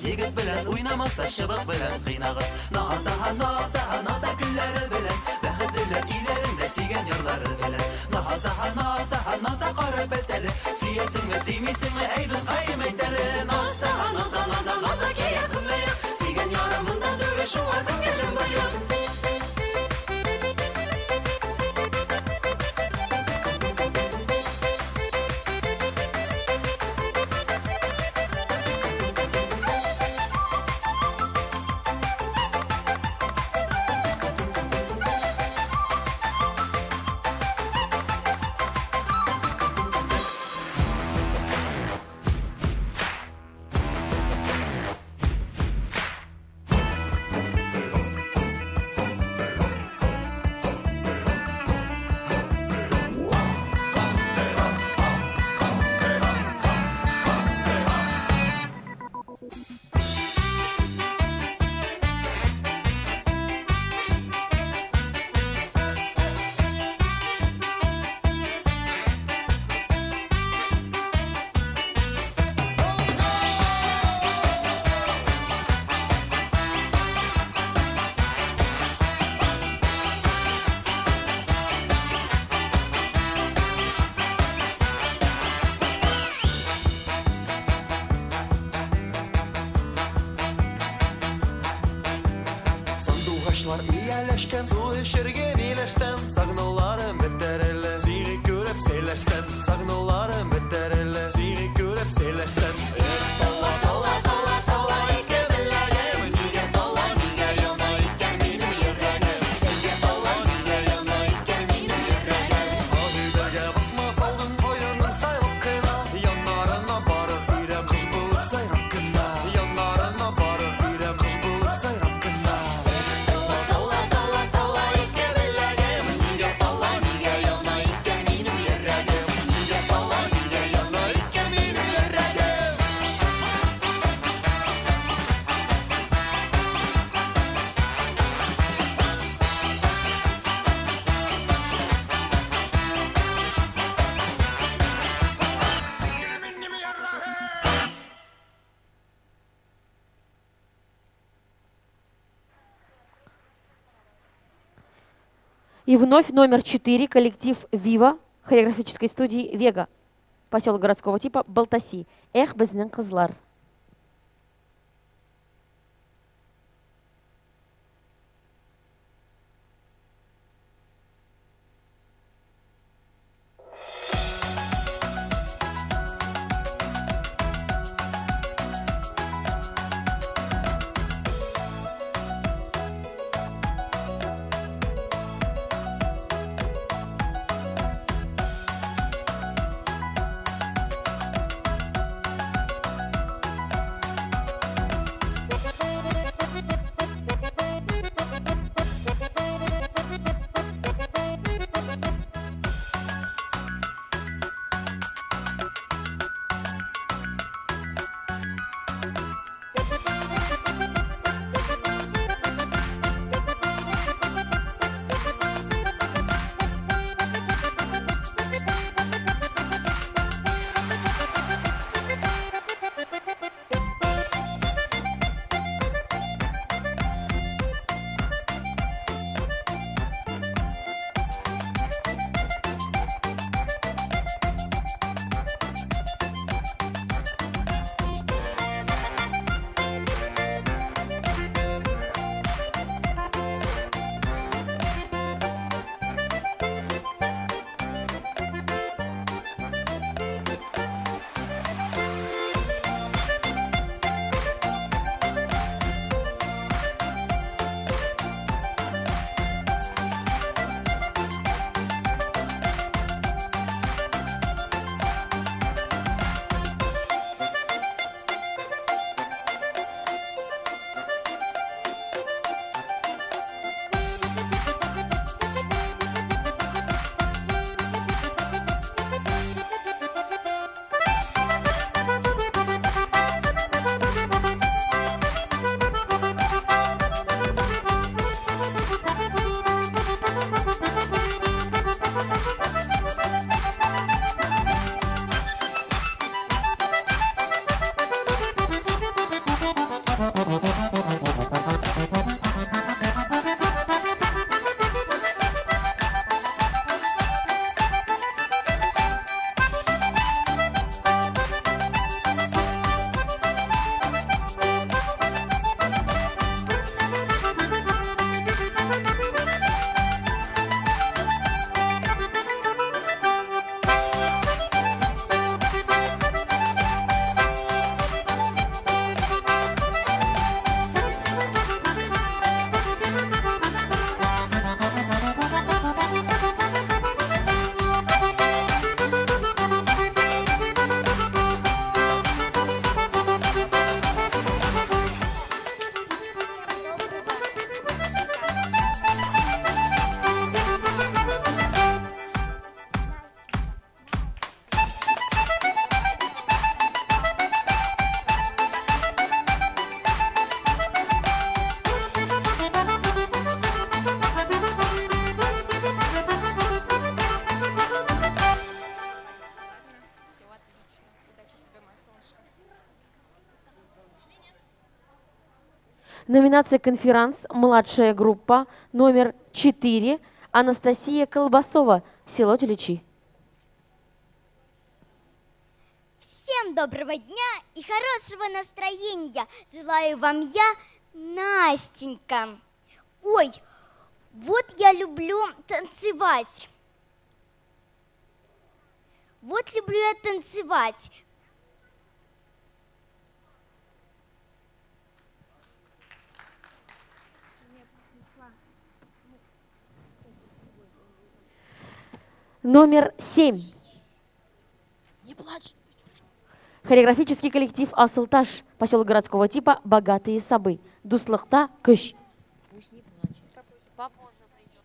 егет белән уйнамаса шыбык белән кыйнагыз. Наза гөлләре белән бәхетлеләр иләрендә сөйгән ярлары белән. Наза кара бәлтәле сөясеңме сөймисеңме әй дускай мәйтәле. Наза кия күмәя сөйгән ярымында түгел шуңа күңелем баян. Ияләшкән су эшергә биләштән сагынуларым бетәр әле. Сине күреп сөйләшсәм, сагынуларым бетәр әле. Сине күреп сөйләшсәм. Тала ике беләгем, нигә тала нигә яна икән минем йөрәгем. Нигә тала нигә яна икән минем йөрәгем. Агыйдәгә басма салдым кайының сайлап кына. Яннарына барып ирә кыш булып сайрап кына. Яннарына барып ирә кыш булып сайрап кына. И вновь номер 4, коллектив «Вива» хореографической студии «Вега», поселок городского типа Балтаси. «Эх, безнең кызлар». Номинация «Конферанс», младшая группа, номер 4, Анастасия Колбасова, село Тюличи. Всем доброго дня и хорошего настроения желаю вам я, Настенька. Ой, вот я люблю танцевать. Вот люблю я танцевать. Номер 7. Не плачь. Хореографический коллектив «Асылташ», поселок городского типа, «Богатые сабы». Дуслыхта күш. Пусть не плачет. Попозже придет.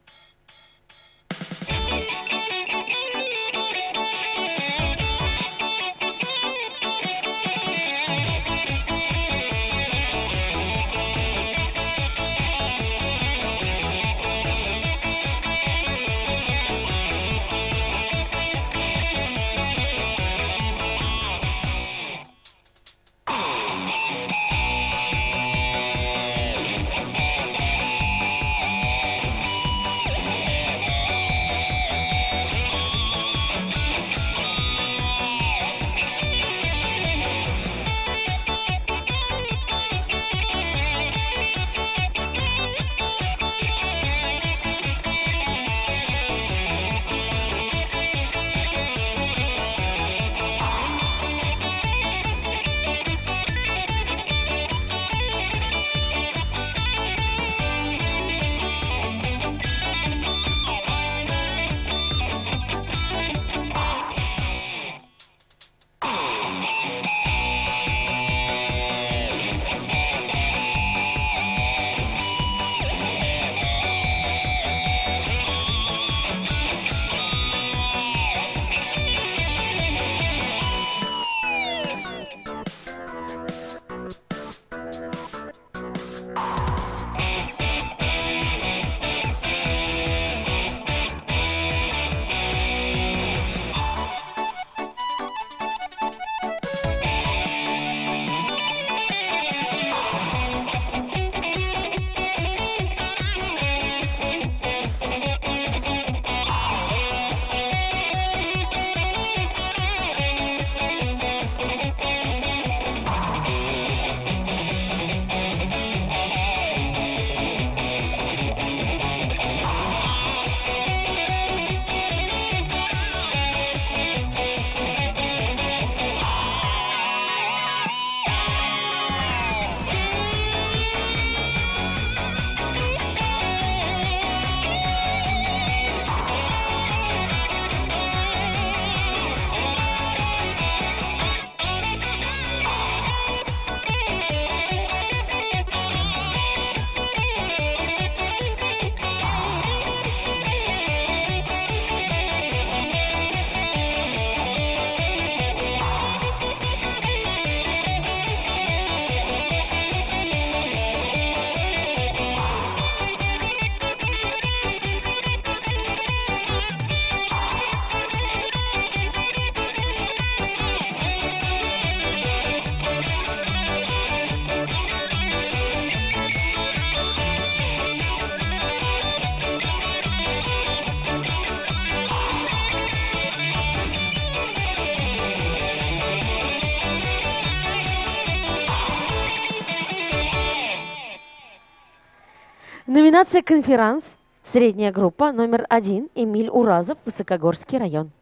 Номинация «Конферанс». Средняя группа номер 1. Эмиль Уразов, Высокогорский район.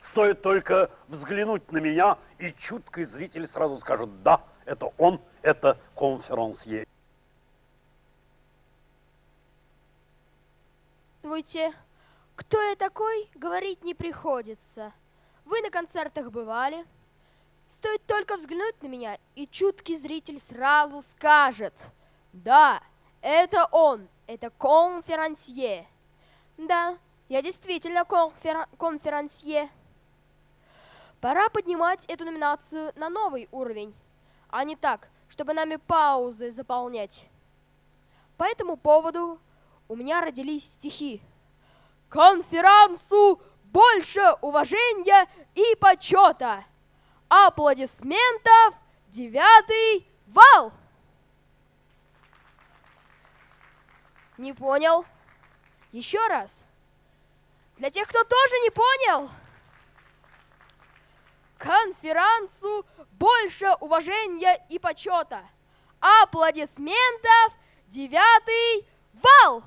Стоит только взглянуть на меня, и чуткий зритель сразу скажет: да, это он, это конферансье. Здравствуйте. Кто я такой, говорить не приходится. Вы на концертах бывали. Стоит только взглянуть на меня, и чуткий зритель сразу скажет: да, это он, это конферансье. Да, я действительно конферансье. Пора поднимать эту номинацию на новый уровень, а не так, чтобы нами паузы заполнять. По этому поводу у меня родились стихи. Конферансу больше уважения и почета. Аплодисментов 9-й вал. Не понял? Еще раз. Для тех, кто тоже не понял. Конферансу больше уважения и почета. Аплодисментов 9-й вал.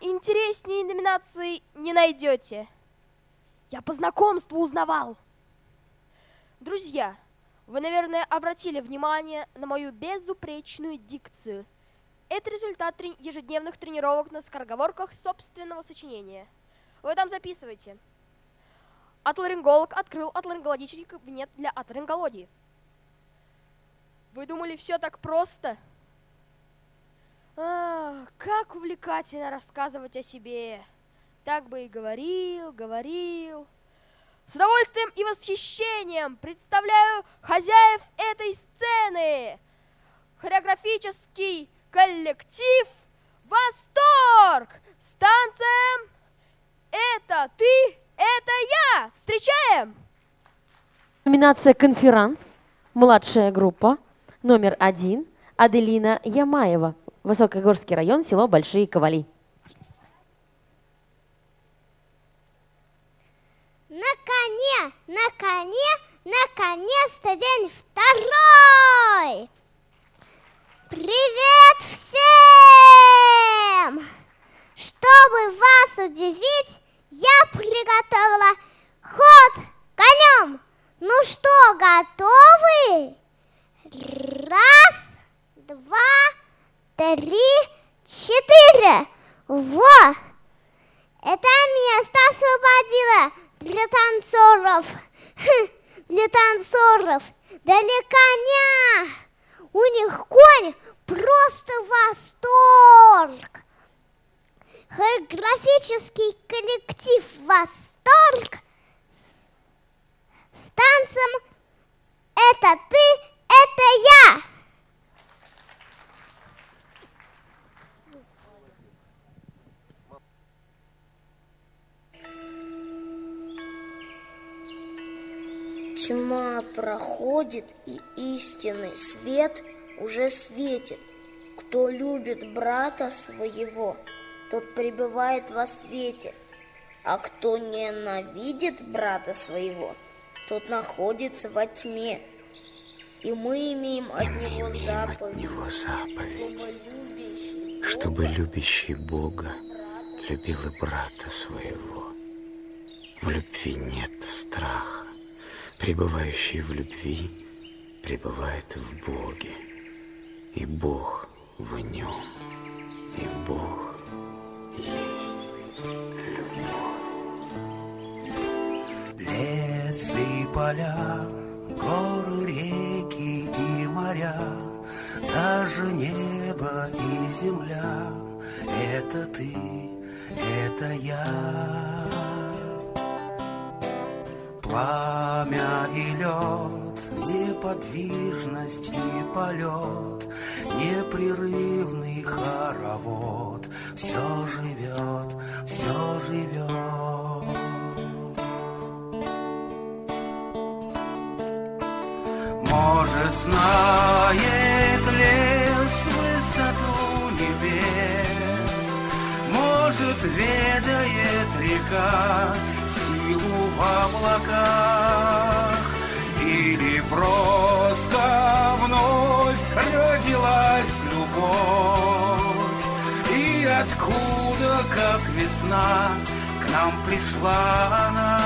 Интереснее номинации не найдете. Я по знакомству узнавал. Друзья, вы, наверное, обратили внимание на мою безупречную дикцию. Это результат ежедневных тренировок на скороговорках собственного сочинения. Вы там записывайте. Оторинголог открыл оторингологический кабинет для оторингологии. Вы думали, все так просто? Как увлекательно рассказывать о себе. Так бы и говорил. С удовольствием и восхищением представляю хозяев этой сцены. Хореографический коллектив «Восторг» с танцем «Это ты, это я». Встречаем! Номинация «Конферанс». Младшая группа номер 1. Аделина Ямаева. Высокогорский район, село Большие Ковали. Наконец-то день второй! Привет всем! Чтобы вас удивить, я приготовила ход конем. Ну что, готовы? 1, 2, 3, 4. Во! Это место освободила для танцоров. Для танцоров. Для коня. У них конь просто восторг. Хореографический коллектив «Восторг» с танцем «Это ты, это я». Тьма проходит, и истинный свет уже светит. Кто любит брата своего, тот пребывает во свете, а кто ненавидит брата своего, тот находится во тьме. И мы имеем от него заповедь, чтобы любящий Бога любил и брата своего. В любви нет страха. Пребывающий в любви пребывает в Боге, и Бог в нем, и Бог есть любовь. Лес и поля, горы, реки и моря, даже небо и земля — это ты, это я. Пламя и лед, неподвижность и полет, непрерывный хоровод, все живет, все живет. Может, знает лес высоту небес, может, ведает река силу в облаках, или просто откуда, как весна, к нам пришла она.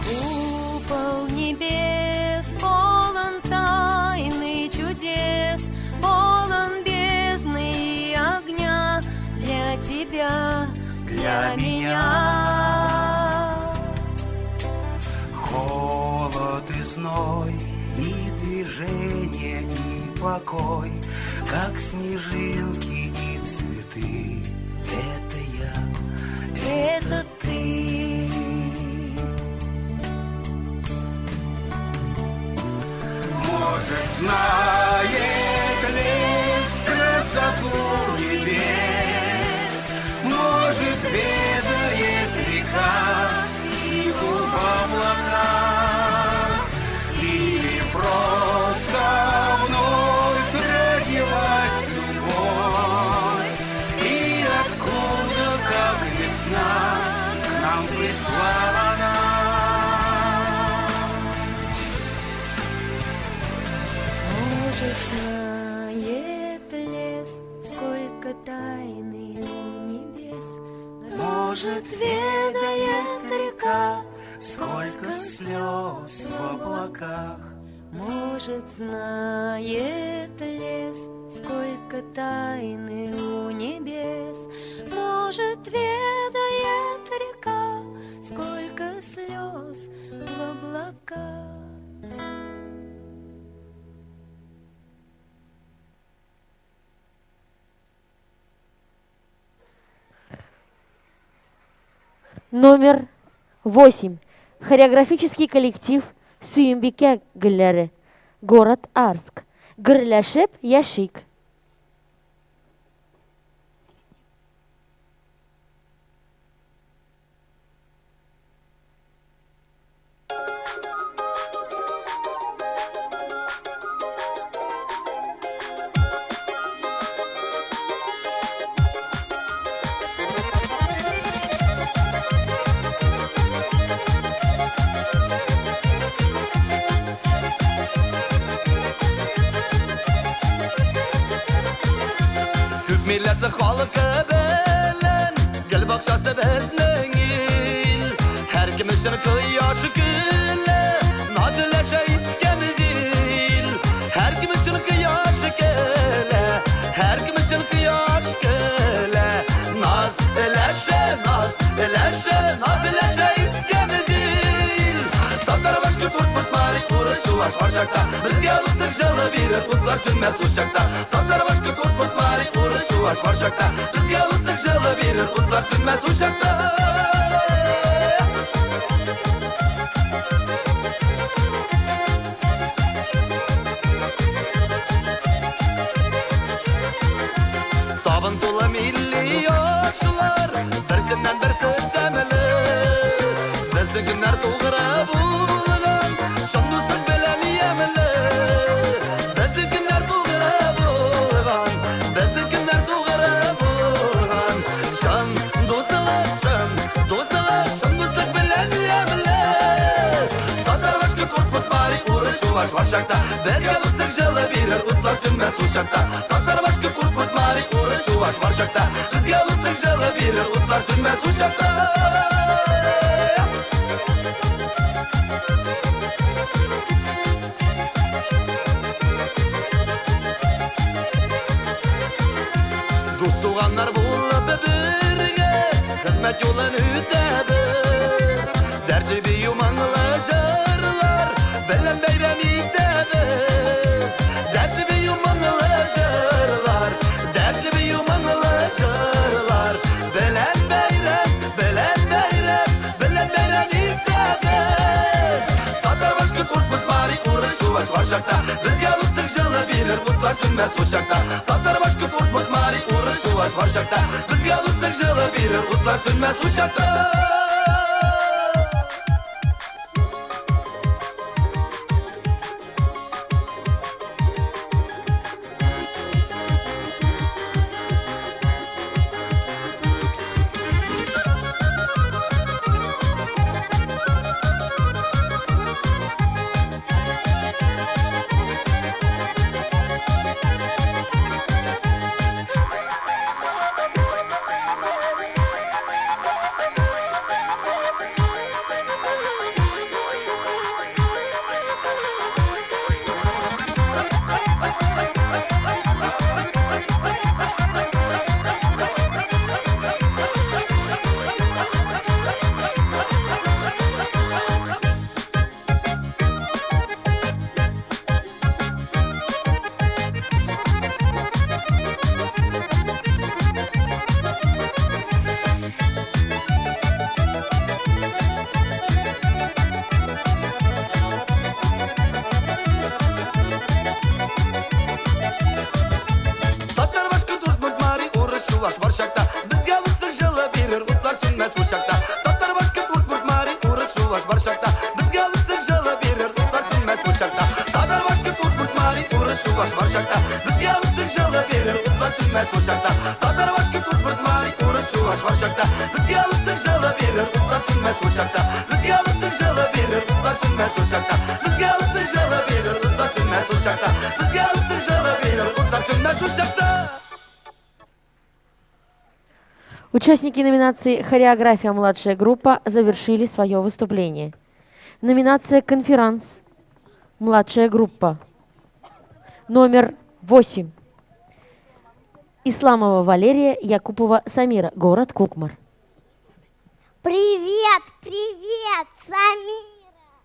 Купол небес полон тайны чудес, полон бездны и огня для тебя, для меня. Холод и зной, и движение, и покой, как снежинки и цветы. Это я, это ты. Может, знает лес красоту небес, может, ведает река силу в облаках, или просто вновь родилась любовь, и откуда, как весна, к нам пришла она. Может, знает лес, сколько тайны у небес, Может, ведает река, сколько слез в облаках. может, знает лес, сколько тайны у небес, может, ведает река, сколько слез в облаках. Номер 8. Хореографический коллектив Сүйінбекелері. Город Арск. Гүрләшеп яшик. Milletli halkı bilen Gel bakşası bizning il Her kim için kıyaşı gülle Nazleşe isken jil Her kim için kıyaşı gülle Her kim için kıyaşı gülle Nazleşe isken jil Tatlar başkı purt mari uğraşı var şarşakta Bizge alırsın jalı birer utlar sönmez uşakta Tatlar başkı purt mari uğraşı var şarşakta Bizge alırsın jalı birer utlar sönmez uşakta Tabın tola milli yaşlar Birsinden birsi temeli Bizde günler doğru bulgan Şandusuk bilen yemeli Bizde günler doğru bulgan Bizde günler doğru bulgan Şandusuk bilen yemeli Tazar başka korkut bari uğraşı var şarşakta Bizge alırsın jalı birer utlar sönmez uşakta Tazar başka korkut bari uğraşı var şarşakta Bizge alırsın jalı birer utlar sönmez uşakta Tuğanlar bulup birge Hizmet yolun ötemiz Derdi bir yumanlaşırlar Belen beyram itemiz Derdi bir yumanlaşırlar Derdi bir yumanlaşırlar Belen beyram itemiz Tatar başka korkut bari uğraşı var şarşakta Bizge alırsın jalı birer utlar sönmez uşakta Tatar başka korkut bari uğraşı var şarşakta Bizge alırsın jalı birer utlar sönmez uşakta бар шақта, бізге ыстық жылы берер, ұтлар сөнмес ошақта. Таптар башқұрт урт мари, урыс шулаш бар шақта, бізге ыстық жылы берер, ұтлар сөнмес ошақта. Таптар башқұрт урт мари, урыс шулаш бар шақта, бізге ыстық жылы берер, ұтлар сөнмес ошақта. Таптар башқұрт урт мари, урыс шулаш бар шақта, бізге ыстық жылы берер, ұтлар сөнмес ошақта. Бізге ыстық жылы берер, ұтлар сөнмес ошақта. Бізге ыстық жылы берер, ұтлар сөнмес ошақта. Бізге ыстық жылы берер, ұтлар сөнмес ошақта. Участники номинации «Хореография. Младшая группа» завершили свое выступление. Номинация «Конферанс. Младшая группа». Номер 8. Исламова Валерия, Якупова Самира, город Кукмар. Привет, привет, Самира.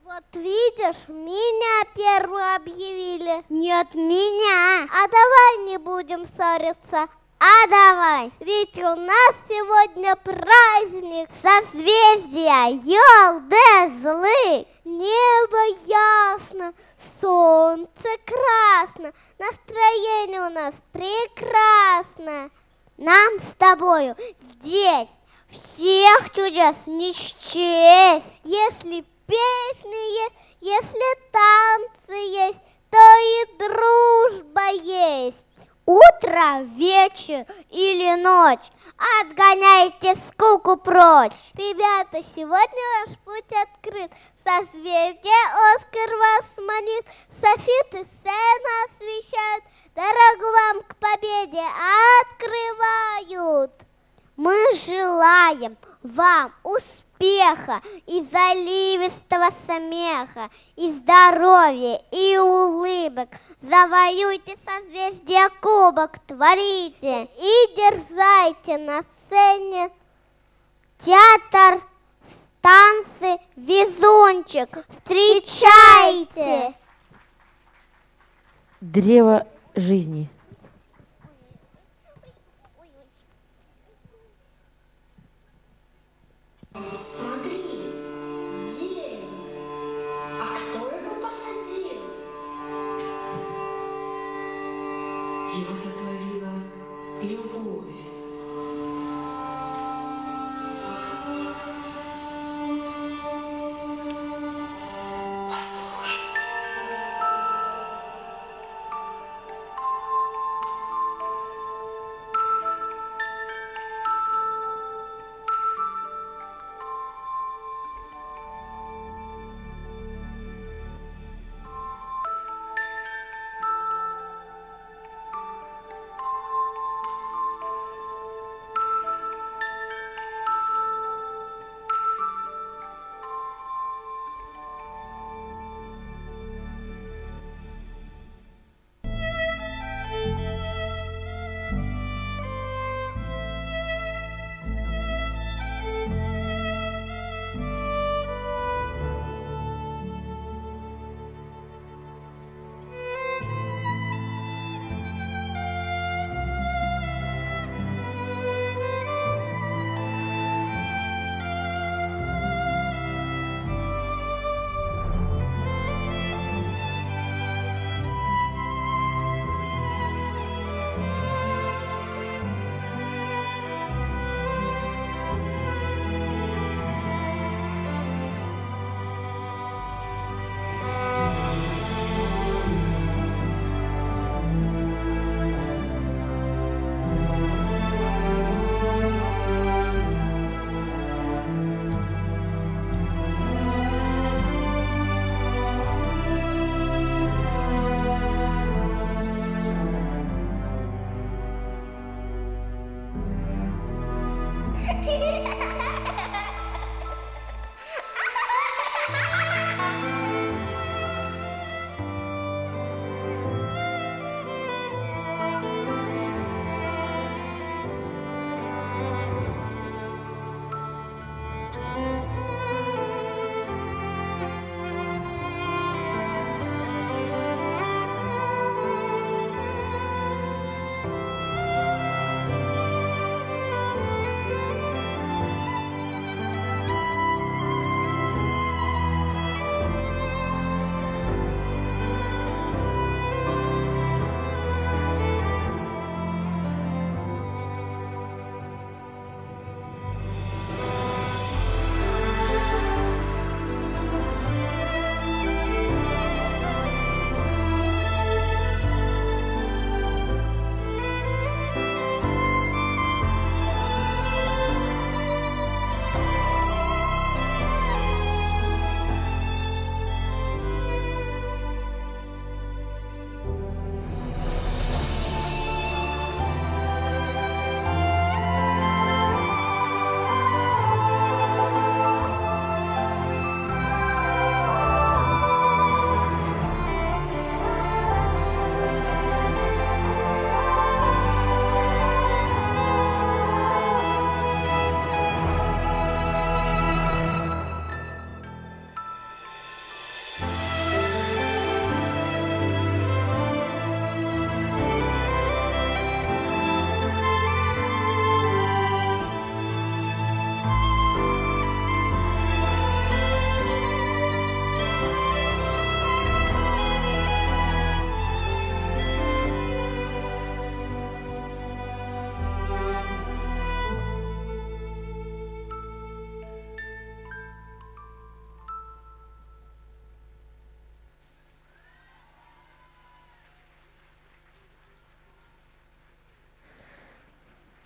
Вот видишь, меня первую объявили. Нет, меня. А давай не будем ссориться. А давай, ведь у нас сегодня праздник созвездия Йолдызлы. Небо ясно, солнце красно, настроение у нас прекрасно. Нам с тобою здесь всех чудес не счесть. Если песни есть, если танцы есть, то и дружба есть. Утро, вечер или ночь, отгоняйте скуку прочь. Ребята, сегодня ваш путь открыт, созвездие Оскар вас манит, софиты сцену освещают, дорогу вам к победе открывают. Мы желаем вам успеха и заливистого смеха, и здоровья, и улыбок. Завоюйте созвездие кубок, творите и дерзайте на сцене. Театр, танцы, везунчик, встречайте! Древо жизни. Смотри, дерево. А кто его посадил? Его сотворила любовь. Послушай.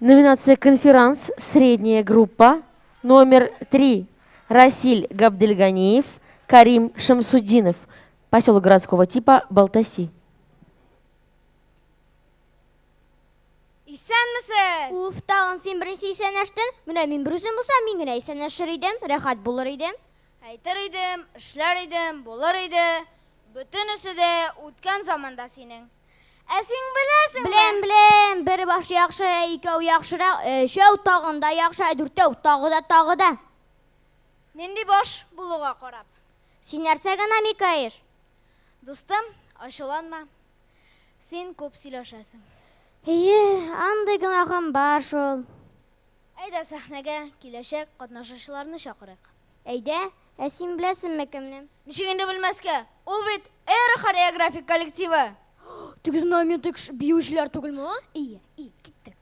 Номинация «Конферанс», средняя группа, номер 3. Расиль Габдельганиев, Карим Шамсуддинов, поселок городского типа Балтаси. Исәнмесез? Уф, тагын син беренче исәнәштең. Менә мин берүзем булсам, мин генә исәнәшер идем, рәхәт булыр идем. Әйтер идем, эшләр идем, булыр иде. Бөтенесе дә үткән заманда синең. Ә син беләсеңме? Беләм, бер баш яхшы, икәү яхшырак, өчәү тагын да яхшы, дүртәү тагы да. Нинди баш булуга карап? Син нәрсәгә намекаеш? Дустым, ачуланма. Син күп сөйләшәсең. Андый гынахым бар шул. Әйдә сәхнәгә киләчәк катнашучыларны чакырыйк. Әйдә, ә син беләсеңме кемне? Ничек инде белмәскә? Ул бит хореографик коллективы. Теге знаменитый биючылар түгелме ул? Ие, киттек.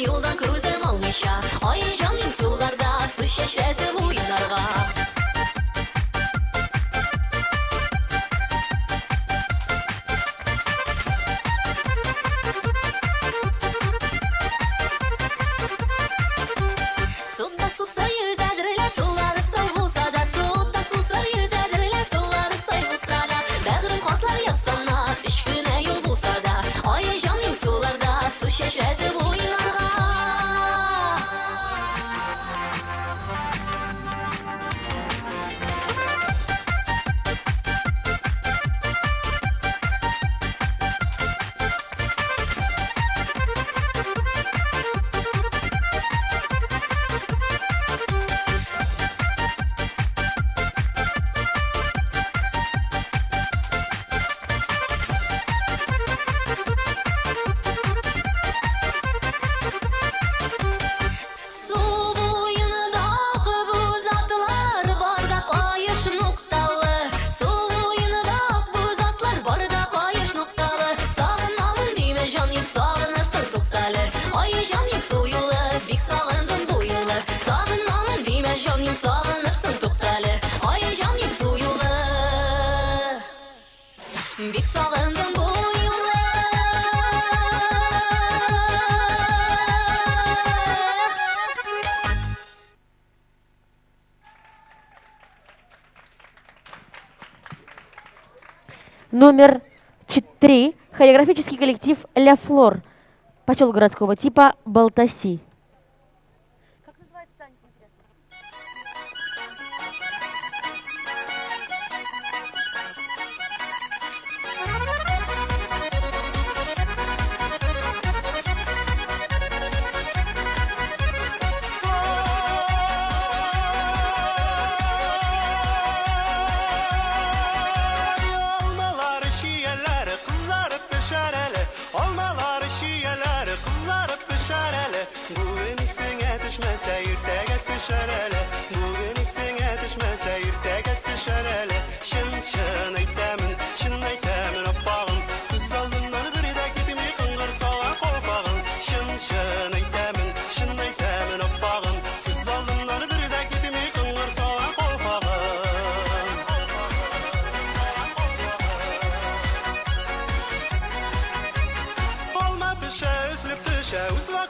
Yoldan közüm almışa, ay canım sularda su şeşredi boyunlarga. Suda susar yüzədirlə, suları say bulsa da, suda susar yüzədirlə, suları say bulsa da, bəğrim xatlar yazsanlar, üç günə yol bulsa da, ay canım sularda su şeşredi boyunlarga. Bik sağındım bu yolu. Номер 4. Хореографический коллектив «Ля Флор», поселок городского типа Балтаси. Как называется танец, интересно? Almalar şiyeler kızarıp pişer hele.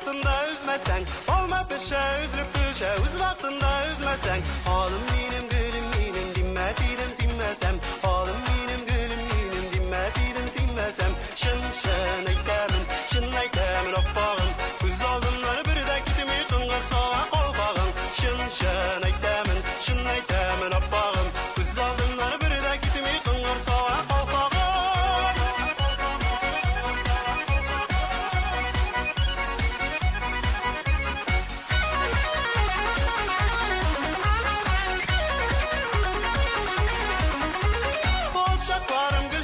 vaqtında üzməsən, olma peşə, üzülüb düşə, öz vaqtında üzməsən. Halım benim, gülüm benim, dinməz idim sinməsəm. Halım benim, gülüm benim, dinməz idim sinməsəm. Şın şın eytəmin, oppağın, göz aldımları bir də gitimi qınqır soğan qolbağın. Şın şın eytəmin, oppağın, göz aldımları bir də gitimi qınqır soğan qolbağın.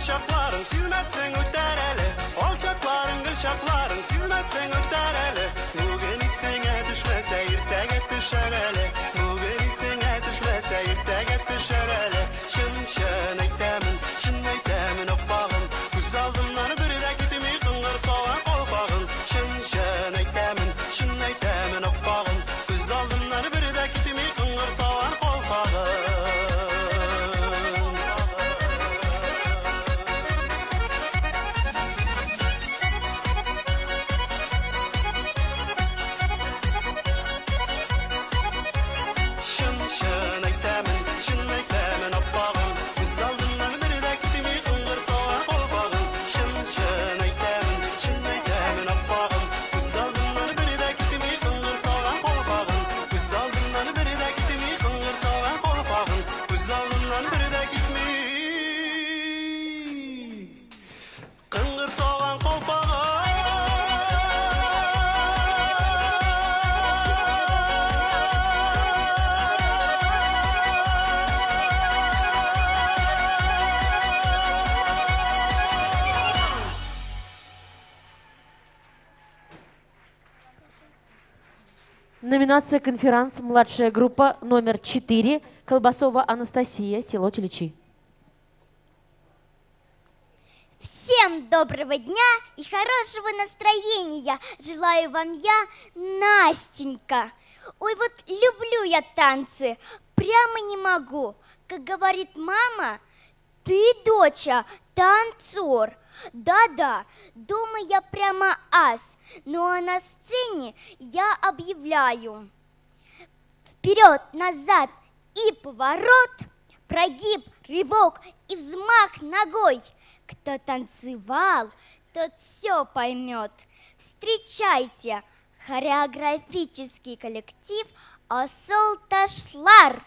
Şaplarım sizməsən ötər əli. Olçaqlarım, gül şaplarım sizməsən ötər əli. Bugün sənə düşməsə irtəqət düşər əli. Bugün sənə düşməsə irtəqət düşər əli. Şın şın eytəmin oppağın, göz aldımları bir də gitimi qınqır soğan qolbağın. Şın şın eytəmin oppağın, göz aldımları bir də gitimi qınqır soğan qolbağın. Номинация «Конферанс. Младшая группа номер 4. Колбасова Анастасия. Село Теличи». Всем доброго дня и хорошего настроения желаю вам я, Настенька. Ой, вот люблю я танцы, прямо не могу. Как говорит мама, ты, доча, танцор. Да-да, дома я прямо ас, ну а на сцене я объявляю. Вперед, назад и поворот, прогиб, рывок и взмах ногой. Кто танцевал, тот все поймет. Встречайте хореографический коллектив «Осол Ташлар».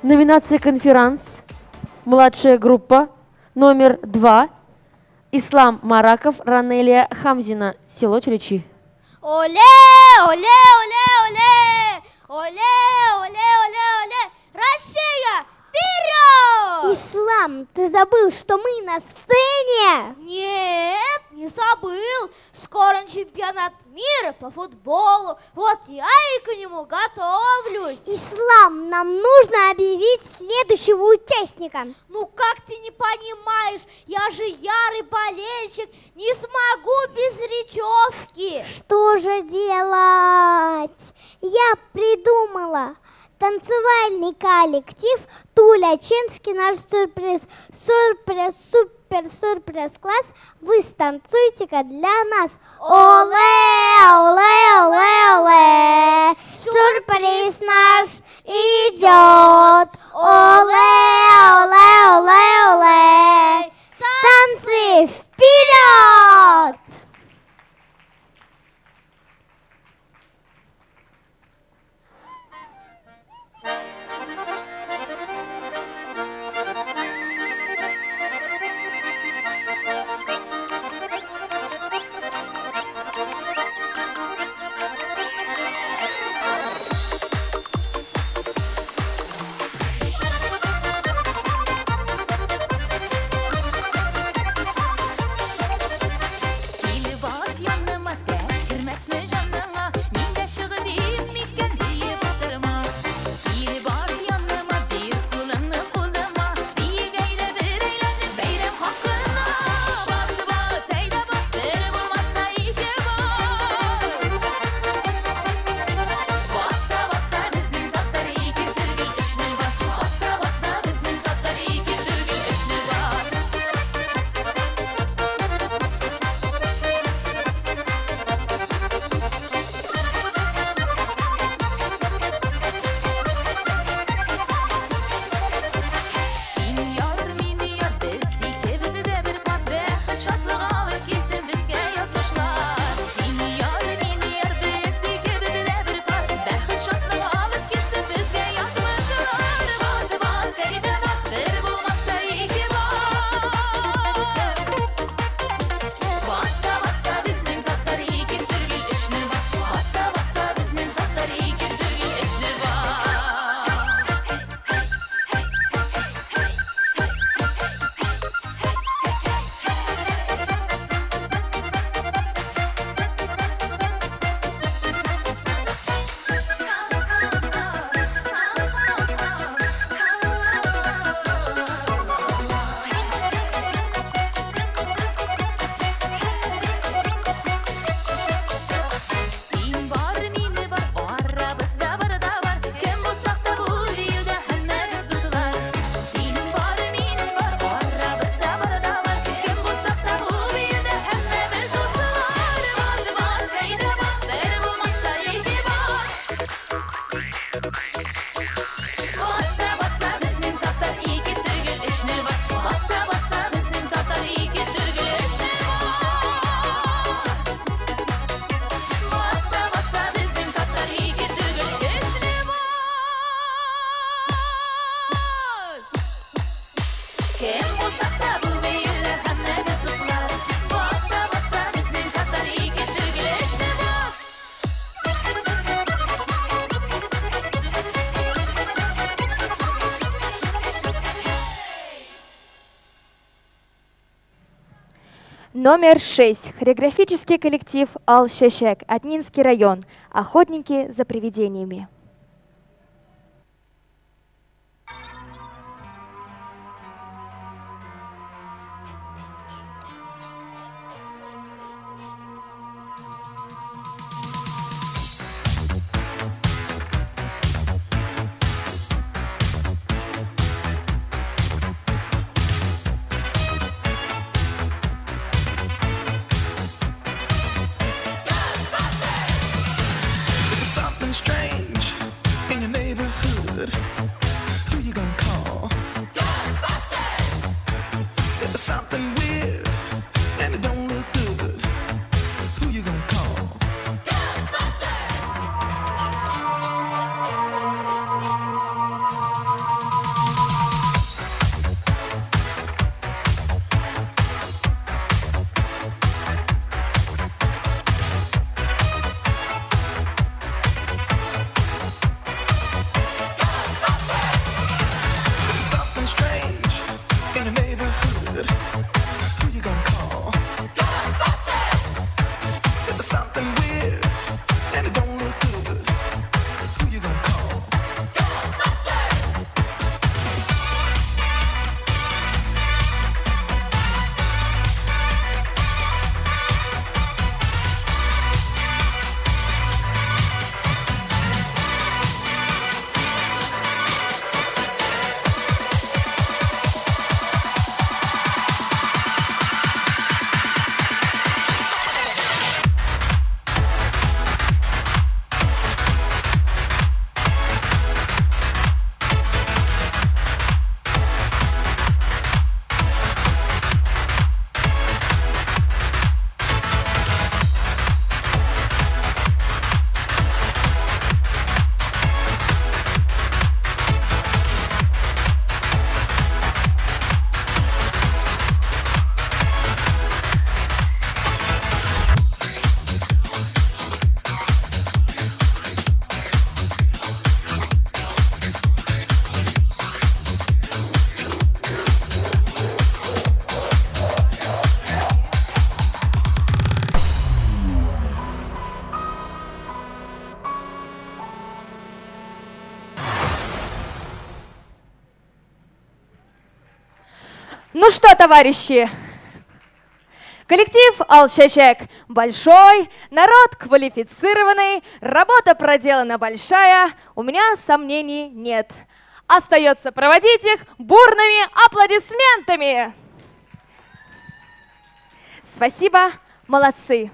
Номинация «Конферанс». Младшая группа номер 2. Ислам Мараков, Ранелия Хамзина. Село Тюлечи. Оле, оле, оле, оле! Оле, оле, оле, оле! Россия, вперед! Ислам, ты забыл, что мы на сцене? Нет, не забыл. Скоро чемпионат мира по футболу. Вот я и к нему готовлюсь. Ислам, нам нужно объявить следующего участника. Ну как ты не понимаешь? Я же ярый болельщик. Не смогу без речевки. Что же делать? Я придумала. Танцевальный коллектив Тулячинский, наш сюрприз. Сюрприз, супер класс. Вы станцуйте-ка для нас. Оле, оле, оле, оле. Сюрприз наш идет. Оле, оле, оле, оле. Танцы вперед! Номер 6. Хореографический коллектив Ал-Шешек, Атнинский район. Охотники за привидениями. Something strange Ну что, товарищи, коллектив «Ал-Чечек» большой, народ квалифицированный, работа проделана большая, у меня сомнений нет. Остается проводить их бурными аплодисментами. Спасибо, молодцы.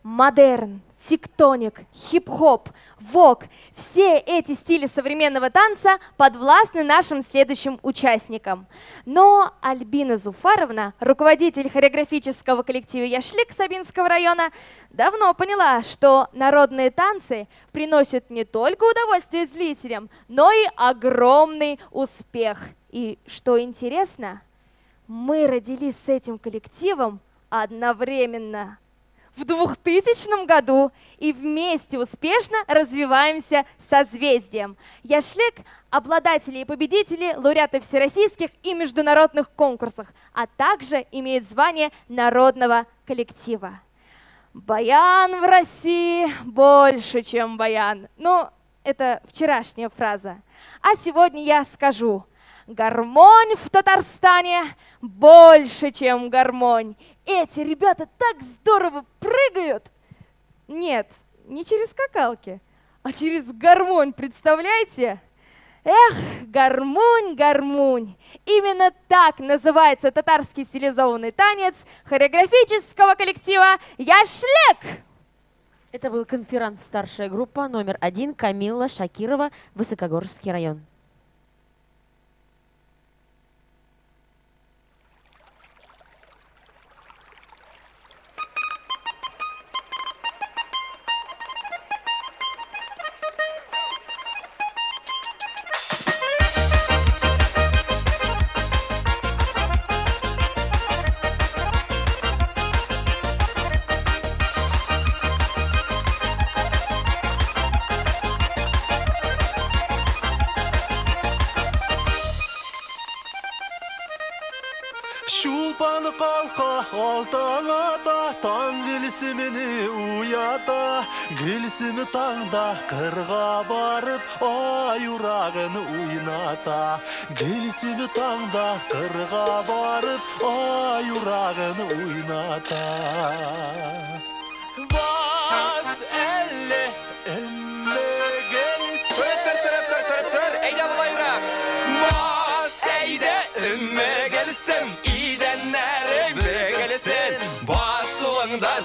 Модерн, тектоник, хип-хоп, вок – все эти стили современного танца подвластны нашим следующим участникам. Но Альбина Зуфаровна, руководитель хореографического коллектива «Яшлик» Сабинского района, давно поняла, что народные танцы приносят не только удовольствие зрителям, но и огромный успех. И что интересно, мы родились с этим коллективом одновременно в 2000 году и вместе успешно развиваемся созвездием. Яшлик – обладатели и победители, лауреаты всероссийских и международных конкурсов, а также имеет звание народного коллектива. Баян в России больше, чем баян. Ну, это вчерашняя фраза. А сегодня я скажу: гармонь в Татарстане больше, чем гармонь. Эти ребята так здорово прыгают. Нет, не через скакалки, а через гармонь, представляете? Эх, гармонь, гармонь. Именно так называется татарский стилизованный танец хореографического коллектива «Яшлик». Это был конферанс «Старшая группа» номер 1 Камилла Шакирова, Высокогорский район. Şulpanı qalqa altana da tan gülsümünü uyata gülsümü tanda kırğa barıp ay urağını uynata gülsümü tanda kırğa barıp ay urağını uynata Bas elle gelsin Tır eyde bulayıraq Bas eyde ümme gelsin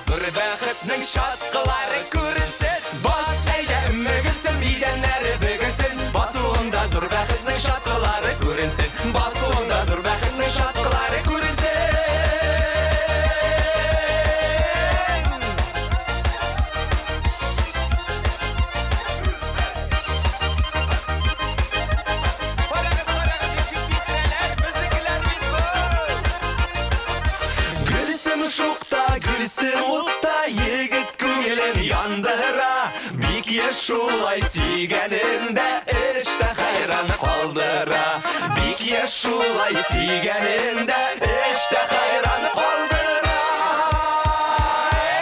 Zor bəxtinin şatqıları görünsən Bas əylə ümmə gülsün Midənləri bөгünsən Basıqında zor bəxtinin şatqıları görünsən Basıqında zor bəxtinin şatqıları görünsən Gülsün şuqda, gülsün utta Yigit көңілін яндыра Бик ешулай сүйгенінде Ішті қайран қалдыра Бик ешулай сүйгенінде Ішті қайран қалдыра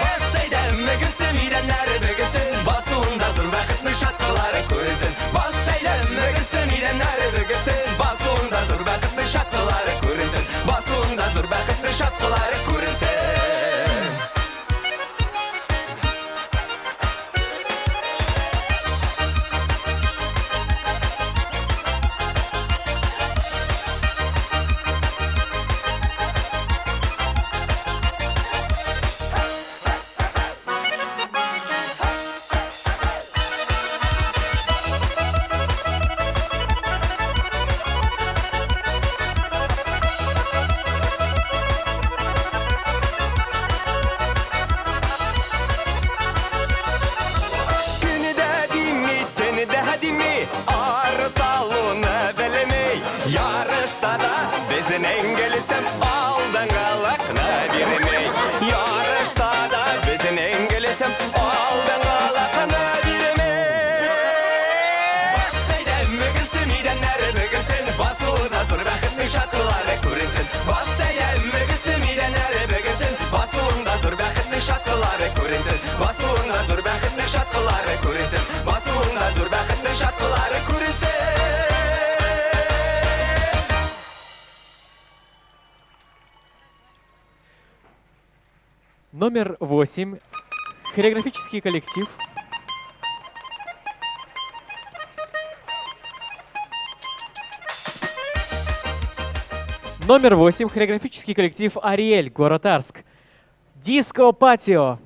Бас әйді үмі гүлсін Миденлері бүгінсін Басуында зор бәқітнің шатқылары көрінсін Бас әйді үмі гүлсін Миденлері бүгінсін Басуында зор бәқітнің шатқылары көрінсін Басуында зор бәқітнің шатқылары көрінсін Номер 8. Хореографический коллектив. Номер 8. Хореографический коллектив «Ариэль», город Арск. Диско Патио.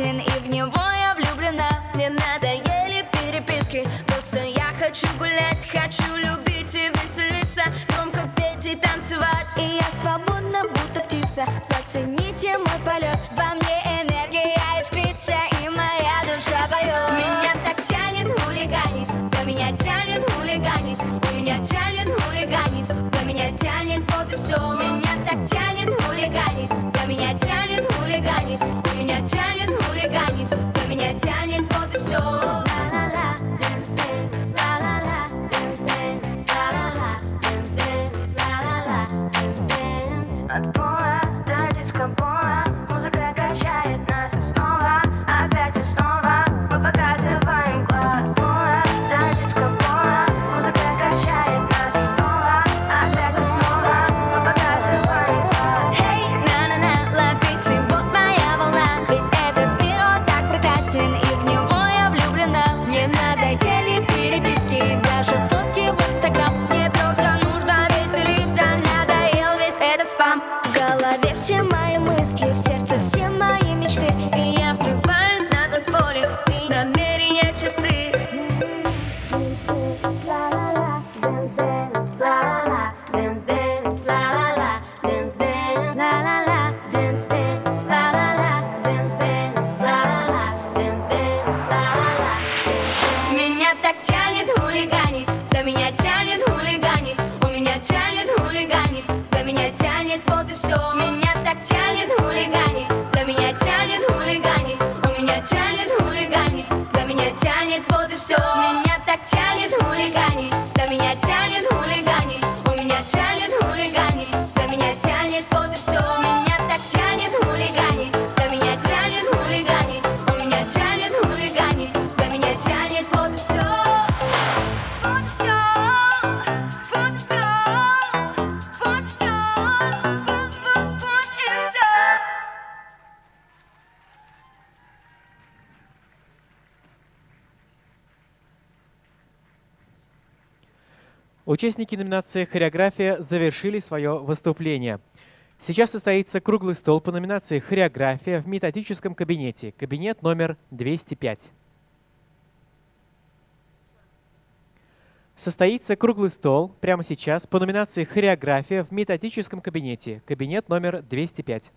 И в него я влюблена. Мне надоели переписки. Просто я хочу гулять, хочу любить и веселиться, громко петь и танцевать. И я свободна, будто птица. Зацените мой полет. Во мне энергия искрится, и моя душа поет. Меня так тянет хулиганить, да меня тянет хулиганить. Меня тянет хулиганить, да меня тянет, вот и все. Меня так тянет хулиганить, да меня тянет хулиганить. Меня тянет хулиганить, да меня тянет, вот и все. Ла-ла-ла, dance, dance, ла-ла-ла, dance, dance, ла-ла-ла, dance, dance, ла-ла-ла, dance, dance. От пола до диско-пола музыка качает нас и снова, опять и снова мы показываем класс. Пола до диско-пола музыка качает нас и снова, опять и снова мы показываем класс. Hey, на-на-на, ловите, вот моя волна. Весь этот мир, он так прекрасен, и в него я влюблена. Мне надоели переписки, даже фотки в Инстаграм. Мне просто нужно веселиться, надоел весь этот спам. В голове все мои мысли, в сердце все мои мечты, и я взрываюсь на танцполе, и намерения чисты. Ла-ла-ла, dance, ла-ла-ла, dance, ла-ла-ла, dance, ла-ла-ла, dance, ла-ла-ла, dance, ла-ла-ла, dance, ла-ла-ла. Меня так тянет хулиганить, да меня тянет хулиганить. У меня тянет хулиганить, да меня тянет, вот и все. Меня так тянет хулиганить, да меня тянет хулиганить. У меня тянет хулиганить, да меня тянет, вот и все. Меня так тянет хулиганить, да меня тянет хулиганить. У меня тянет хулиганить, да меня тянет, вот и все. Меня так тянет хулиганить, да меня тянет хулиганить. У меня тянет хулиганить, да меня тянет, вот и все. Вот и все, вот и все, вот и все, вот и все. Участники номинации «Хореография» завершили свое выступление. Сейчас состоится круглый стол по номинации «Хореография» в методическом кабинете, кабинет номер 205. Состоится круглый стол прямо сейчас по номинации «Хореография» в методическом кабинете, кабинет номер 205.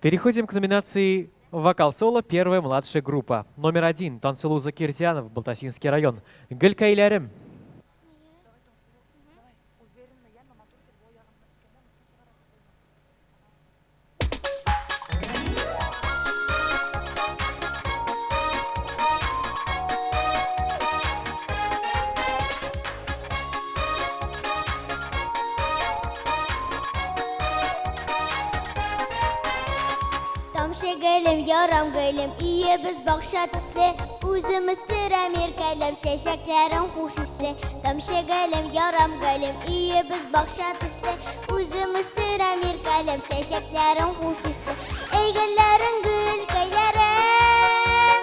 Переходим к номинации «Вокал-соло. Первая младшая группа». Номер 1. Тансылуза Киртянов, Балтасинский район. Гөлкәйләрем. Тамшы гөлем, ярам гөлем, ие без бакча төсле. Үземез тирәм иркәләп, чәчәкләрем хуш исле. Тамшы гөлем, ярам гөлем, ие без бакча төсле. Үземез тирәм иркәләп, чәчәкләрем хуш исле. Эй гөлләрем, гөлкәйләрем,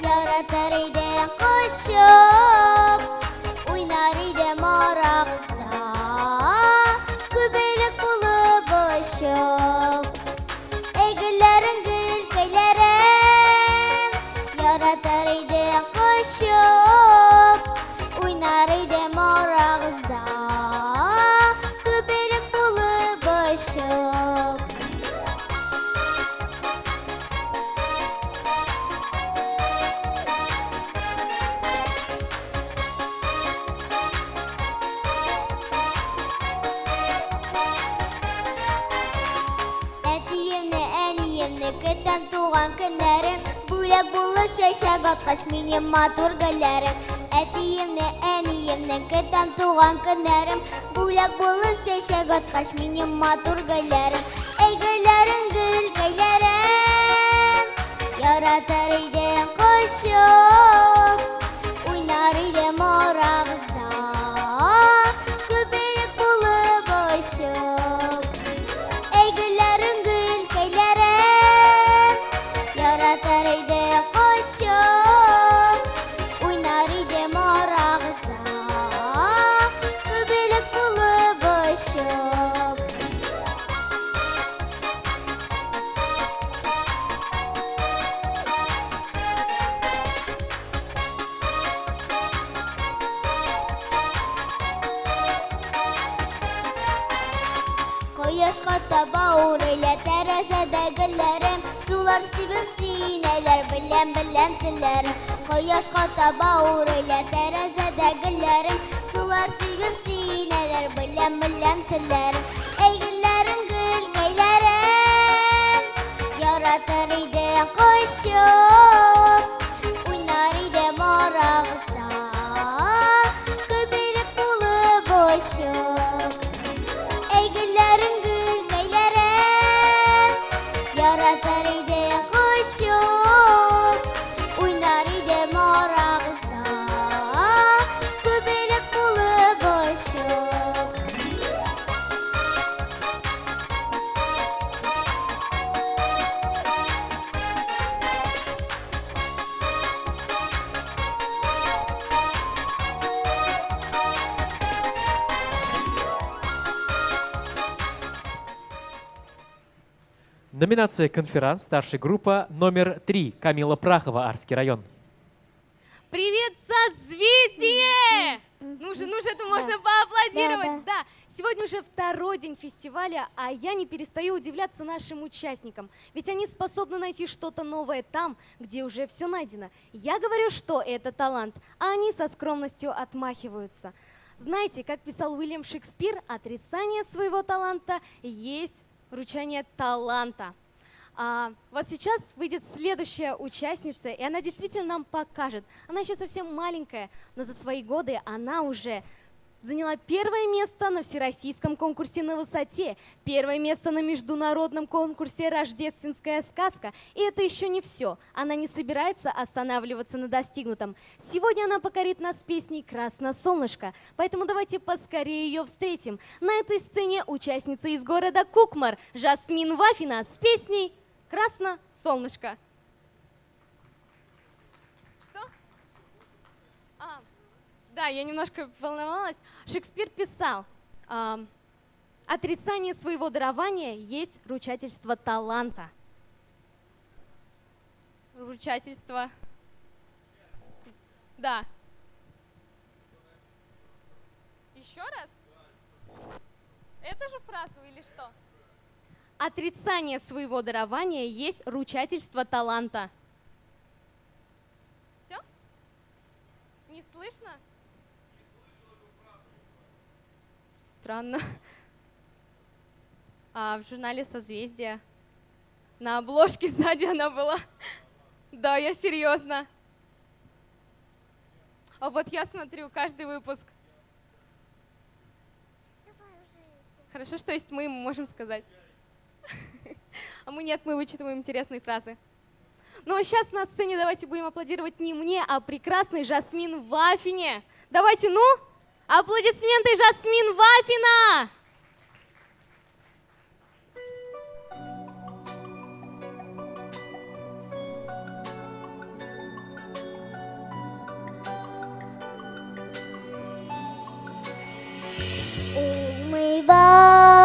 яратыр идем кочып. уйнар идем арагызда, күбелек булып очып. Эй гөлләрең, гөлкәйләрең, яратар идең кочып. Уйнар идем арагызда, күбелек булып очып. Әтиемне, әниемне көтәм туган көннәрем, бүләк булып чәчәк аткач минем матур гөлләрем. Әтиемне, әниемне көтәм туган көннәрем, бүләк булып чәчәк аткач минем матур гөлләрем. Эй гөлләрең, гөлкәйләрең, яратар идең кочып. Уйнар идем арагызда, күбелек булып очып. Эй гөлләрең, гөлкәйләрең, яратар идең кочып. Уйнар идем арагызда, күбелек булып очып. Кояшка таба үрелә тәрәзәдә гөлләрем, сулар сибеп синәләр беләм телләрем. Кояшка таба үрелә тәрәзәдә гөлләрем, сулар сибеп синәләр беләм телләрем. Эй гөлләрең, гөлкәйләрең, яратар идең кочып. Уйнар идем арагызда, күбелек булып очып. Эй гөлләрең, гөлкәйләрең, яратар идең кочып. Уйнар идем арагызда, күбелек булып очып. Номинация «Конферанс», старшая группа номер 3, Камила Прахова, Арский район. Привет, созвездие! Ну же, это можно поаплодировать. Да, сегодня уже второй день фестиваля, а я не перестаю удивляться нашим участникам. Ведь они способны найти что-то новое там, где уже все найдено. Я говорю, что это талант, а они со скромностью отмахиваются. Знаете, как писал Уильям Шекспир, отрицание своего таланта есть вручение таланта. Вот сейчас выйдет следующая участница, и она действительно нам покажет. Она еще совсем маленькая, но за свои годы она уже заняла первое место на всероссийском конкурсе «На высоте», первое место на международном конкурсе «Рождественская сказка». И это еще не все. Она не собирается останавливаться на достигнутом. Сегодня она покорит нас песней «Красно солнышко». Поэтому давайте поскорее ее встретим. На этой сцене участница из города Кукмар Жасмин Вафина с песней «Красно солнышко». Что? Да, я немножко волновалась. Шекспир писал, отрицание своего дарования есть ручательство таланта. Ручательство. Да. Еще раз? Эту же фразу или что? Отрицание своего дарования есть ручательство таланта. Все? Не слышно? Странно. А в журнале «Созвездие» на обложке сзади она была. Да, я серьезно. А вот я смотрю каждый выпуск. Хорошо, что есть мы можем сказать. А мы нет, мы вычитываем интересные фразы. Ну а сейчас на сцене давайте будем аплодировать не мне, а прекрасной Жасмин Вафине. Давайте, ну, аплодисменты Жасмин Вафина!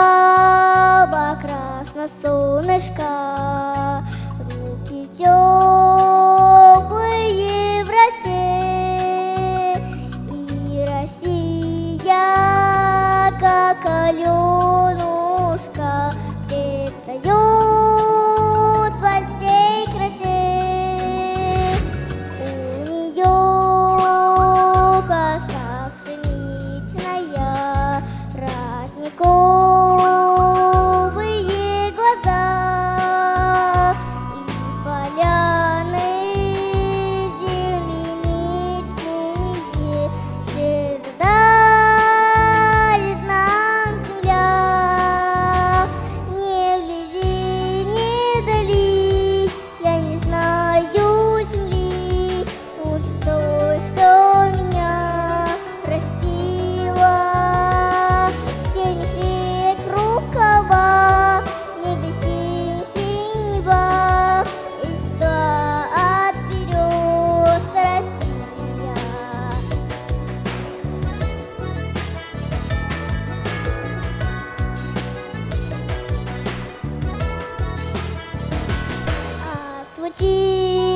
баба, красно солнышко, руки теплые в росе, и Россия, как Аленушка, предстает во всей красе. У нее коса пшеничная, ратниковые глаза, и поляны земляничные передает нам земля. Не вблизи, не вдали, я не знаю земли, лучше той, что меня растила. Синих век рукава, небе синь синева, из тла от берез Россия.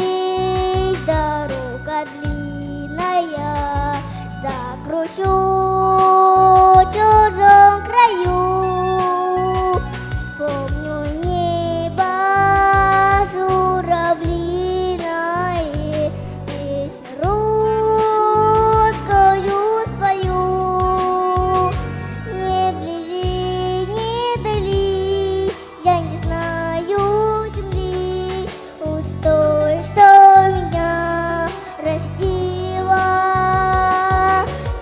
Освободись, дорога длинная, закручу в чужом краю. Вспомню небо журавлиное, песню русскую спою. Не вблизи, не вдали, я не знаю земли, лучше той, что меня растила.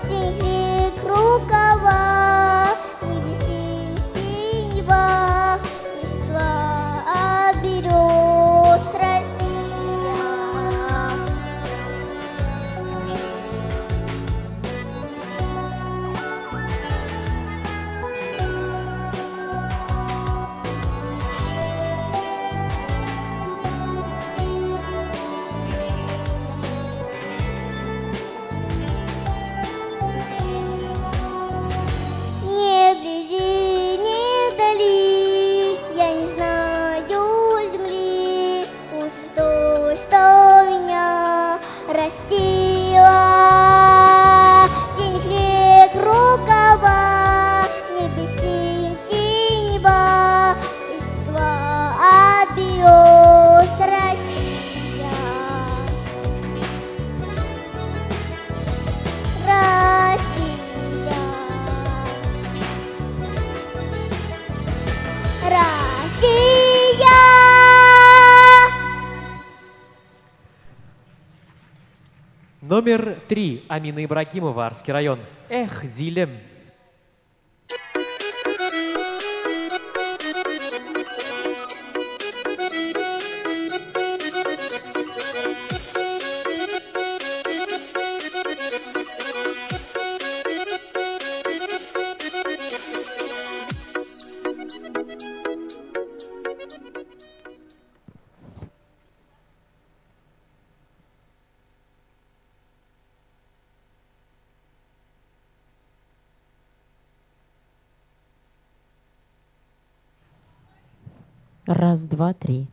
Синих век рукава, небе синь синева, листва от берез Россия. Не вблизи, не вдали, я не знаю земли, лучше той, что меня растила. Синих век рукава, небе синь синева, листва от берез Россия. Россия. Номер 3. Амина Ибрагимова, Арский район. Эх, Зилем. Раз, два, три.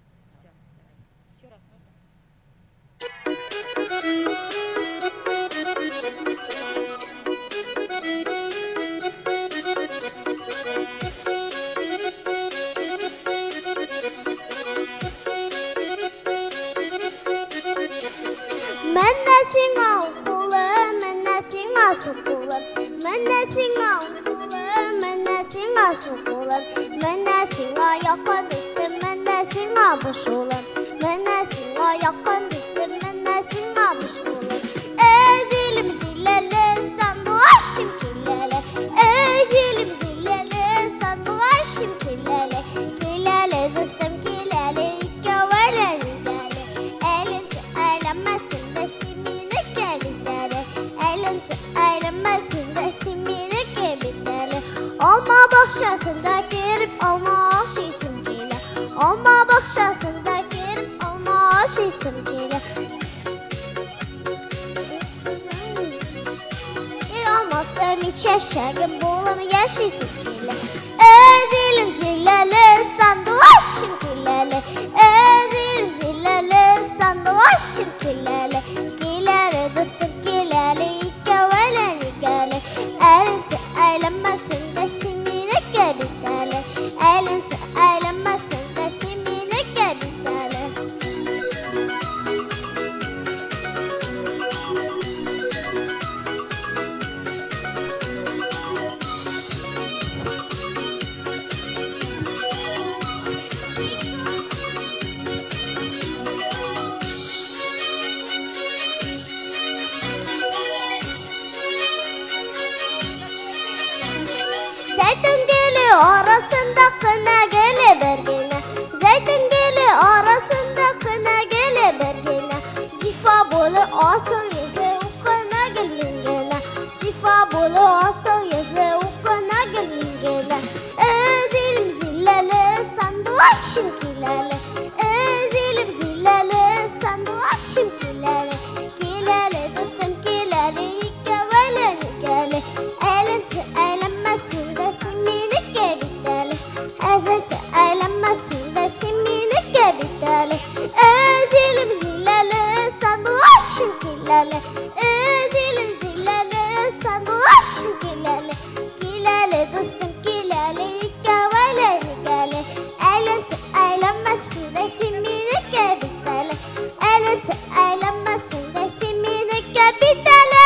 Менә сиңа укулым, менә сиңа сукулым, менә сиңа укулым, менә сиңа сукулым, менә сиңа якын дустым, менә сиңа буш улым, менә сиңа якын дустым, менә сиңа буш улым. Зилем зиләле, сандугашым киләле, зилем зиләле, сандугашым киләле, киләле дустым киләле, икәүләре нидәле, әленсе әйләмәсен дә син минеке бит әле, әленсе әйләмәсен дә син минеке бит әле. Алма бакчасында кереп, алма ашыйсым килә, алма бакчасында кереп, алма ашыйсым килә. Алмасым чәчәгем булам, яшисем килә. sandlaşım kileli, özür zileli, sandlaşım kileli, kileli dostum kileli, ikavalen ikali, elinse eylemesin de simine kebiteli, elinse eylemesin de simine kebiteli. Zeytin geli arasında kına geli bergine, zeytin geli arasında kına geli bergine, zifa bolu asıl yüzü ukana gelmingene, zifa bolu asıl yüzü ukana gelmingene, özilim zilleli sandılaşım kileli, özilim zilleli sandılaşım kileli, kileli dostum kileli, ikavalen ikali, elinse eylemesin de simini kebiteli, elinse eylemesin de simini kebiteli, özilim zilleli sandılaşım kileli, özilim zilleli sandılaşım kileli, kileli dostum kileli, ikavalen ikali, elinse eylemesin de simini kebiteli, elinse eylemesin de simini kebiteli.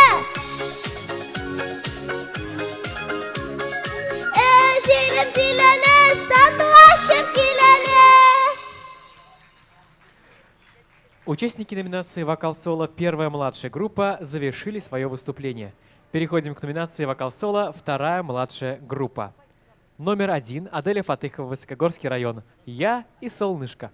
Зилем зелене, сандуашем килене. Участники номинации «Вокал-соло. Первая младшая группа» завершили свое выступление. Переходим к номинации «Вокал-соло. Вторая младшая группа». Номер 1. Аделя Фатыхова, Высокогорский район. «Я и солнышко».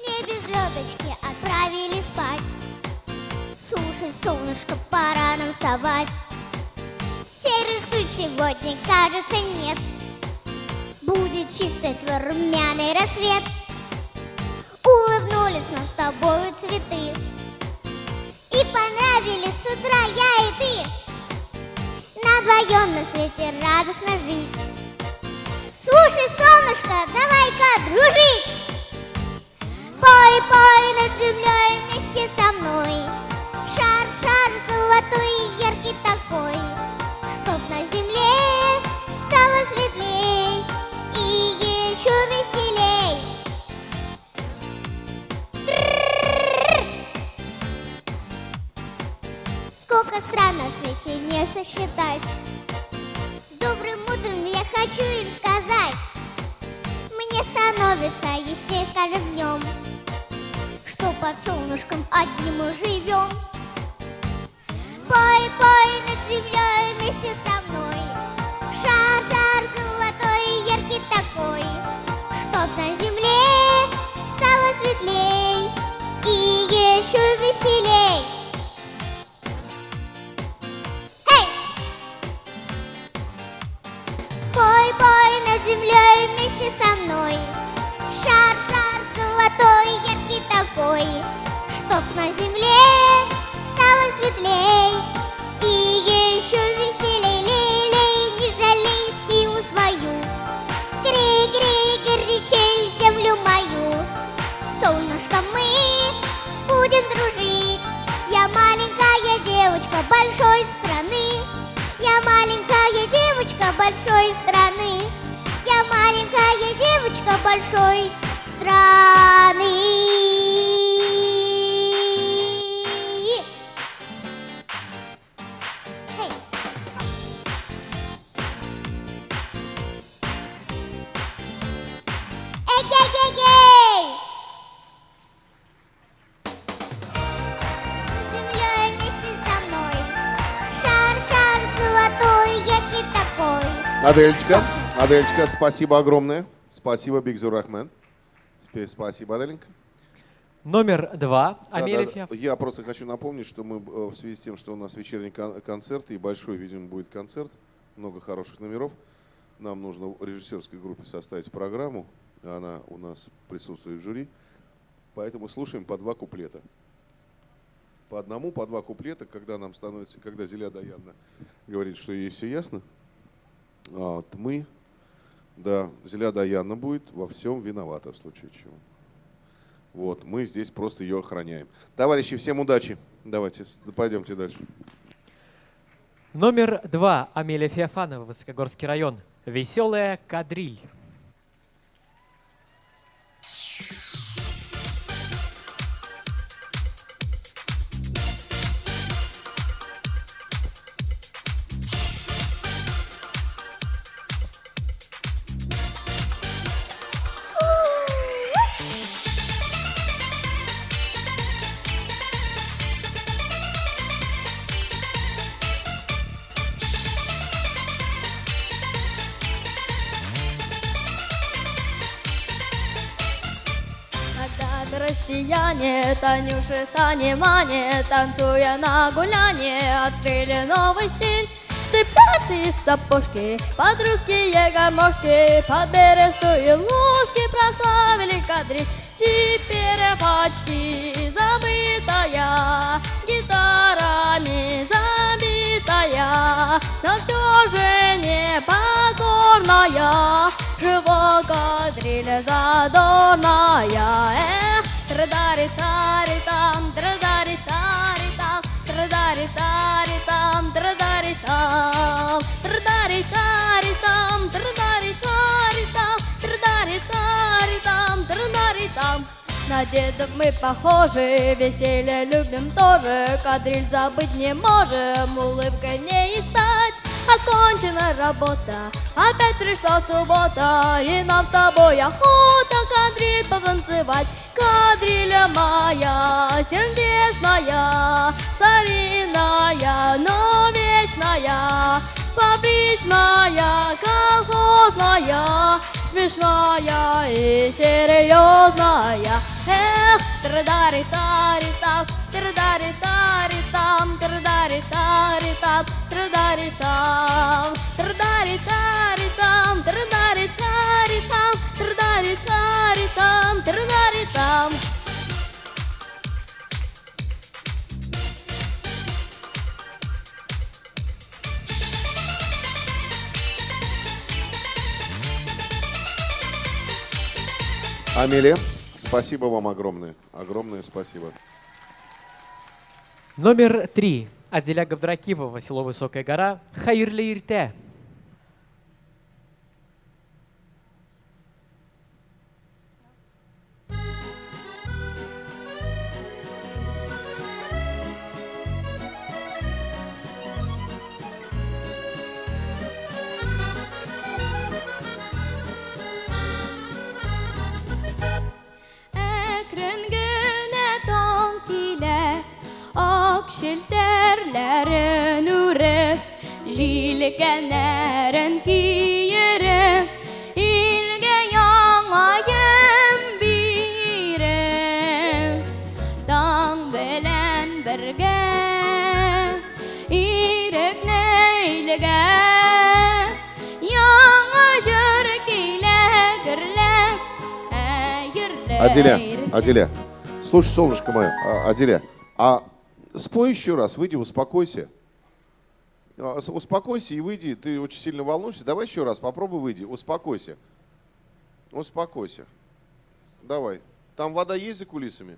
Небе звездочки отправились спать. Слушай, солнышко, пора нам вставать. Серых туч сегодня, кажется, нет. Будет чистый твой румяный рассвет. Улыбнулись нам с тобою цветы, и понравились с утра я и ты. На вдвоем на свете радостно жить. Слушай, солнышко, давай-ка дружить. Пой, пой над землей вместе со мной. Шар, шар золотой и яркий такой, чтоб на земле стало светлей и еще веселей. Сколько стран на свете не сосчитать. С добрым утром я хочу им сказать. Мне становится яснее с каждым днем, что под солнышком одни мы живем. Пой, пой над землей вместе со мной. Шар, шар золотой и яркий такой, чтоб на земле стало светлей и еще веселей. Пой, пой над землей вместе со мной. Шар, шар золотой и яркий такой, чтоб на земле стало светлей и еще веселей. Лей-лей, не жалей силу свою, грей, грей, горячей землю мою. Солнышко, мы будем дружить. Я маленькая девочка большой страны. Я маленькая девочка большой страны. Я маленькая девочка большой страны. Эгей-гей-гей! Над землей вместе со мной. Шар, шар золотой, яркий такой. Адельчка, Адельчка, спасибо огромное. Спасибо, Бигзур Рахман. Спасибо, Аделенька. Номер 2. Амелия Да. Я просто хочу напомнить, что мы в связи с тем, что у нас вечерний концерт и большой, видимо, будет концерт, много хороших номеров, нам нужно в режиссерской группе составить программу. Она у нас присутствует в жюри. Поэтому слушаем по 2 куплета. По одному, по 2 куплета, когда нам становится, когда Зиля Даянна говорит, что ей все ясно, мы, да, Зиля Даянна будет во всем виновата в случае чего. Вот, мы здесь просто ее охраняем. Товарищи, всем удачи. Давайте, пойдемте дальше. Номер 2. Амелия Феофанова, Высокогорский район. Веселая кадриль. Россияне, Танюши, Тане, Мане, танцуя на гуляне, открыли новый стиль. Цыплятые сапожки, под русские гармошки, под берестовые ложки прославили кадриль. Теперь почти забытая, гитарами забитая, но все же непокорная, живо кадриль задорная. Традари-тари-там, традари-тари-там, традари-тари-там, традари-там, традари-тари-там, традари-тари-там, традари-тари-там, традари-там. На дедов мы похожи, веселье любим тоже, кадриль забыть не можем, улыбкой не истать. Окончена работа, опять пришла суббота, и нам с тобой охота кадриль потанцевать. Кадриля моя, сердечная, старинная, но вечная, фабричная, колхозная, смешная и серьезная. Эх, традари-тари-там, традари-тари-там, традари-тари-там, традари-там, традари-тари-там, традари-тари-там, традари-тари-там, традари-там. Амелия, спасибо вам огромное. Огромное спасибо. Номер 3. Аделя Габдракипова, село Высокая гора. Хайырлы ирте. Şilterlerin ürü, jilkenlerin kiyeri, ilge yanayım biri. Dağ bilen birge, irekleylege, yana jürkile gürle, Аделя, слушай, солнышко мое, Аделя, спой еще раз, выйди, успокойся. Успокойся и выйди, ты очень сильно волнуешься. Давай еще раз, попробуй выйди, успокойся. Успокойся. Давай. Там вода есть за кулисами?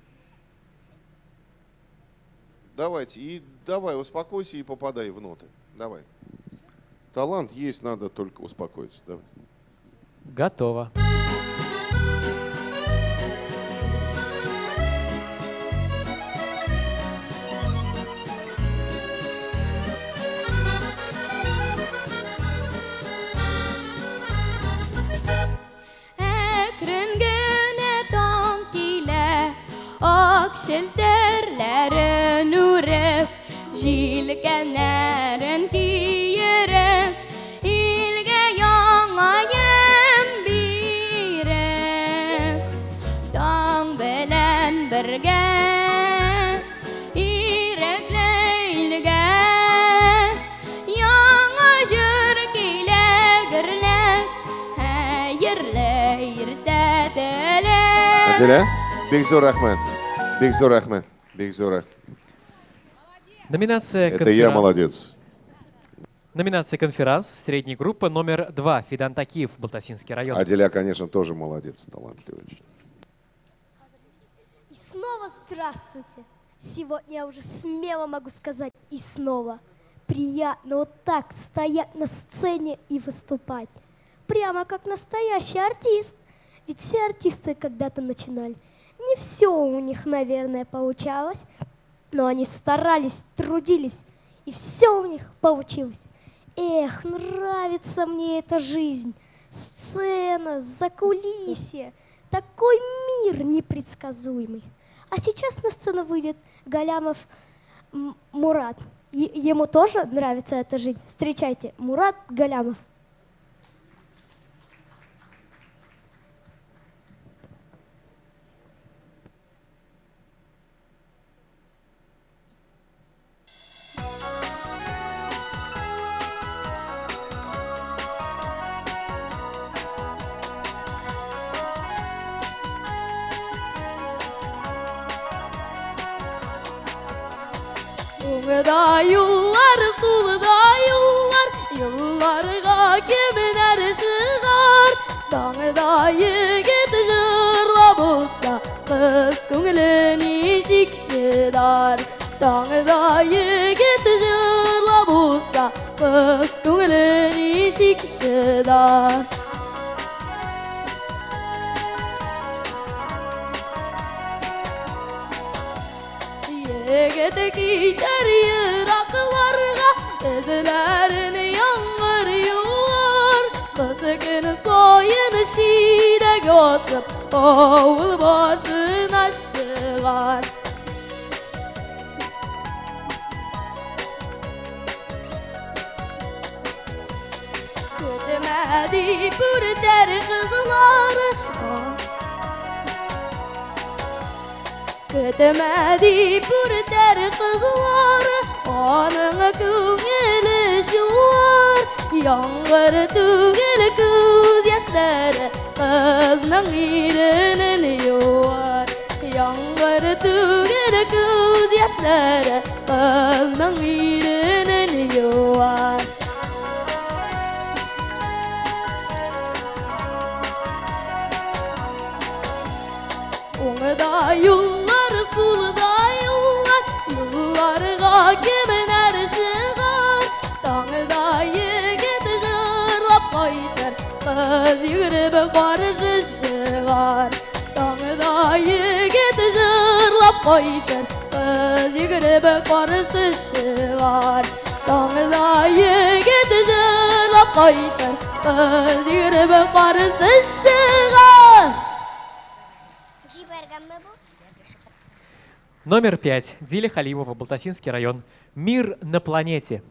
Давайте, и давай, успокойся и попадай в ноты. Давай. Талант есть, надо только успокоиться. Давай. Готово. Şilterlerin ürü, jilkenlerin kiyeri, ilge yanayım Аделя? Бекзор Рахман. Бекзор Рахман. Бекзор. Номинация Это я молодец. Номинация «Конферанс», средняя группа, номер 2, Фидан Такиев, Балтасинский район. Аделя, конечно, тоже молодец, талантливый. И снова здравствуйте. Сегодня я уже смело могу сказать и снова. Приятно вот так стоять на сцене и выступать. Прямо как настоящий артист. Ведь все артисты когда-то начинали. Не все у них, наверное, получалось, но они старались, трудились, и все у них получилось. Эх, нравится мне эта жизнь. Сцена, закулисье. Такой мир непредсказуемый. А сейчас на сцену выйдет Галямов Мурат. Ему тоже нравится эта жизнь. Встречайте, Мурат Галямов. Soğuda yıllar, suluda yıllar, yıllarga kimler çıkar? Dağda yigit jırlap olsa, kız көңіліне жекшедар. Dağda yigit jırlap olsa, kız көңіліне жекшедар. Егеті кейтер ерақыларға, ізілерін яңғыр юар. Қысы күні сойын шидек осып, ауыл башына шығар. Көтімәді бүрдер қызылары, Көтімәді бүрдер қызылары, оның көңілі жуар. Яңғыр түгел көз яшьләре, қызның иренін юар. Яңғыр түгел көз яшьләре, қызның иренін юар. Оңыда юллар, сулыда юллар, юлларға кемінер шығар. Таңыда егет жырлап қайтыр, қыз жүгіріп қаршы шығар. Таңыда егет жырлап қайтыр, қыз жүгіріп қаршы шығар. Таңыда егет жырлап қайтыр, қыз жүгіріп қаршы шығар. Номер 5. Диля Халимова, Балтасинский район. «Мир на планете».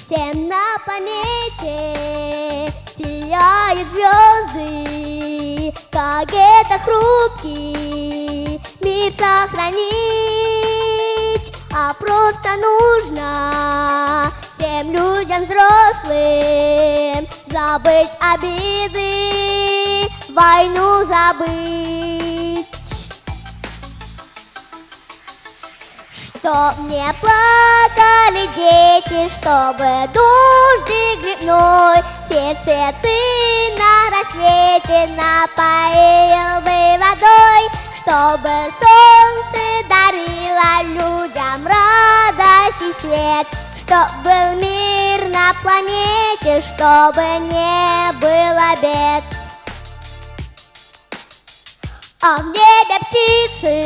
Всем на планете сияют звезды, как это хрупкий мир сохранить. А просто нужно всем людям взрослым забыть обиды, войну забыть. Чтоб не плакали дети, чтобы дождик грибной все цветы на рассвете напоил бы водой, чтобы солнце дарило людям радость и свет, чтоб был мир на планете, чтобы не было бед. А в небе птицы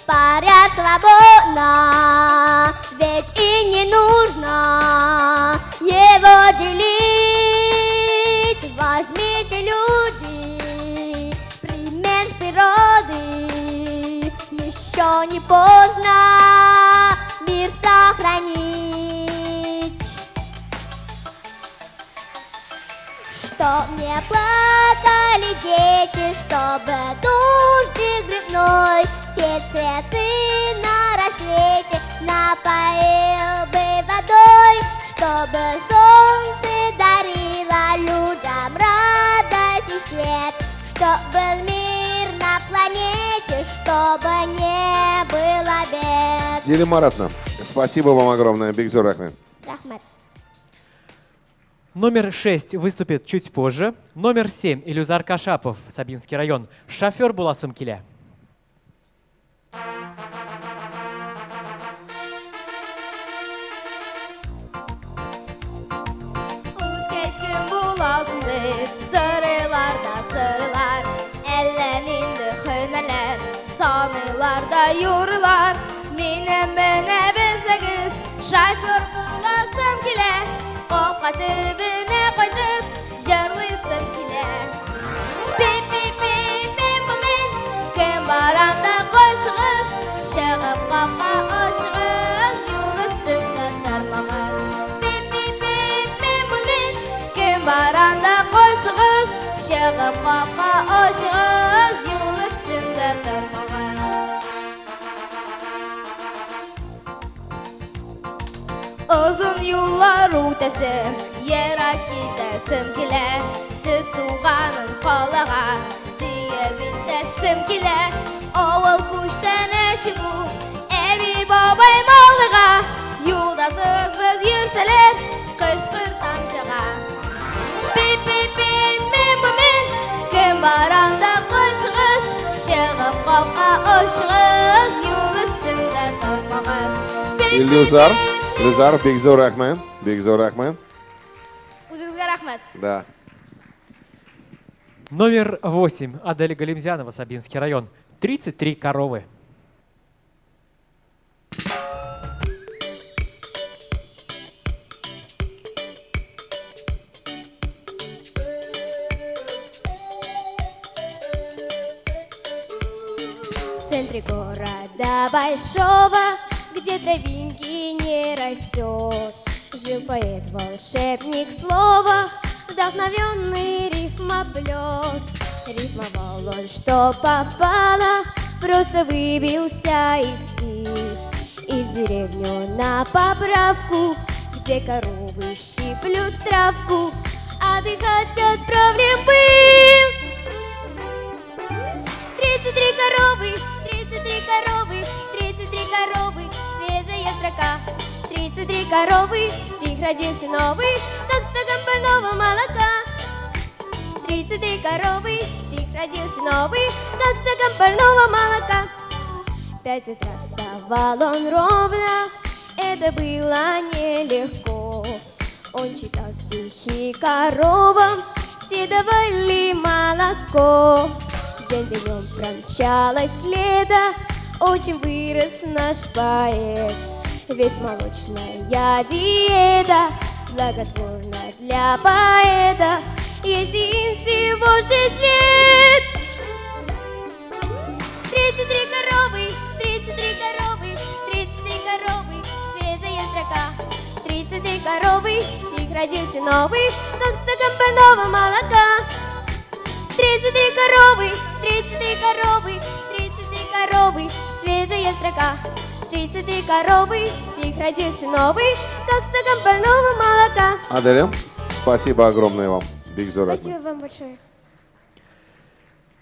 парят свободно, ведь и не нужно его делить. Возьмите, люди, пример с природы, Чтоб не плакали дети, чтобы дождик грибной все цветы на рассвете напоил бы водой, чтобы солнце дарило людям радость и свет, чтоб был мир на планете, чтобы не было бед. Зелим Маратовна, спасибо вам огромное. Бигзор Рахмет. Рахмет. Номер 6 выступит чуть позже. Номер 7 Илюзар Кашапов, Сабинский район. Шофер Буласым Киле. Kechkin bulasın deyip sarılarda sarılar, ellerinde hünerler, sanılarda yorular. Mine bize kız, şoför bulasım kile, kopka tübüne koydup, jarlısım kile. Bip bip bip bip bip, kim baranda koysınız, şığıp kopka aşığız, yol üstünde tarmağız. Baranda koysınız, şığıp kopka aşığız, yol üstünde durmağız. Uzun yollar ötesim, yere gidesim kile, süt suğanın kolağa, diye bitesim kile. Oval kuştan eşi bu, evi babay mallığa, yoldasız biz yürseler, kışkırtan çığa. Bip bip bip bip bip, kim baranda koysınız, şığıp kopka aşığız, yol üstünde durmağız. Илюзар, Бигзор Рахмет. Бигзор Рахмет. Узыңызға рахмет. Да. Номер 8 Адель Галимзянова, Сабинский район. 33 коровы. В центре города большого, где травинки не растет, жил поэт-волшебник слова, вдохновенный рифмоплет. Рифмовал он, что попало, просто выбился из сил. И в деревню на поправку, где коровы щиплют травку, отдыхать отправлен был. 33 коровы, 33 коровы, 33 коровы, свежая строка. 33 коровы, стих родился новый, как стакан парного молока. 33 коровы, стих родился новый, как стакан парного молока. 5 утра вставал он ровно, это было нелегко. Он читал стихи коровам, те давали молоко. День днем промчалось лето, очень вырос наш поэт. Ведь молочная диета благотворна для поэта, если им всего 6 лет. 33 коровы, 33 коровы, 33 коровы, свежая строка. 33 коровы, стих родился новый, как стакан парного молока. 33 коровы, 33 коровы, 33 коровы, свежая строка. 33 коровы, стих родился новый, как стакан парного молока. Аделя, спасибо огромное вам. Бигзор Рахмет. Спасибо вам большое.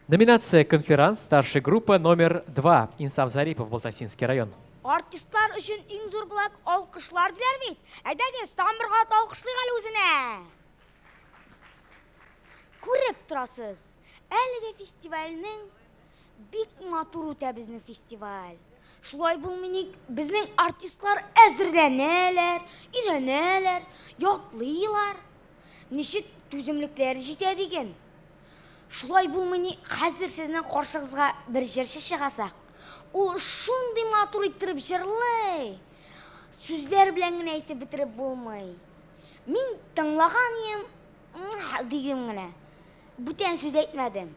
Номинация «Конферанс», старшая группа номер 2, Инсам Зарипов, Балтасинский район. Артистлар үшін ең зор бұлақ алқышлар ділер бейт. Әдәге стамбырғат алқышлыған өзіне. Көріп тұрасыз, әлігі фестивалінің бик матур өте біздің фестиваль. Шулай бұл менек біздің артистлар әзірләнәләр, үйрәнәләр, ятлыйлар. Нешет түзімліктері жете деген. Шулай бұл менек қазір сіздің қоршығызға бір жерші шығасақ. Ол шундай матур еттіріп жырлы. Сөздер біләңін әйтіп бітіріп болмай. Мен тыңлаған ем, деген ғына. Бүтән сөз әйтмәдім.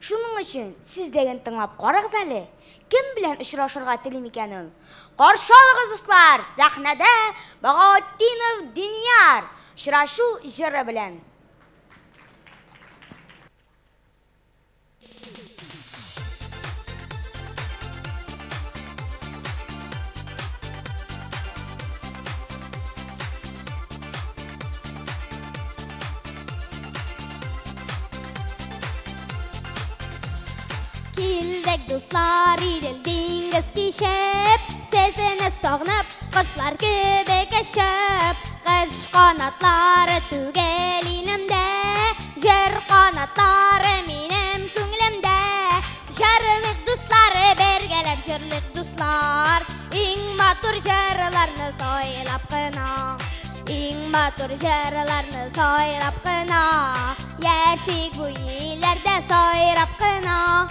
Шуның үшін сіз деген тыңлап қарағыз әлі. Кім білән ұшырашырға тілім екенін? Қаршалығыз ұслар, сахнада Бағаутдинов Денияр. Ұшырашу жыры білән. Килдек дуслар идел диңгез кишеп, сезіне соғнып, құшлар көбек әшіп. Қыш қанатлары түгел инімде, жер қанатлары минем күңлемде. Жарлық дуслары бергелеп жерлік дуслар, иң матур жырларны сойлап қына. Иң матур жырларны сойлап қына, яшик bu illerde soyrap қына.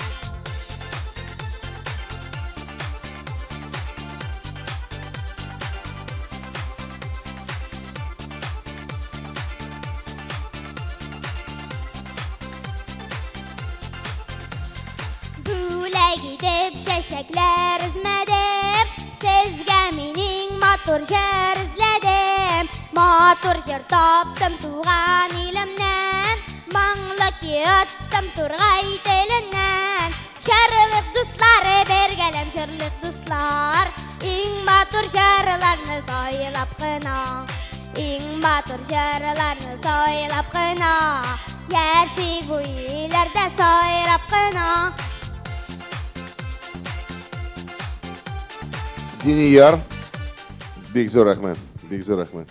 Бүләй гидеп шәшәкләр үзмәдеп, сезгә минең матур җыр эзләдем. Матур җыр таптым туган илемнән, маңлы киттем тургай теленнән. Җырлык дуслары бергәләп җырлык дуслар, иң матур җырларны сойлап кына. Иң матур җырларны сойлап кына, яшик бу илләрдә сойлап кына. Diniyar, Бекзор Ахмет, Бекзор Ахмет.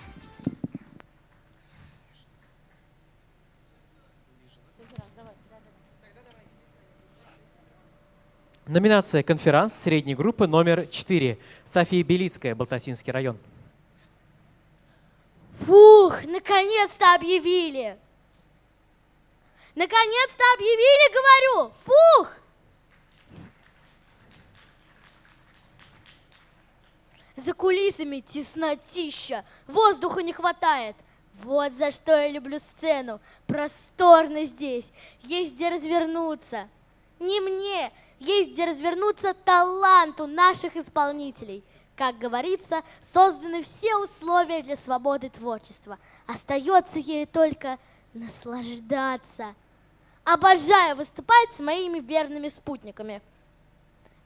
Номинация «Конферанс» средней группы номер 4. София Белицкая, Балтасинский район. Фух, наконец-то объявили. Наконец-то объявили, говорю. Фух! За кулисами теснотища, воздуха не хватает. Вот за что я люблю сцену. Просторно здесь, есть где развернуться. Не мне, есть где развернуться таланту наших исполнителей. Как говорится, созданы все условия для свободы творчества. Остается ей только наслаждаться. Обожаю выступать с моими верными спутниками.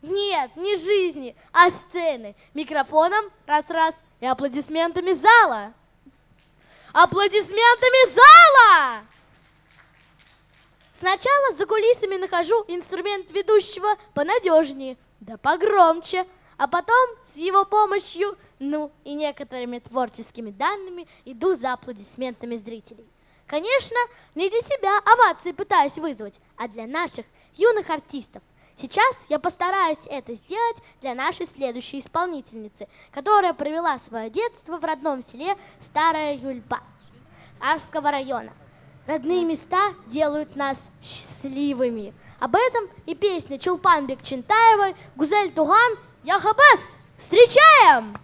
Нет, не жизни, а сцены. Микрофоном раз-раз и аплодисментами зала. Аплодисментами зала! Сначала за кулисами нахожу инструмент ведущего понадежнее, да погромче, а потом с его помощью, ну и некоторыми творческими данными иду за аплодисментами зрителей. Конечно, не для себя овации пытаюсь вызвать, а для наших юных артистов. Сейчас я постараюсь это сделать для нашей следующей исполнительницы, которая провела свое детство в родном селе Старая Юльба Арского района. Родные места делают нас счастливыми. Об этом и песня Чулпанбек Чинтаевой «Гузель Туган Яхабас». Встречаем!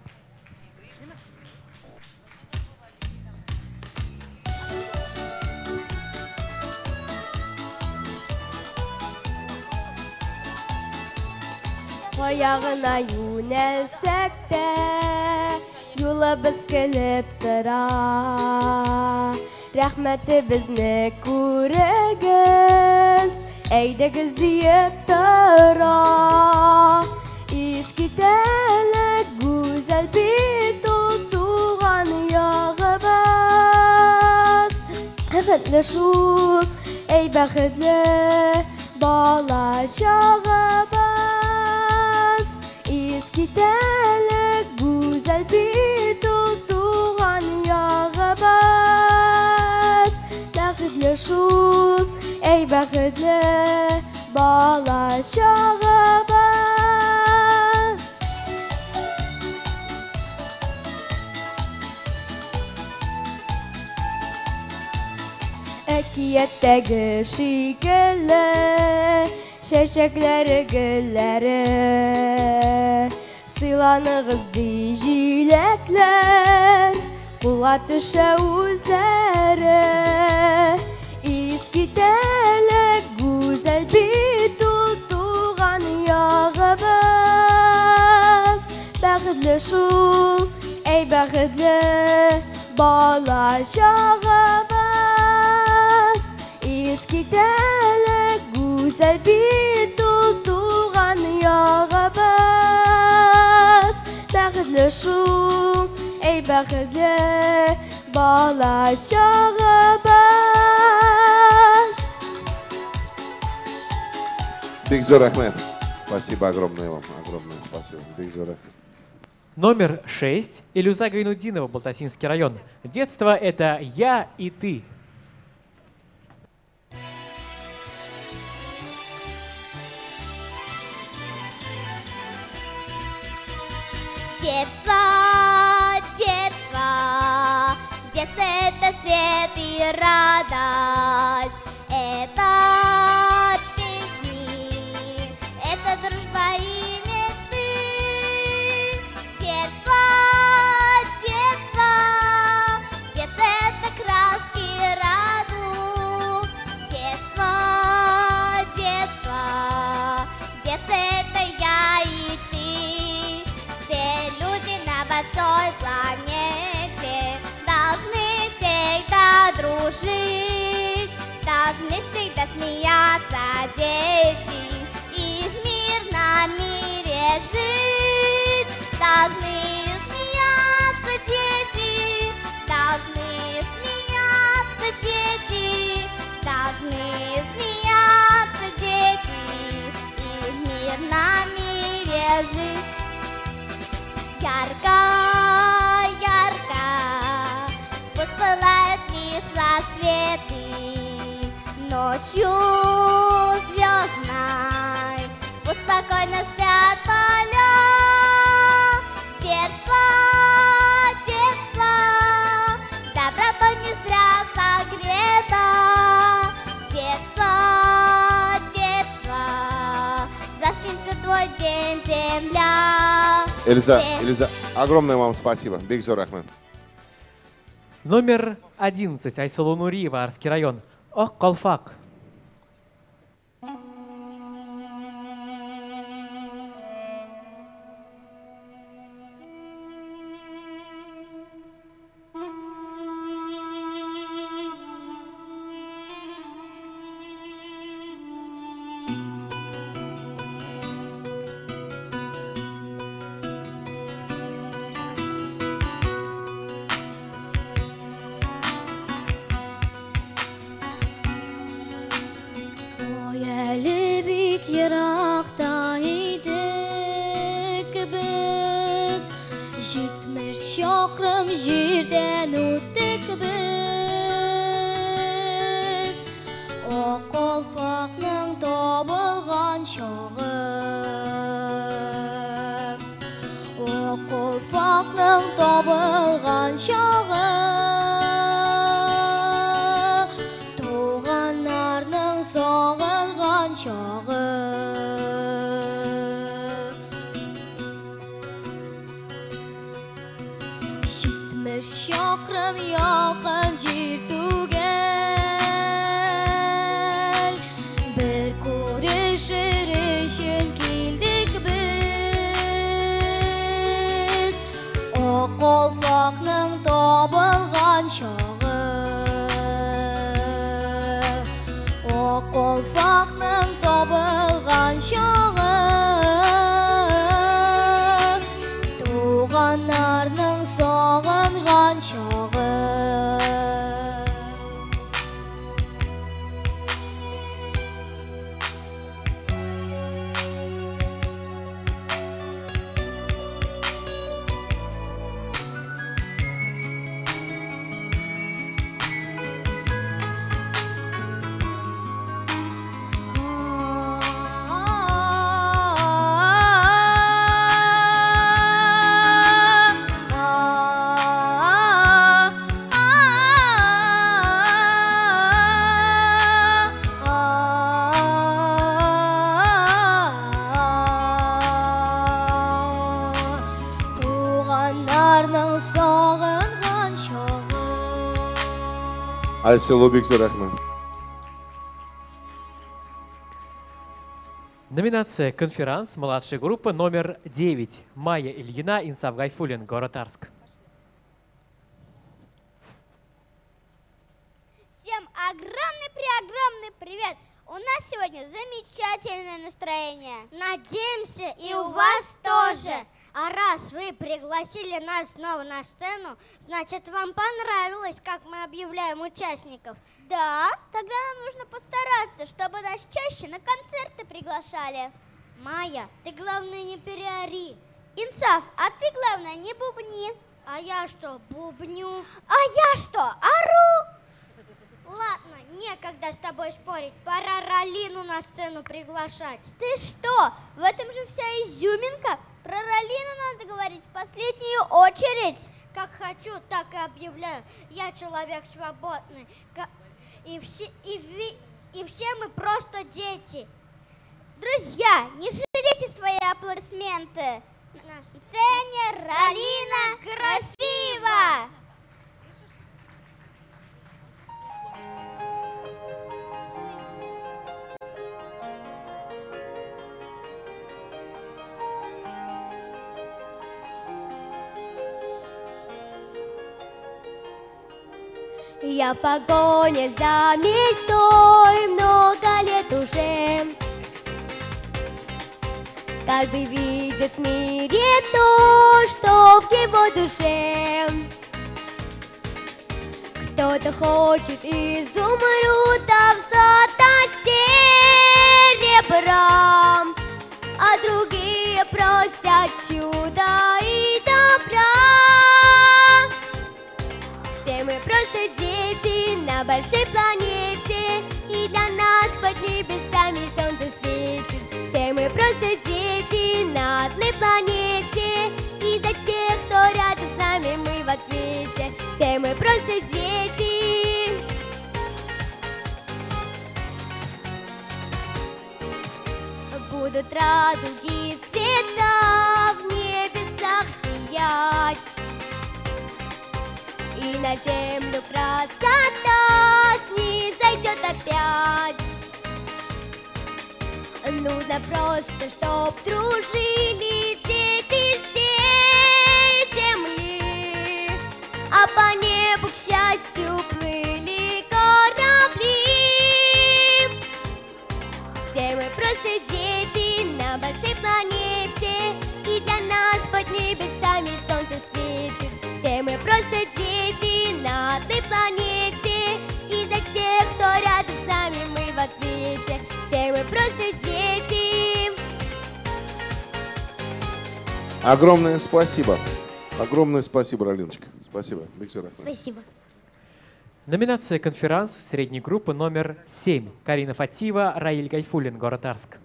Аяғына юнәлсәк тә, юлыбыз килеп тора. Рәхмәтебезне күрегез, әйдәгез диеп тора. Искитәлек гүзәл бит ул туган ягыбыз. Бәхетле шул, әй бәхетле бала чагыбыз. Искитәлек гүзәл бит ул туган ягыбыз. Бәхетле шул, әй бәхетле бала чагыбыз. Әкияттәге шикелле, чәчәкләре гөлләре, сыйланыгыз ди җиләкләр, кулга төшә үзләре. Искитәлек гүзәл бит ул туган ягыбыз. Бәхетле шул, әй бәхетле бала чагыбыз. Искитәлек гүзәл бит ул туган ягыбыз. Бәхетле шул, әй бәхетле бала чагыбыз. Бигзор Ахмед. Спасибо огромное вам. Огромное спасибо. Бигзор Ахмед. Номер 6. Илюза Гайнуддинова, Балтасинский район. Детство — это я и ты. Детство, детство, детство — это свет и радость, это песни, это дружба и мечты. Детство, детство, детство — это краски и радуг. Детство, детство, детство — это я и ты. Все люди на большой планете должны всегда дружить, должны всегда смеяться дети и в мирном мире жить. Должны смеяться дети, должны смеяться дети, должны смеяться дети и в мирном мире жить. Ярко, ярко воспылают лишь рассветы, ночью звездной пусть спокойно спят поля. Детство, детство, добротой не зря согрето. Детство, детство, зачем твой день, земля? Эльза, огромное вам спасибо. Бигзор Ахмед. Номер 11. Айсулу Нуриева, Арский район. Ох, Колфак. Yırakta idik biz, 70 şakrım jirden o'tdik biz. O Kolfaqning topilgan chog'i, o Kolfaqning topilgan chog'i, tug'anlarning sog'ingan chog'i. Şakrım yakın jir tugel, bir ko'rishir için keldik biz. O Kolfaqning topilgan chog'i, o Kolfaqning topilgan chog'i, tug'anlarning sog'ingan chog'i. Tug'anlarning sog'ingan chog'i. Айсулу Бигзор Ахмед. Номинация «Конферанс», младшая группа, номер 9. Майя Ильина, Инсаф Гайфуллин, город Арск. Всем огромный-преогромный привет! У нас сегодня замечательное настроение. Надеемся, и у вас тоже. А раз вы пригласили нас снова на сцену, значит, вам понравилось, как мы объявляем участников. Да, тогда нам нужно постараться, чтобы нас чаще на концерты приглашали. Майя, ты главное не переори. Инсаф, а ты главное не бубни. А я что, бубню? А я что, ору? Ладно, некогда с тобой спорить, пора Ралину на сцену приглашать. Ты что, в этом же вся изюминка. Про Ралину надо говорить в последнюю очередь. Как хочу, так и объявляю. Я человек свободный. И все мы просто дети. Друзья, не жалейте свои аплодисменты. На сцене Ралина Графиева. Я в погоне за мечтой много лет уже. Каждый видит в мире то, что в его душе. Кто-то хочет изумрудов, злата, серебра, а другие просят чуда и добра. Все мы просто дети на большой планете, и для нас под небесами солнце светит. Все мы просто дети на одной планете, и за тех, кто рядом с нами, мы в ответе. Все мы просто дети. Будут радуги цвета в небесах сиять, и на землю красота снизойдет опять. Нужно просто, чтоб дружили дети всей земли, а по небу, к счастью, плыли корабли. Все мы просто дети на большой планете, и для нас под небесами солнце светит. Все мы просто дети на одной планете, и за тех, кто рядом с нами, мы в ответе. Все мы просто дети. Огромное спасибо. Огромное спасибо, Ралиночка. Спасибо. Спасибо. Номинация «Конферанс» средней группы номер 7. Карина Фатиева, Раиль Гайфуллин, город Арск.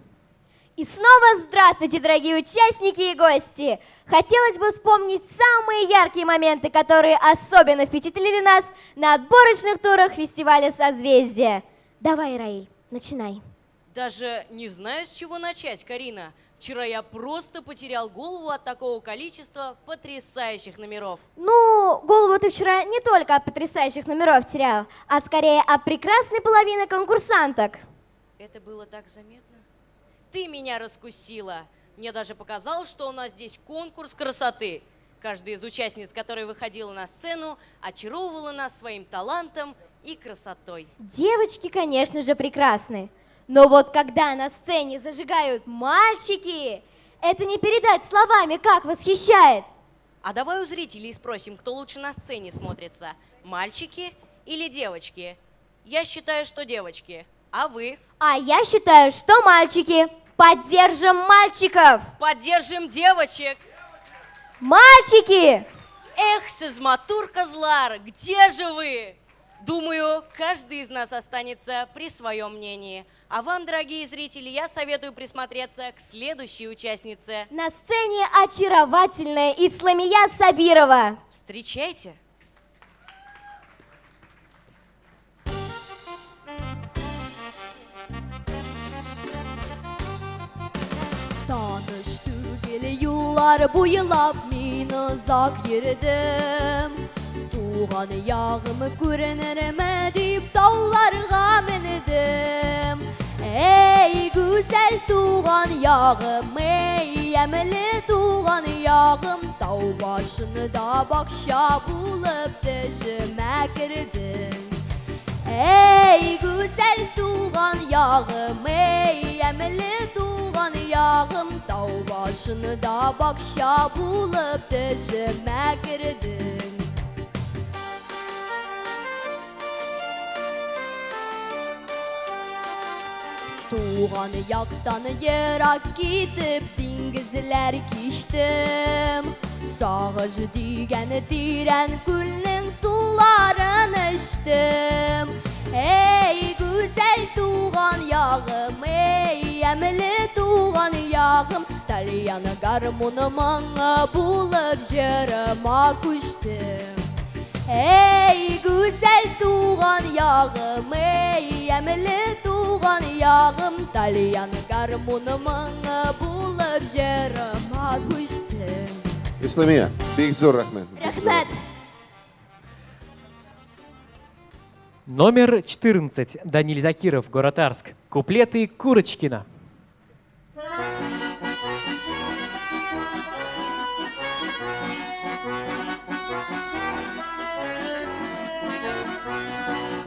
И снова здравствуйте, дорогие участники и гости! Хотелось бы вспомнить самые яркие моменты, которые особенно впечатлили нас на отборочных турах фестиваля «Созвездие». Давай, Раиль, начинай. Даже не знаю, с чего начать, Карина. Вчера я просто потерял голову от такого количества потрясающих номеров. Ну, голову ты вчера не только от потрясающих номеров терял, а скорее от прекрасной половины конкурсанток. Это было так заметно. Ты меня раскусила. Мне даже показалось, что у нас здесь конкурс красоты. Каждая из участниц, которая выходила на сцену, очаровывала нас своим талантом и красотой. Девочки, конечно же, прекрасны. Но вот когда на сцене зажигают мальчики, это не передать словами, как восхищает. А давай у зрителей спросим, кто лучше на сцене смотрится, мальчики или девочки? Я считаю, что девочки. А вы? А я считаю, что мальчики. Поддержим мальчиков! Поддержим девочек! Мальчики! Эх, Сызматур Козлар, где же вы? Думаю, каждый из нас останется при своем мнении. А вам, дорогие зрители, я советую присмотреться к следующей участнице. На сцене очаровательная Исламия Сабирова. Встречайте! Tanış түгел yıllar boyulab men uzak yürüdüm. Tuğan yağımı görünürme deyip dağlarga mindim. Ey güzel tuğan yağım, ey emeli tuğan yağım, dağ başını da bakşa bulup dişime girdin. Ey güzel tuğan yağım, yağım ey emeli tuğan yağım Dağ başında bakşa bulup dişime girdin Tuğan yaktan yerak gidip dingizler kiştim Sağıcı digeni diren gülün sularını içtim Ey güzel tuğan yağım ey emli tuğan yağım Talyanı garmonumu bulup jerime kuştum Ey güzel tuğan yağım ey emli tuğan yağım Talyan garmonumu bulup jerime kuştum Исламия, Бекзор Рахмет. Рахмет. Номер 14. Даниль Закиров, город Арск. Куплеты Курочкина.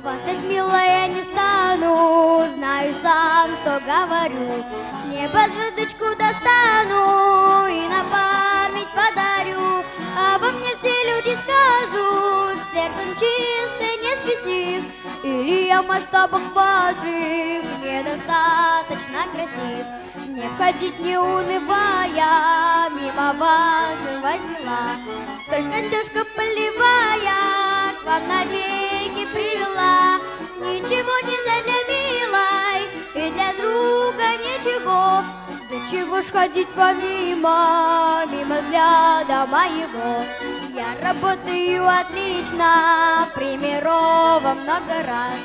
Хвастать, милая, не стану, знаю сам, что говорю. С неба звездочку достану и на память подарю. Обо мне все люди скажут, сердцем чисто, не спесив. Или я в масштабах ваших недостаточно красив. Не входить, не унывая, мимо вашего села. Только стежка полевая к вам навеки привела. Ничего нельзя для милой и для друга ничего. Да чего ж ходить вам мимо взгляда моего. Я работаю отлично, примеров много раз.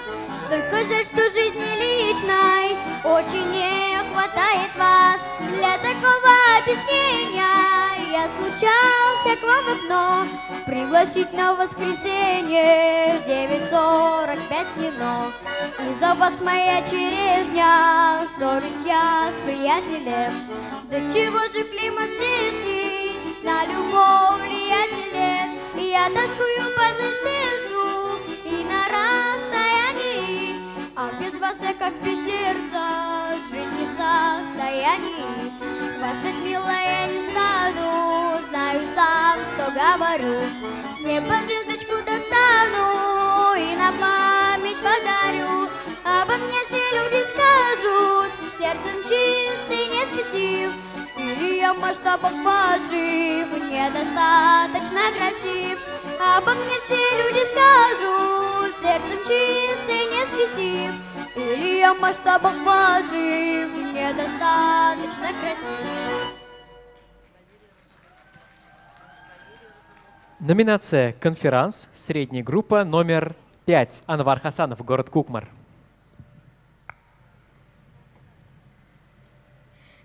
Только жаль, что жизни личной очень не хватает вас. Для такого объяснения я стучался к вам в окно. Пригласить на воскресенье в 9:45 кино. Из-за вас моя черешня, ссорюсь я с приятелем. Да чего же климат здешний на любовь влиятелен. Я тоскую по соседу и на расстоянии. А без вас я как без сердца жить не в состоянии. Хвастать, милая, не стану, знаю сам, что говорю. С неба звездочку достану и на память подарю. Обо мне все люди скажут, сердцем чистый, не спесив. Или я в масштабах ваших недостаточно красив. Обо мне все люди скажут, сердцем чистый, не спесив. Или я в масштабах ваших недостаточно красив. Номинация «Конферанс», средняя группа, номер 5. Анвар Хасанов, город Кукмар.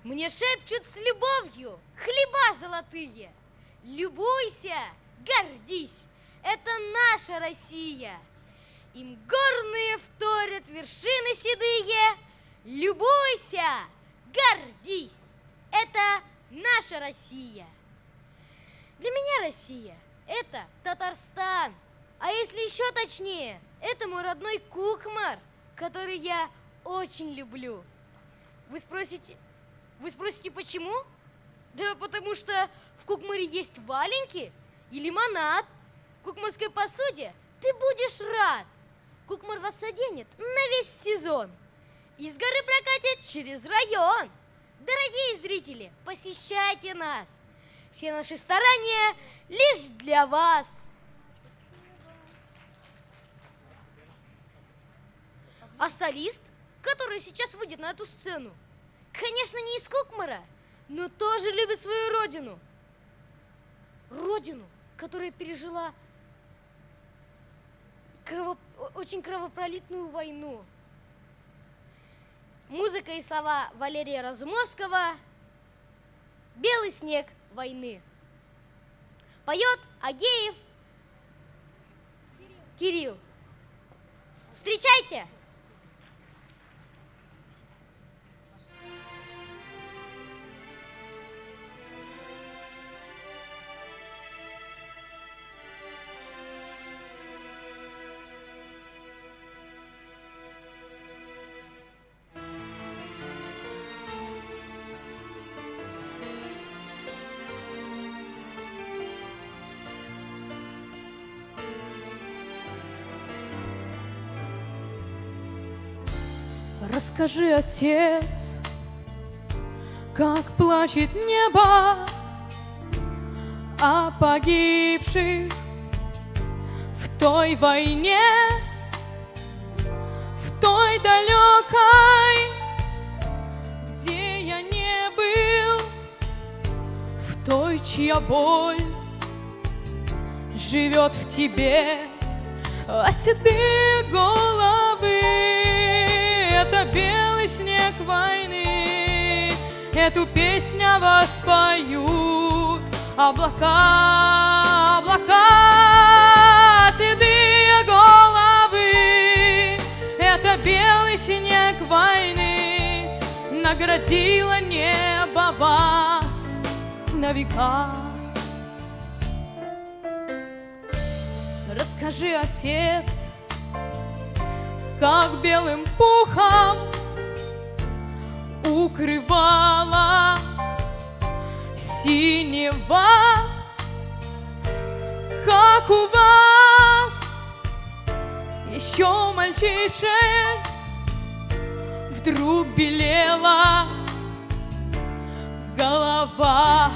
Мне шепчут с любовью хлеба золотые. Любуйся, гордись, это наша Россия. Им горные вторят вершины седые. Любуйся, гордись, это наша Россия. Для меня Россия — это Татарстан. А если еще точнее, это мой родной Кукмар, который я очень люблю. Вы спросите, почему? Да потому что в Кукмаре есть валенки и лимонад. В кукмарской посуде ты будешь рад. Кукмар вас оденет на весь сезон. Из горы прокатит через район. Дорогие зрители, посещайте нас. Все наши старания лишь для вас. А солист, который сейчас выйдет на эту сцену, конечно, не из Кукмара, но тоже любит свою родину. Родину, которая пережила очень кровопролитную войну. Музыка и слова Валерия Разумовского «Белый снег войны». Поет Агеев Кирилл. Встречайте! Расскажи, отец, как плачет небо о погибших в той войне, в той далекой, где я не был, в той, чья боль живет в тебе, а седые головы — это белый снег войны. Эту песню воспоют облака, облака, седые головы. Это белый снег войны, наградило небо вас на века. Расскажи, отец, как белым пухом укрывала синева, как у вас еще мальчишек вдруг белела голова,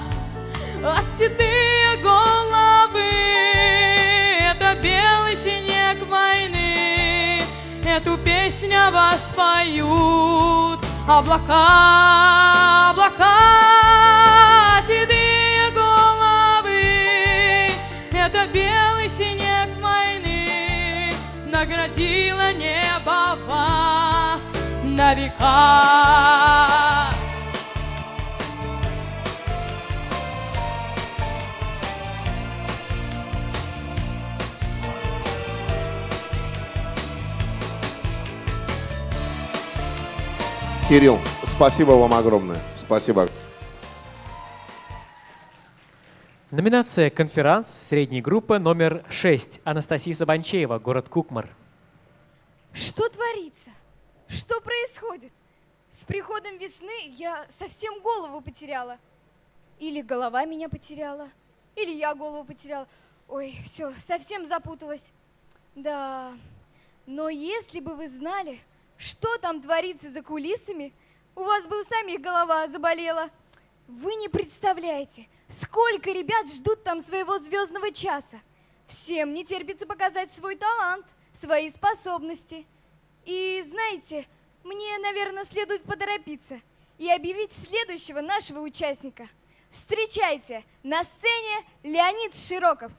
а седые головы — это белый снег войны. Эту песню воспоют облака, облака, седые головы. Это белый снег войны, наградило небо вас на века. Кирилл, спасибо вам огромное. Спасибо. Номинация «Конферанс», средняя группа, номер 6. Анастасия Сабанчеева, город Кукмар. Что творится? Что происходит? С приходом весны я совсем голову потеряла. Или голова меня потеряла, или я голову потеряла. Ой, все, совсем запуталась. Да, но если бы вы знали, что там творится за кулисами, у вас бы у самих голова заболела. Вы не представляете, сколько ребят ждут там своего звездного часа. Всем не терпится показать свой талант, свои способности. И знаете, мне, наверное, следует поторопиться и объявить следующего нашего участника. Встречайте, на сцене Леонид Широков.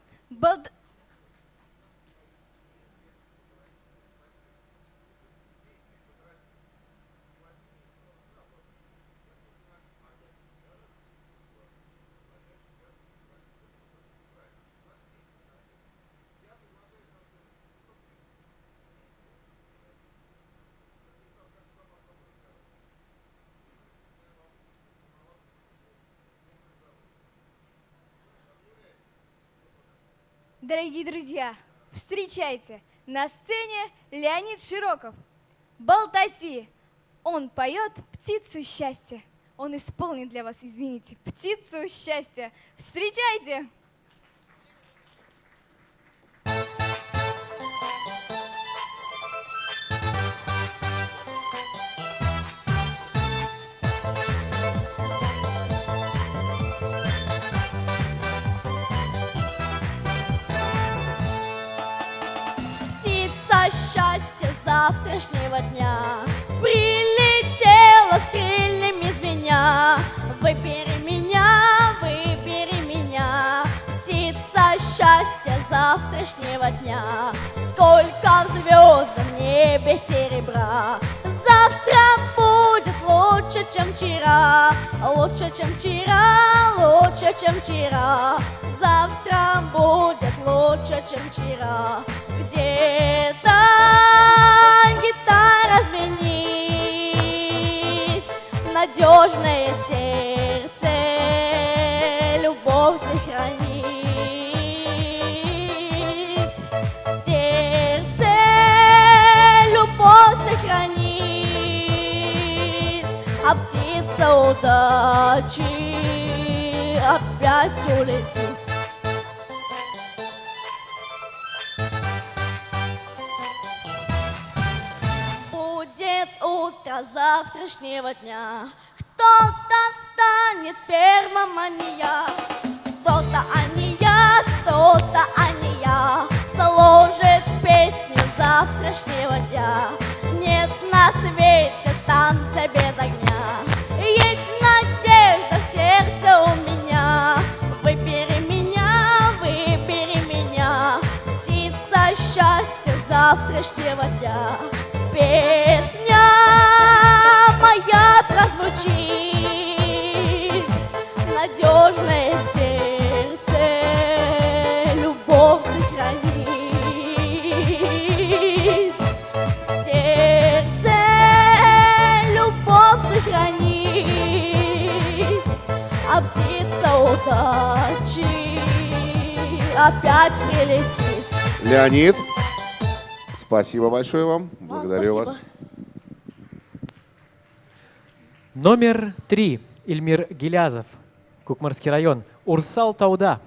Дорогие друзья, встречайте, на сцене Леонид Широков, Балтаси. Он поет «Птицу счастья». Он исполнит для вас, извините, «Птицу счастья». Встречайте! Счастье завтрашнего дня прилетела с крыльями звеня. Выбери меня, птица счастья завтрашнего дня. Сколько в звездном небе серебра, завтра будет лучше, чем вчера. Лучше, чем вчера, лучше, чем вчера. Завтра будет лучше, чем вчера. Где-то гитара звенит, надежное сердце любовь сохранит. Сердце любовь сохранит, а птица удачи опять улетит. утро завтрашнего дня. Кто-то станет первым, а не я. Кто-то, а не я, кто-то, а не я, сложит песню завтрашнего дня. Нет на свете танца без огня, есть надежда в сердце у меня. Выбери меня, птица счастья завтрашнего дня. Песня моя прозвучит, надежное сердце любовь сохранит. Сердце любовь сохранит, а птица удачи опять прилетит. Леонид, спасибо большое вам. Благодарю вас. Номер 3. Ильмир Гилязов. Кукмарский район. Урсал Тауда.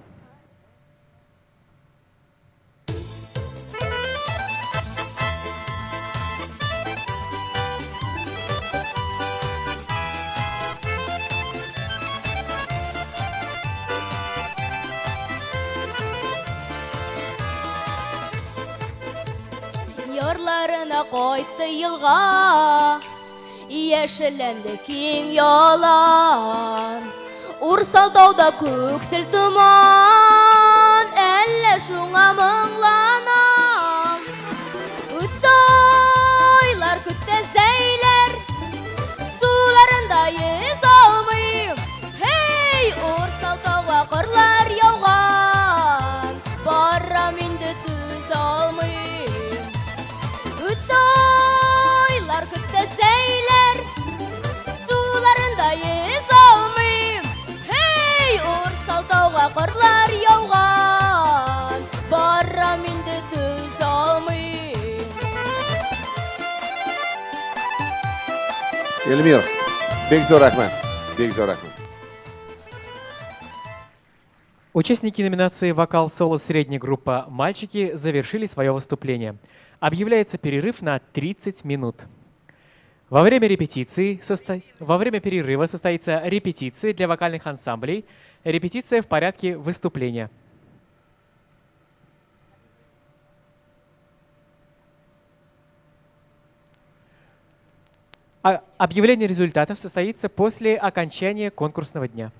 Ярларына қойты йылға, Ешеленді кең ялан. Урсалдауда көксіл тұман, Әлі шуңа мұңланам. Үттайлар күтті зәйлер, Суларында ез алмайым. Хей, Урсалдауға қырлар яуған, Барам енді түз алмайым. Үттайлар күтті зәйлер, Суларында ез алмайым. Хей, Урсалдауға қырлар яуған, Барам енді түз алмайым. Эльмир, бек зор рахмат. Бек зор рахмат. Участники номинации «Вокал-соло средняя группа «Мальчики» завершили свое выступление. Объявляется перерыв на 30 минут. Во время перерыва состоится репетиция для вокальных ансамблей, репетиция в порядке выступления. Объявление результатов состоится после окончания конкурсного дня.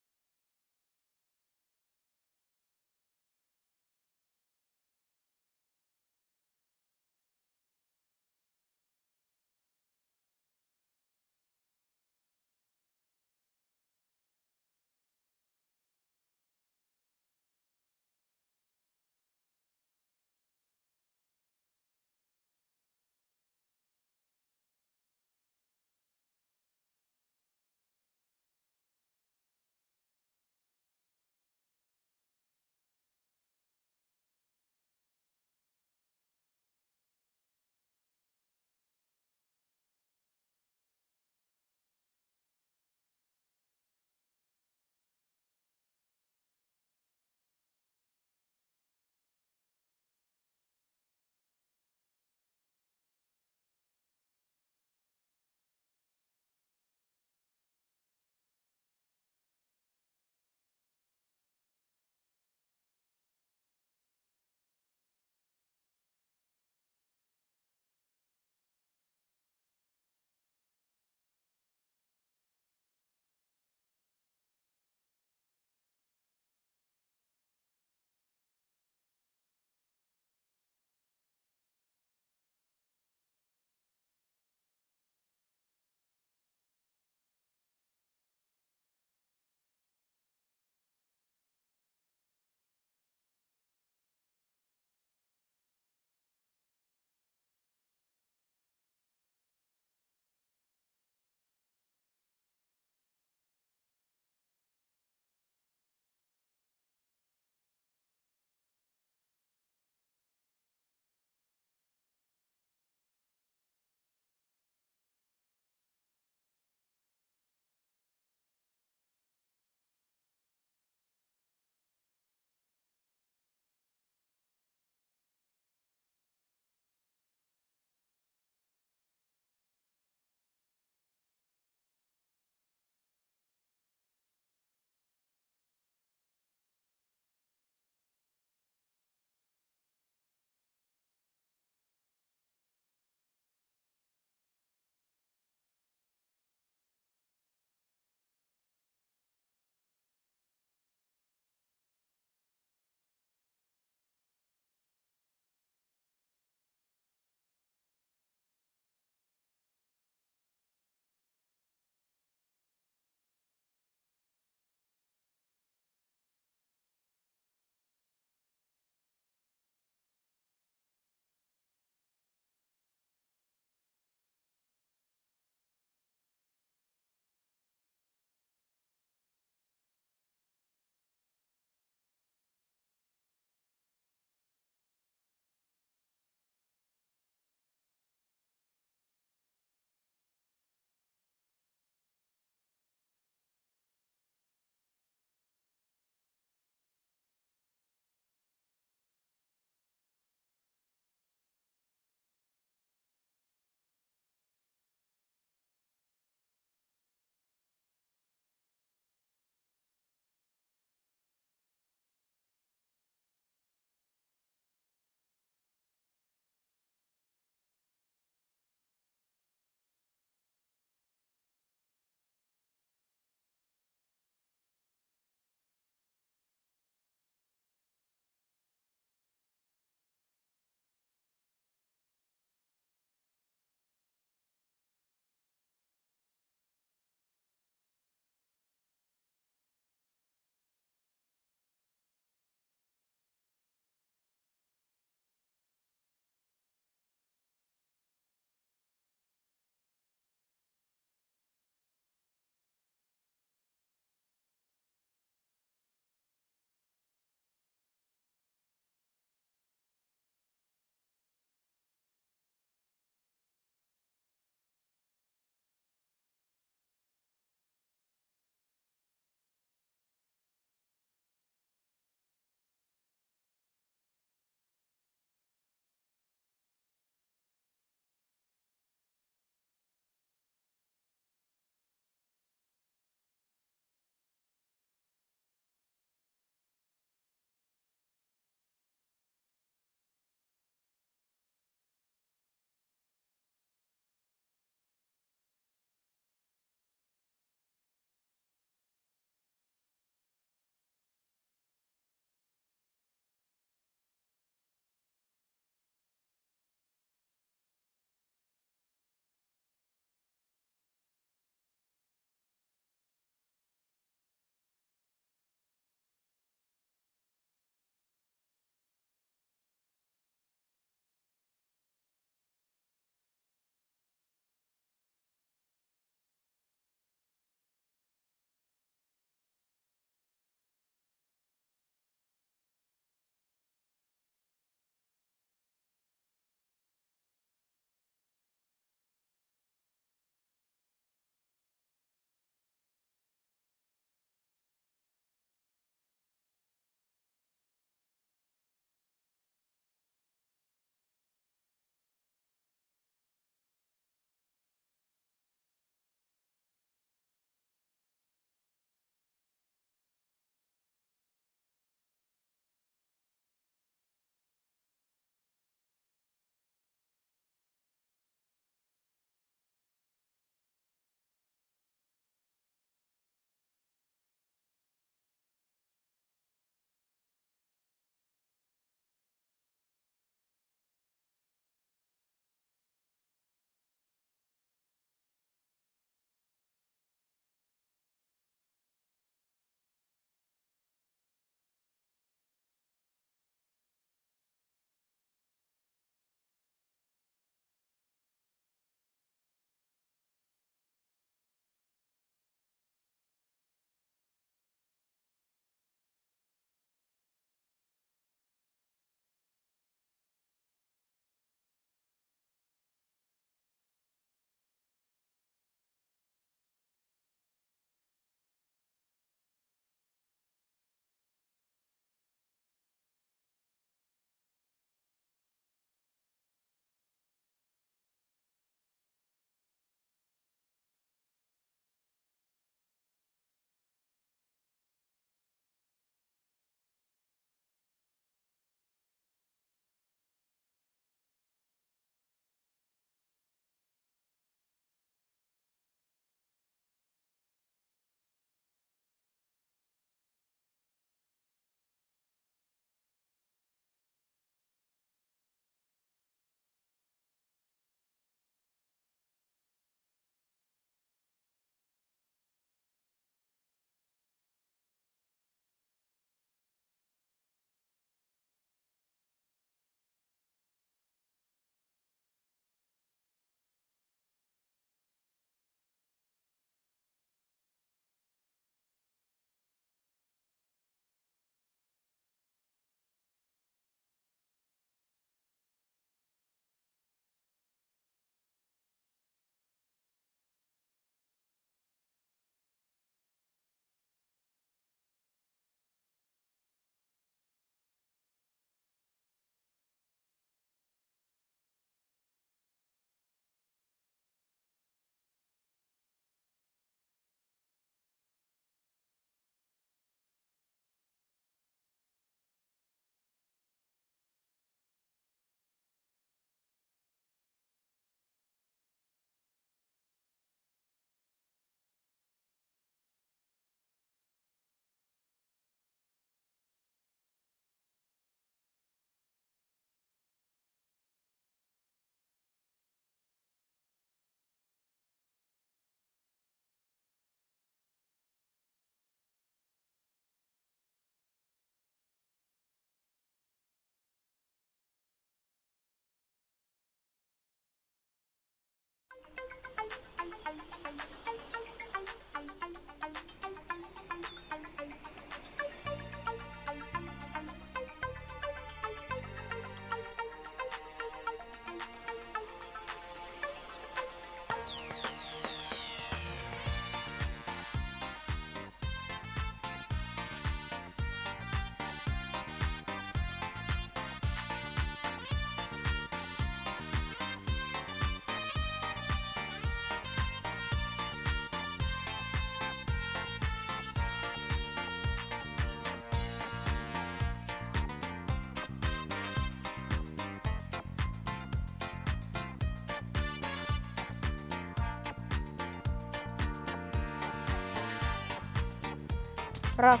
Раз.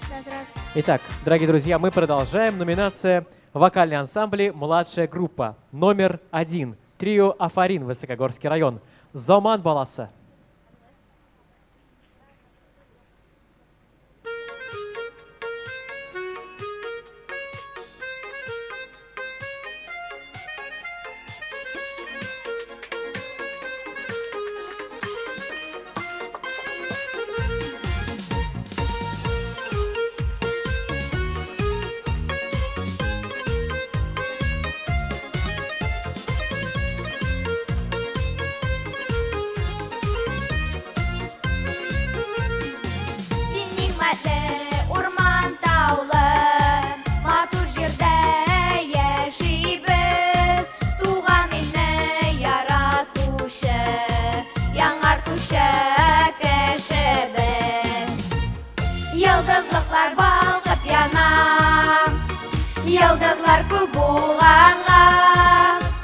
Раз. Итак, дорогие друзья, мы продолжаем. Номинация «Вокальные ансамбли. Младшая группа». Номер 1. Трио «Афарин», Высокогорский район. «Зоман баласы». Урман таулы, матур жерде яшибіз, туған елні яратушы, яңартушы кішібіз. Йылдызлықлар балқып яна, йылдызлар көп болғанға,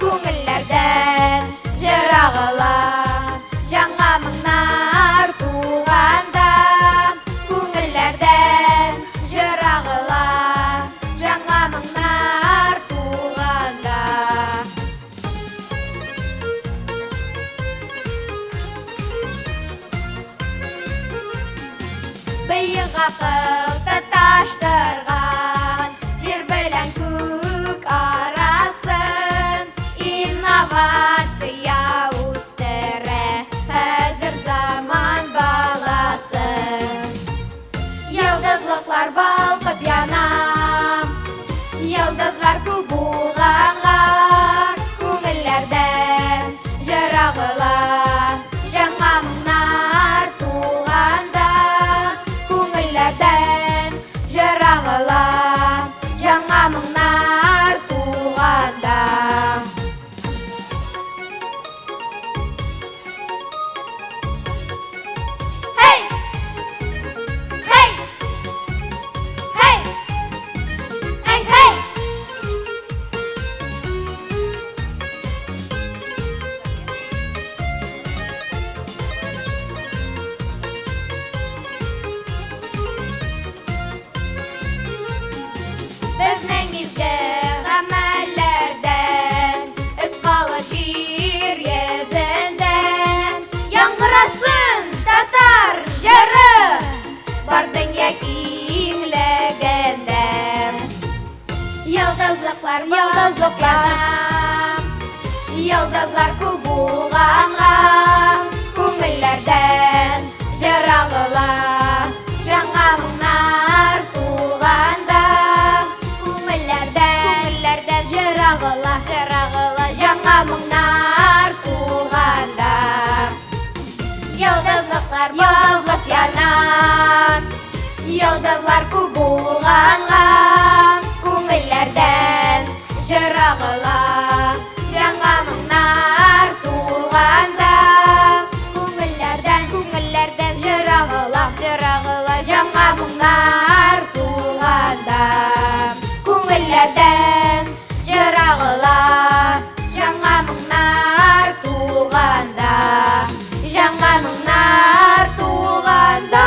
көңіллерден жырағыла, жаңа мыңнар туғанда. Жырағыла, жаңа мыңнар туғанда. Бейік ақылды таштырған, жер білән көк арасын, инновация өстірі, әзір заман баласын. Йылдызлықлар балқып янам, йылдызлар көп болғанға, көңіллерден жырағыла, жаңа мыңнар туғанда. Көңіллерден жырағыла, жаңа мыңнар туғанда. Біздің изгі ғамәллерден, із қалы жер езінден, яңғырасын татар жыры, бардың кеңлігінден. Йылдызлықлар йылдызлар көп болғанға, көңіллерден жырағыла, жаңа мыңнар туғанда. Көңіллерден жырағыла, жаңа мыңнар туғанда. Йылдызлықлар балқып янар, йылдызлар көп болғанға, көңіллерден жырағыла, жаңа мыңнар туғанда. Көңіллерден жырағыла, жаңа мыңнар туғанда. Көңіллерден жырағыла, жаңа мыңнар туғанда. Жаңа мыңнар туғанда.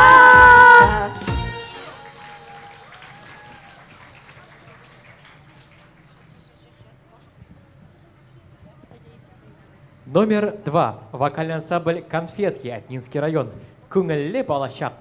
Номер 2. Вокальный ансамбль «Конфетки», Атнинский район. «Күңіллі балашақ».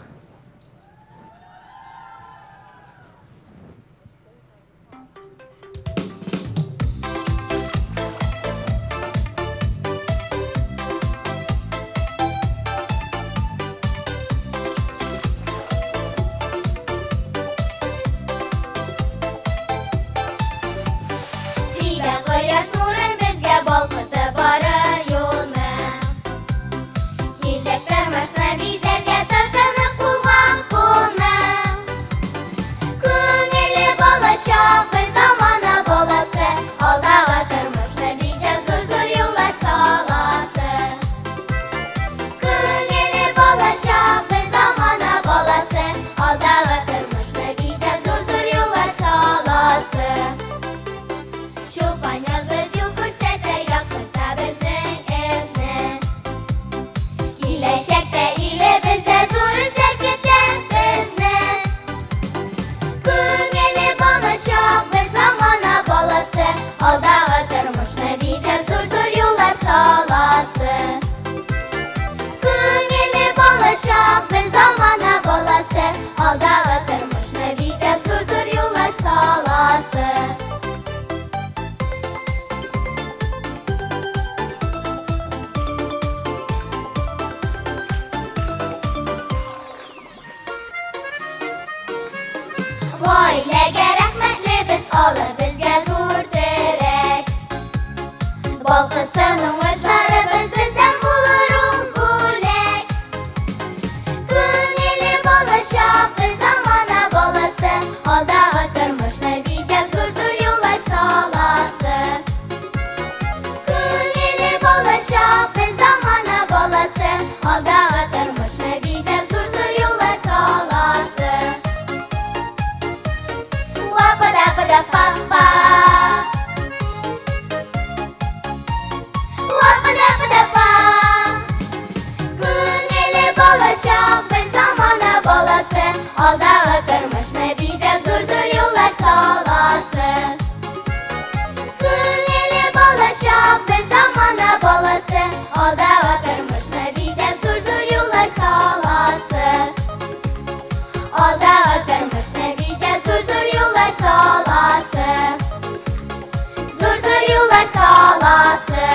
Сибә кояш нурын безгә балкыты бары юлны. Килдек тормышны бизәргә тотынып Алдағы тормышны бизеп зур-зур юллар саласы. Күңеле балачак без замана баласы. Алдағы тормышны бизеп зур-зур юллар саласы. Алдағы тормышны бизеп зур-зур юллар саласы. Зур-зур юллар саласы.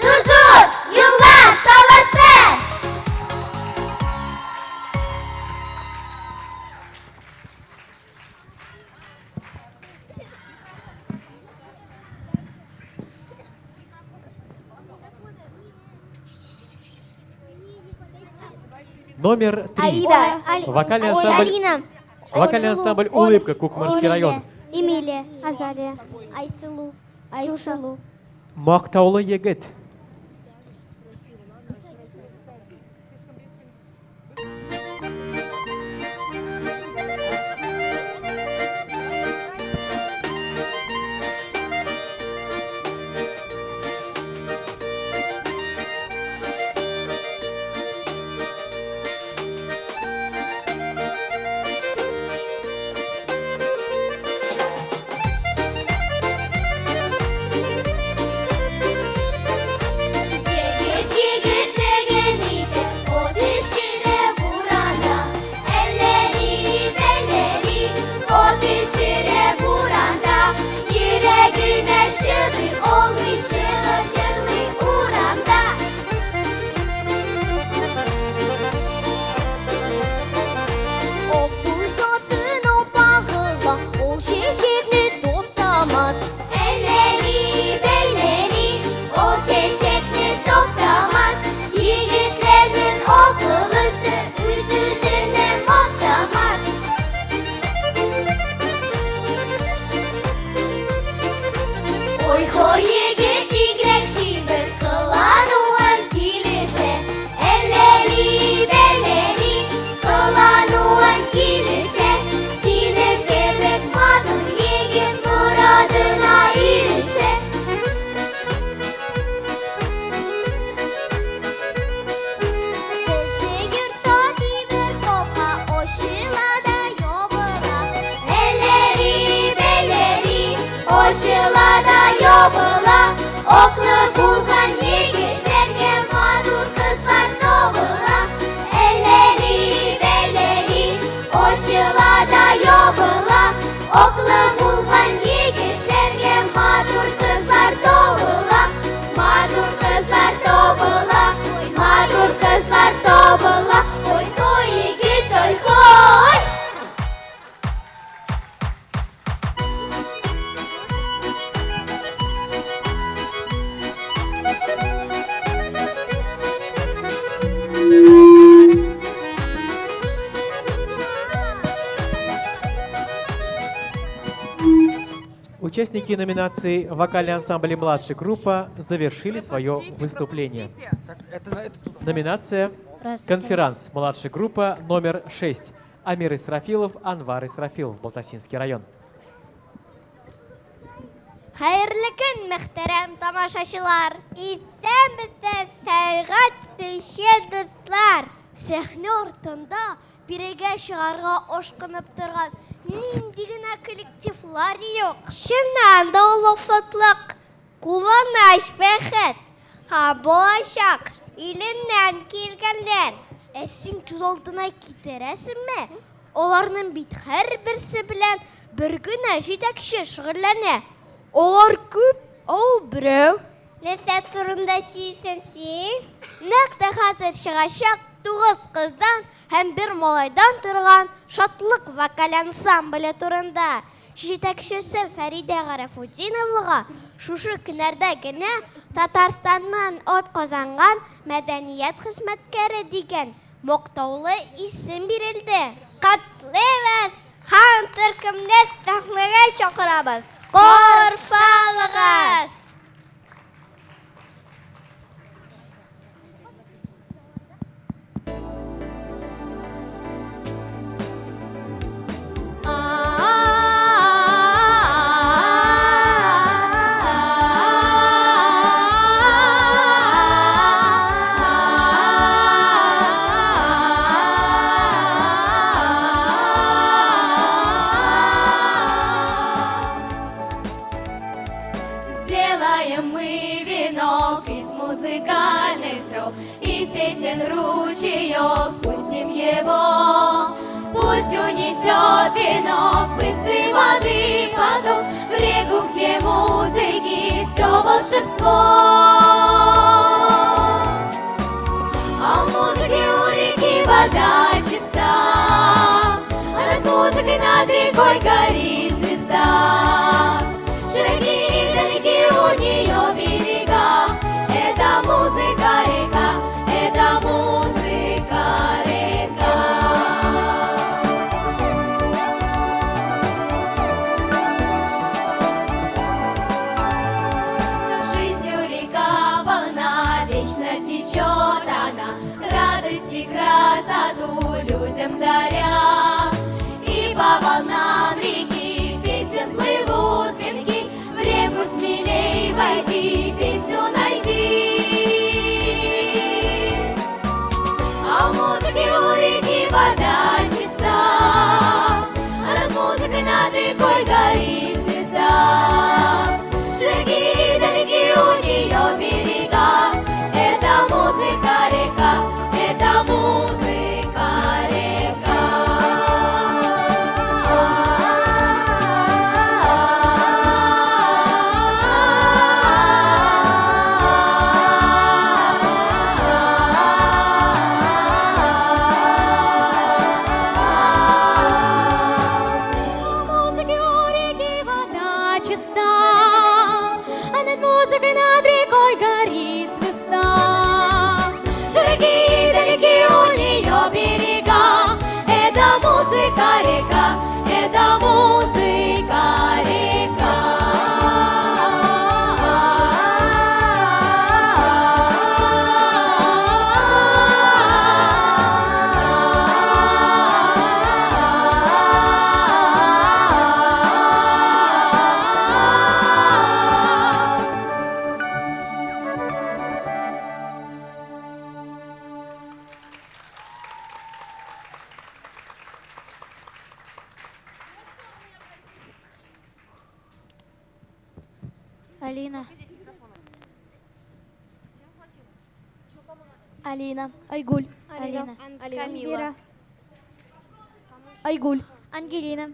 Зур-зур юллар саласы. Номер 3. Вокальный ансамбль «Улыбка», Кукмарский район. Эмилия, Азалия, Айсылу, Айсылу. Мақтаулы егет. Участники номинации «Вокальный ансамбль» и «Младшая группа» завершили свое выступление. Номинация «Конферанс. Младшая группа» номер 6. Амир Исрафилов, Анвар Исрафилов, Балтасинский район. Хәерле көн, мөхтәрәм тамашачылар! Исәнбез, сәнгать сөйче дуслар! Сәхнә артында бирегә чыгарга ашкынып торган нинди генә коллективлар юк. Чыннан да ул офытлык, куаныч, бәхет һәм болачак иленнән килгәннәр. Син күз алдына китерәсеңме? Аларның бит һәрберсе белән бер генә җитәкче шөгыльләнә. Олар күп, ул берәү. Нәрсә турында сөйлисең син? Нәкъ хәзер чыгачак 9 кыздан һәм 1 малайдан торган шатлык вокаль ансамбле турында. Җитәкчесе Фәридә Гарәфутдиновага шушы көннәрдә генә Татарстаннан атказанган мәдәният хезмәткәре дигән мактаулы исем бирелде. Котлевец һәм төркемне сәхнәгә чакырабыз. Корсалыгыз! музыкальный срок, и в песен ручеек пустим его. Пусть унесет венок быстрой воды поток в реку, где музыки все волшебство. А в музыке у реки вода чиста, а над музыкой над рекой горит звезда. Широкие и далекие у нее берега. Это музыка река, это музыка река. Жизнью река полна, вечно течет она, радость и красоту людям даря. И по волнам реки песен плывут венки, в реку смелей войди, песню найди. А в музыке у реки вода чиста, а над музыкой над рекой горит звезда. Широкие и далекие у нее берега. Это музыка река, это музыка река. Музыка река, это музыка река. Алина. Алина. Айгуль. Алина. Алина. Камила. Айгуль. Ангелина.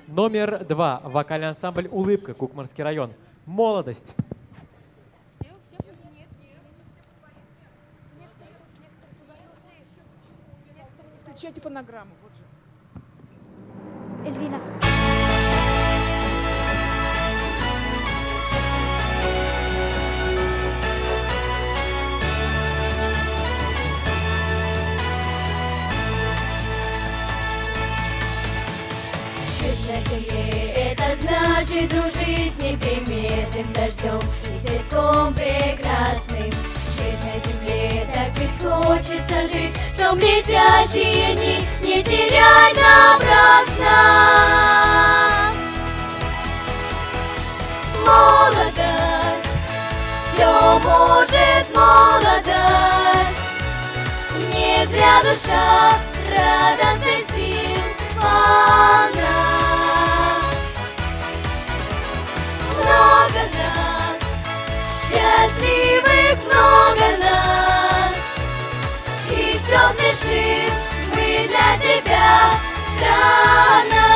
Номер 2. Вокальный ансамбль «Улыбка», Кукмарский район. «Молодость». Включайте фонограмму. Вот же. Эльвина. Жить на земле — это значит дружить с неприметным дождем и цветком прекрасным. Жить на земле так ведь хочется жить, чтоб летящие дни не терять напрасно. Молодость, все может молодость, не зря душа радостной сил полна. Много нас, счастливых много нас, и все свершим мы для тебя, страна.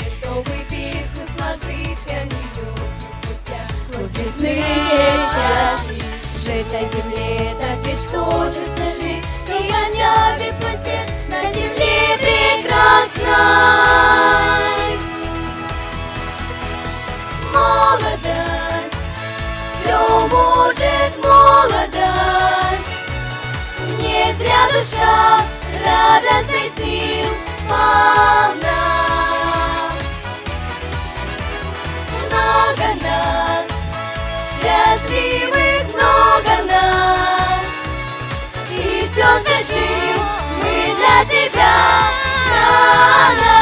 Чтобы песню сложить, а не легкий путя сквозь лесные чаши. Жить на земле так ведь хочется жить, и оставить свой след на земле прекрасной. Молодость, все может молодость, не зря душа радостной сил полна. Много нас, счастливых много нас, и все совершим мы для тебя, страна.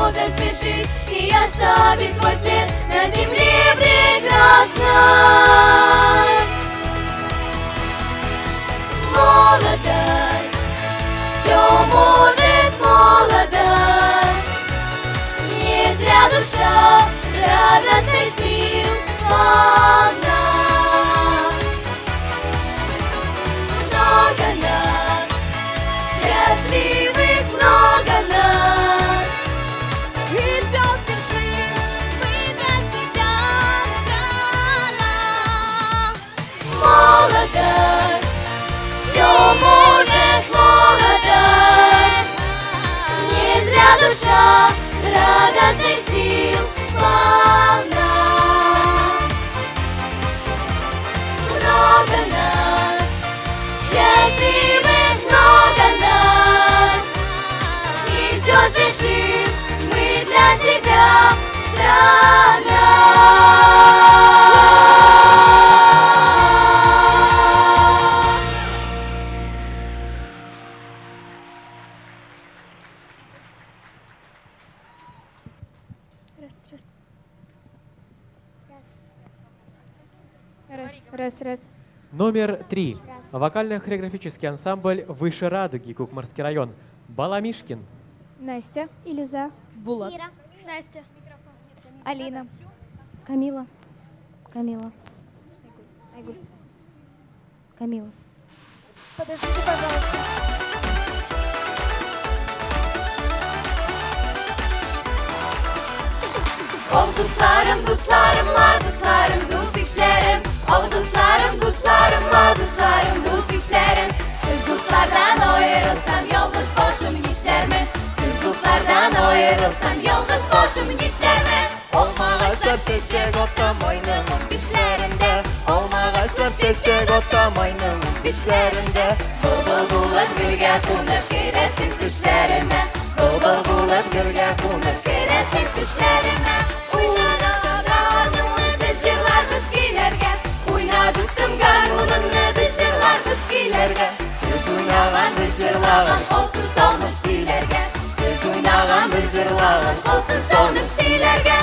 чудо свершить и оставить свой след на земле прекрасной. Молодость, все может молодость, не зря душа радостных сил полна. Много нас, счастливых много нас, и все свершим мы для тебя, страна. Молодость, все может молодость, не зря душа радостных сил полна. Много нас, счастливых много нас, и все свершим мы для тебя, страна. Раз. Номер 3. Вокально-хореографический ансамбль «Выше радуги», Кукмарский район. Баламишкин. Настя. Илюза. Булат. Настя. Алина. Камила. Айгуль. Камила. Подождите, пожалуйста. Oh dostlarım, dostlarım, dostlarım, dost işlerim. Oh dostlarım, dostlarım, dostlarım, dost işlerim. Siz dostlardan ayrılsam yalnız başım işler mi? Siz dostlardan ayrılsam yalnız başım işler mi? Olmağaçlar çeşek otam oynamın dişlerinde. Olmağaçlar çeşek otam oynamın dişlerinde. Bul bulut gülge konup giresin düşlerime. Bul bulut gülge konup giresin düşlerime. Oynadı garnımı dışırlar müskilerge. Oynadı üstüm garnımı dışırlar müskilerge. Siz oynagan dışırlagan olsun sonu silerge. Siz oynagan dışırlagan olsun sonu silerge.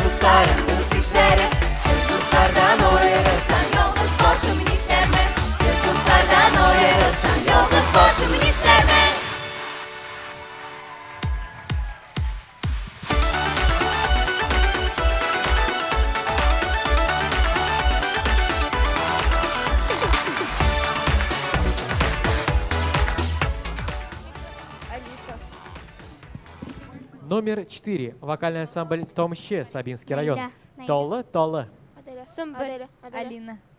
Dostlarım, dost işlerim. Siz dostlardan ayrılsam yalnız başımın işler mi? Siz dostlardan ayrılsam yalnız başımın işler mi? Номер 4. Вокальный ансамбль «Томще», Сабинский район. Толла. Сумбель.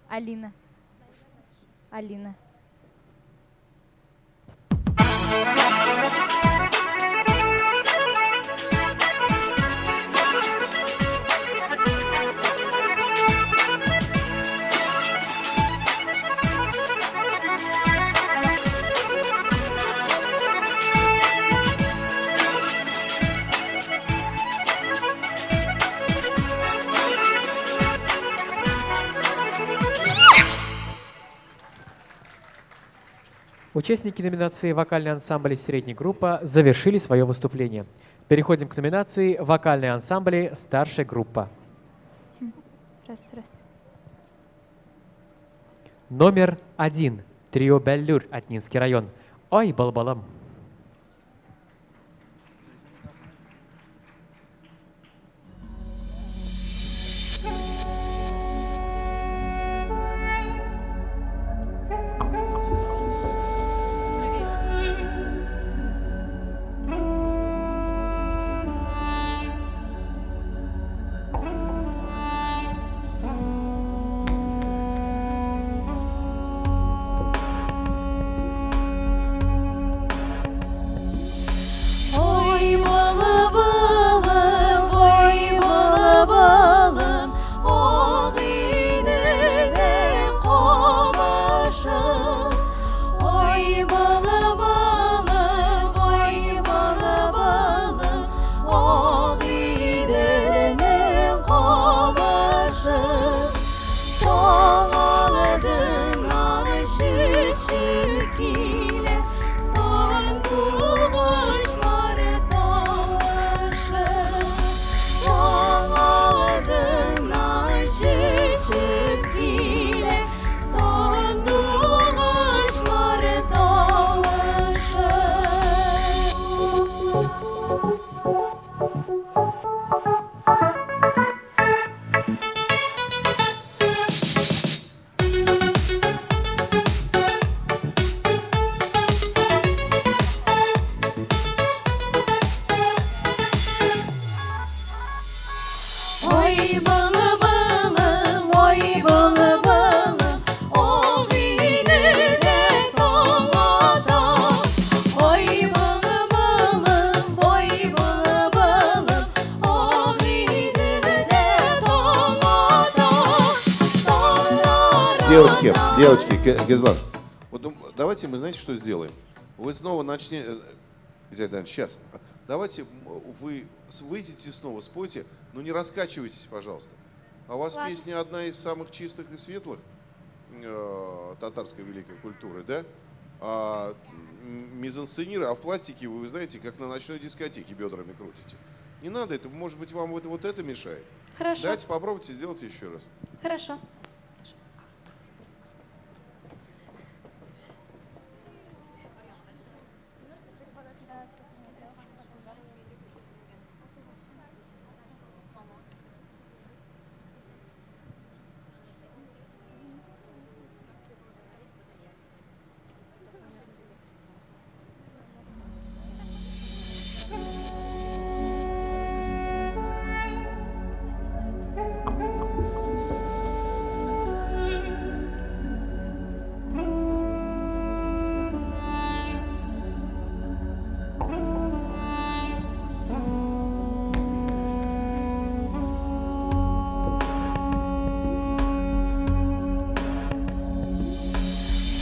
Алина. Участники номинации «Вокальный ансамбль» средней группы завершили свое выступление. Переходим к номинации «Вокальные ансамбли» старшая группа. Номер 1. Трио «Беллюр», Атнинский район. Ой, балбалам. Ой, balı balım, oy balı balım, o beni de tomada. Oy balı balım, oy balı balım, o beni de tomada. Девочки, Гезлан, вот давайте мы, знаете, что сделаем? Вы снова начнете... Сейчас. Давайте вы выйдете снова, спойте, но не раскачивайтесь, пожалуйста. А у вас Ладно. песня одна из самых чистых и светлых татарской великой культуры, да? А мизансцениры, а в пластике вы знаете, как на ночной дискотеке бедрами крутите. Не надо это, может быть, вам вот это мешает. Хорошо. Давайте попробуйте, сделайте еще раз. Хорошо.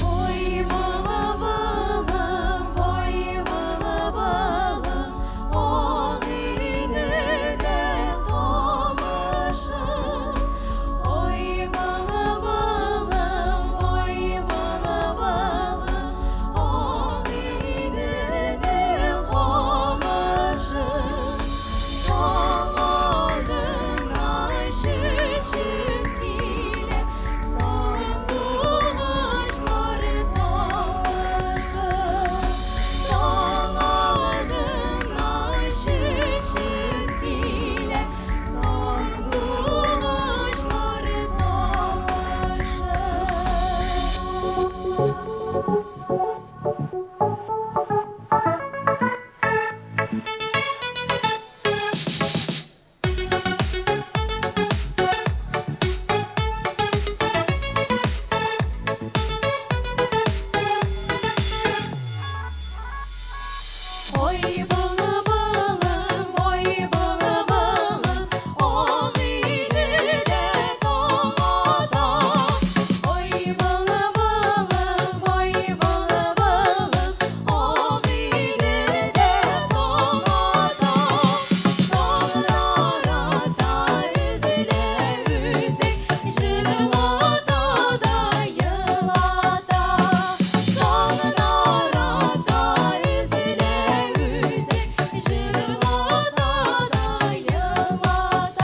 Oy balı balım, oy balı balım, o vineden doğmuşum. Oy balı balım, oy balı balım, o vineden doğmuşum. Doğmadın aşı çiftliğine, Oy balı balım, oy balı balım, o beni de tomada. Oy balı balım, oy balı balım, o beni de tomada. Dağlara üzüle üze, jırlada da yılada. Dağlara üzüle üze, jırlada da yılada.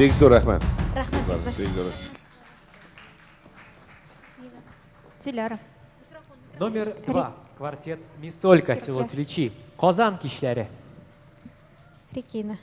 Бекзор Рахман. Рахмат, Бекзор. Бекзор. Диляра. Номер 2. Квартет Мисолька, село Тюлечи. Qozon kishlari. Рекина.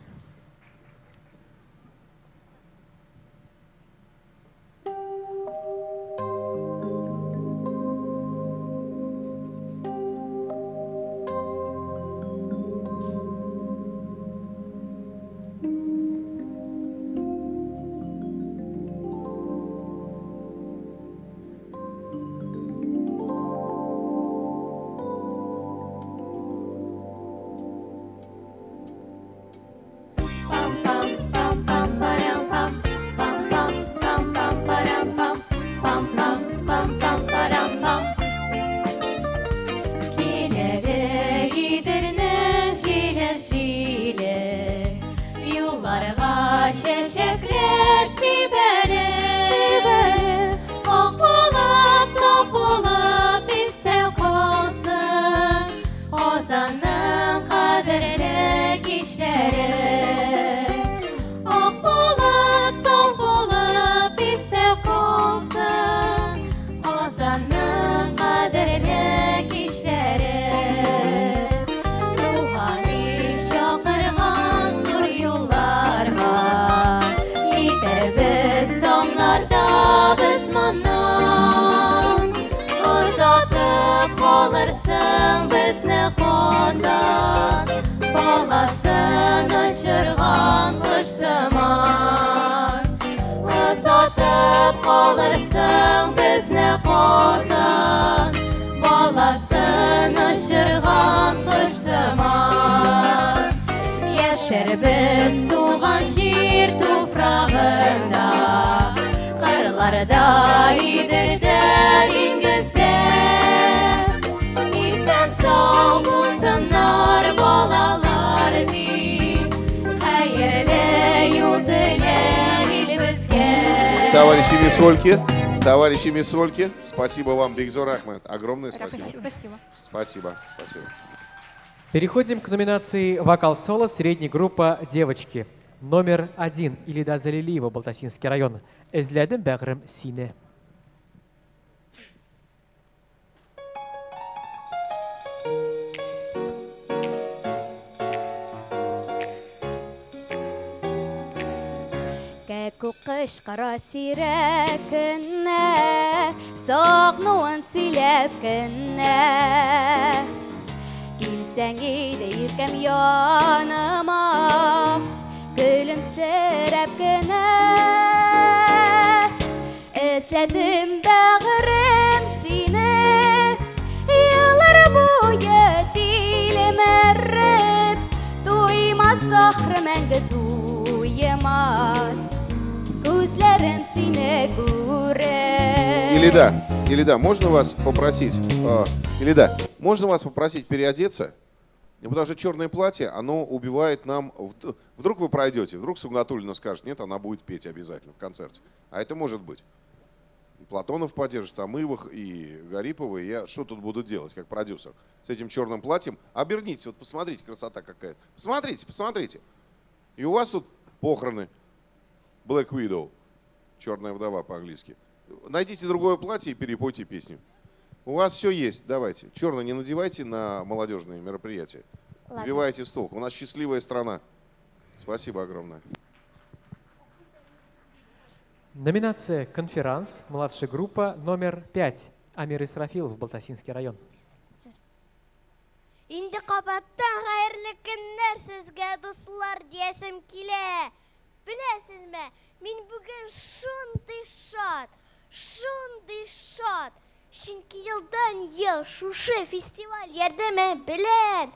безне казан, баласын ұшырған құш сыман. Ұзатып қалырсың безне казан, баласын ұшырған құш сыман. Яшер біз туған жер туфрағында, қырларда үйдірді еңгізді. Исән сау бұсынар балалар дей, хайырлы юл тілер елімізге. Товарищи Мисольки, спасибо вам, Бекзор Ахмед. Огромное спасибо. Спасибо. Спасибо. Переходим к номинации «Вокал-соло. Средняя группа «Девочки». Номер 1. Илида Залилиева, Балтасинский район. Эзлядым бәғірім сине. Кәкуқыш қара сирек кінне, сағнуын сөйлеп кінне. Келсәң еді еркем яныма, күлімсіреп кінне. Эзләдім бәғірім сине, еллар бойы дилем әріп, туймас ахры мәңгі туймас, күзләрім сине күріп. Илида, можно вас попросить? Илида, можно вас попросить переодеться? Потому что черное платье, оно убивает нам... Вдруг вы пройдете, вдруг Сугнатуллина скажет, нет, она будет петь обязательно в концерте. А это может быть. Платонов поддержит, Амывых и Гарипова. И я что тут буду делать, как продюсер? С этим черным платьем. Обернитесь, вот посмотрите, красота какая. Посмотрите. И у вас тут похороны. Black Widow. Черная вдова по-английски. Найдите другое платье и перепойте песню. У вас все есть, давайте. Черное не надевайте на молодежные мероприятия. Сбивайте с толку. У нас счастливая страна. Спасибо огромное. Номинация «Конферанс». Младшая группа номер 5. Амир Исрафилов, Балтасинский район. Инде кабаттан хайырлы көннәр сезгә, дуслар, диясем килә. Беләсезме, мин бүген шундый шат. Чөнки елдан-ел шушы фестиваль ярдәме белән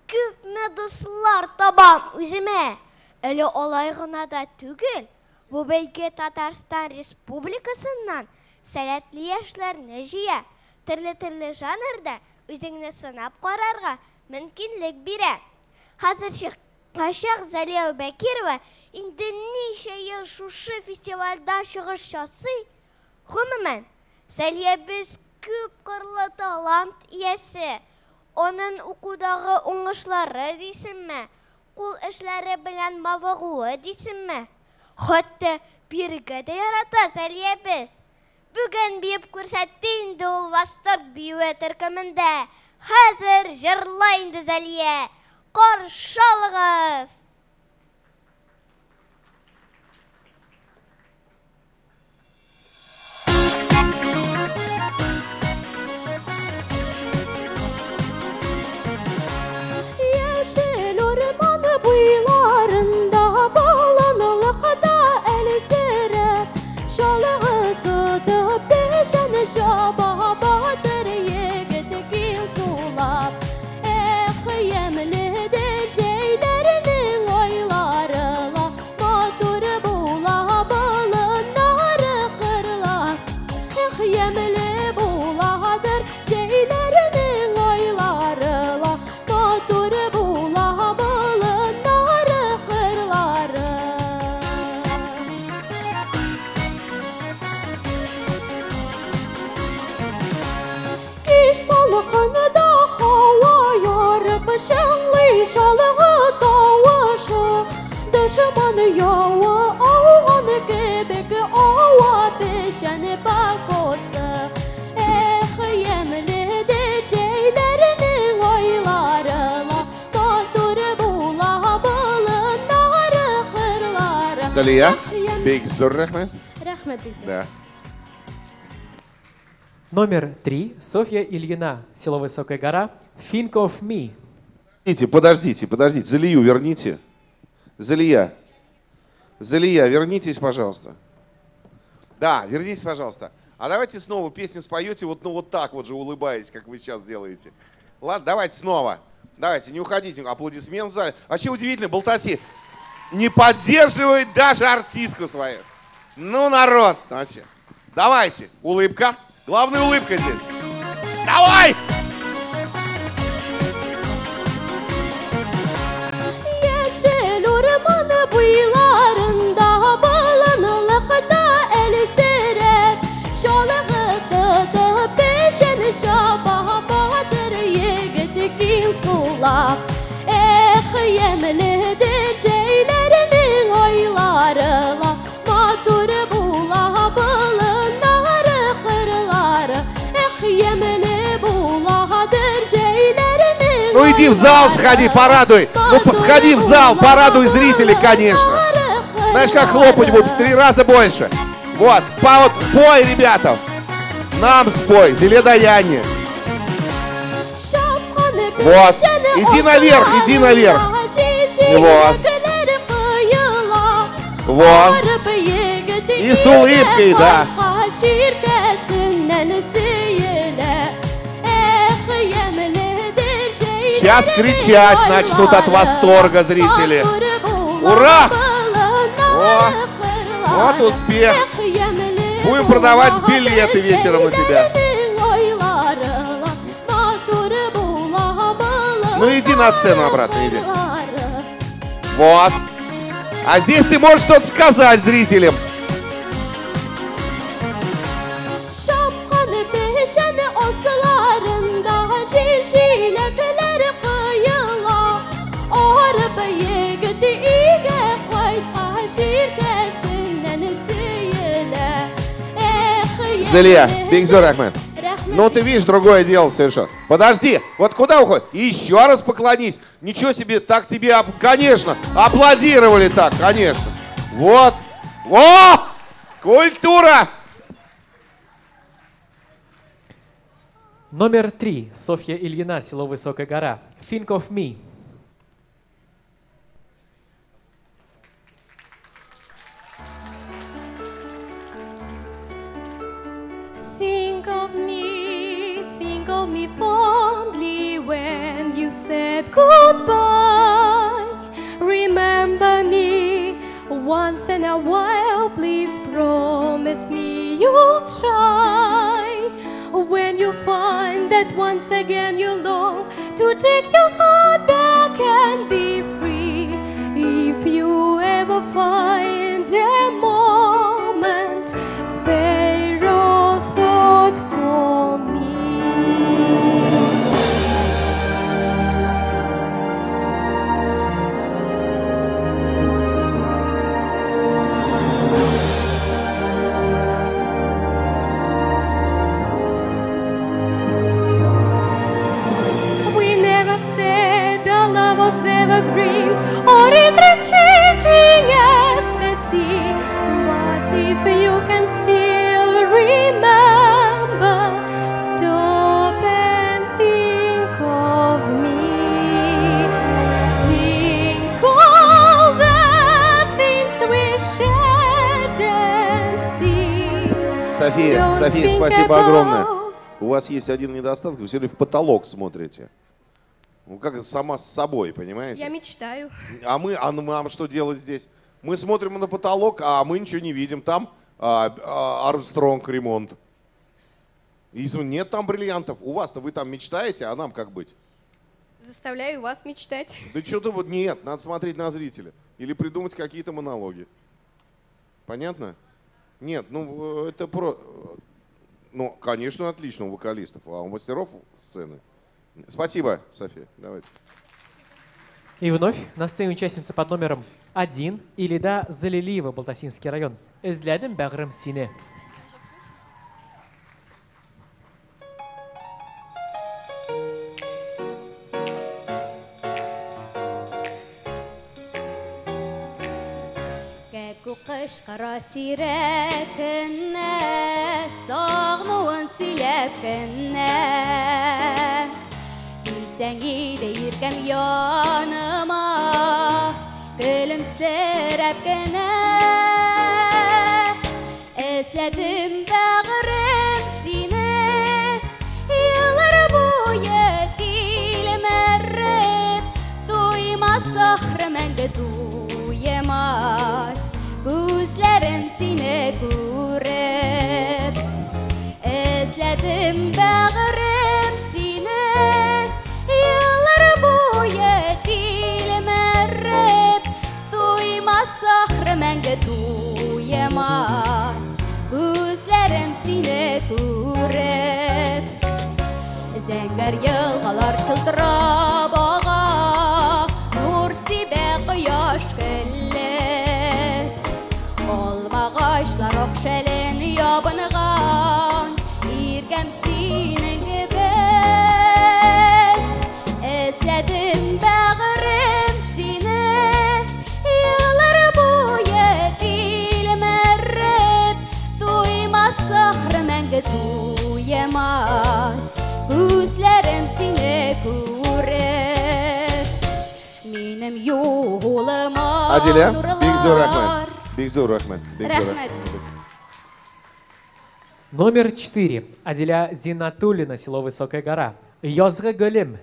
күпме дуслар табам үземә. Әле алай гына да түгел, бу бәйге Татарстан Республикасыннан сәләтле яшьләрне җыя, төрле жанрда үзеңне сынап карарга мөмкинлек бирә. Хәзер чыгачак Залия Бәкирова инде ничә ел шушы фестивальдә чыгыш ясый. Гомумән, Залия без күп кырлы талант иясе. Onun укудагы уңышлары дисемме, кул эшләре белән мавыгуы дисемме. Хәтта биргә дә ярата Залия без. Бүген биеп күрсәтте инде ул Восток биюе төркемендә. Хәзер җырлай инде Залия. Каршы алыгыз! Яшел орман буйларында баланлыкта әлсерәп, шалыгы тотып бешәне шаба батыр егет кил сулап. Эх, ямледер җәйләрнең айларыла, матур була болыннары кырла. Эх, ямле буладыр җәйләрнең айларыла, матур була болыннары кырлары. Киш салкында һава ярып, шаңлый шалыгы тавышы, дошман яуы ауганы кебек ава пешәне бакосы. Эх, ямледе җәйләрнең айларыла, матур була болыннары кырлары. Залия, Бекзор Ахмед. Рәхмәт, Бекзор. Да. Номер 3. Софья Ильина, село Высокая гора. Think of me. Подождите. Залию верните. Залия, вернитесь, пожалуйста. Да, вернитесь, пожалуйста. А давайте снова песню споете, вот так вот же улыбаясь, как вы сейчас делаете. Ладно, давайте снова. Давайте, не уходите. Аплодисмент в зале. Вообще удивительно, Балтаси не поддерживает даже артистку свою. Ну, народ, вообще. Давайте, улыбка. Главная улыбка здесь. Давай! Yeşil ormanı buylarında balınlıkta el sürek Şalıqıdı peşin şabaha badır yegidikin sulak yemlidir şeylerinin oylarına Madur bula balınları kırları yemli buladır şeylerinin Ну иди в зал, сходи, порадуй. Ну сходи в зал, порадуй зрителей, конечно. Знаешь, как хлопать будут в 3 раза больше. Вот, спой, ребята. Нам спой, Зеле Даяне. Вот, иди наверх. Вот. Вот. И с улыбкой, да. Сейчас кричать начнут от восторга зрители. Ура! О, вот успех. Будем продавать билеты вечером у тебя. Ну иди на сцену обратно, иди. Вот. А здесь ты можешь что-то сказать зрителям. Залия, Бигзор Ахмед. Ну ты видишь, другое дело совершенно. Подожди, вот куда уходит? Еще раз поклонись. Ничего себе, так тебе, конечно, аплодировали так, конечно. Вот. О! Культура! Номер 3. Софья Ильина, село Высокая гора. Think of me. Think of me fondly when you said goodbye. Remember me once in a while, please promise me you'll try. When you find that once again you long to take your heart back and be free. If you ever find a moment, spare a thought for me. We never said our love was evergreen or ever-changing as the sea. But if you can still remember, stop and think of me. Think of the things we shared and seen. София, спасибо огромное. У вас есть один недостаток, вы все время в потолок смотрите. Ну как сама с собой, понимаете? Я мечтаю. А нам что делать здесь? Мы смотрим на потолок, а мы ничего не видим. Там Армстронг ремонт. И нет там бриллиантов. У вас-то вы там мечтаете, а нам как быть? Заставляю вас мечтать. Да что-то вот нет, надо смотреть на зрителя. Или придумать какие-то монологи. Понятно? Нет, ну это Ну, конечно, отлично у вокалистов, а у мастеров сцены. Спасибо, София. Давайте. И вновь на сцене участница под номером 1 Илида Залилиева, Балтасинский район. Эзлядым бәғрым сине. Kẻ cuộc Кышкыра сирәк кенә, сагынуын сөйләп кенә. Килсәң иде иркәм яныма, көлемсерәп кенә. Эзләдем бәгърем сине, еллар буе тилмәреп, туймас ахры мәңге туймас. Күзләрем сине күреп, эзләдем бәгърем сине, еллар буе тилмәреп, туймас ахры мәңге туймас. Күзләрем сине күреп, зәңгәр елгалар чылтырап ага, нур сибә кояш көлләп. Алмагачлар ак шәлен ябынган, иркәм синең кебек. Эзләдем бәгърем сине, еллар буе тилмәреп, туймас ахры мәңге туймас. Күзләрем сине күреп, минем юлыма Адиля, нурлар. бик зур рәхмәт. Бик зур рәхмәт. Рәхмәт. Номер 4. Адиля Зинатуллина, село Высокая гора. Язгы гөлем.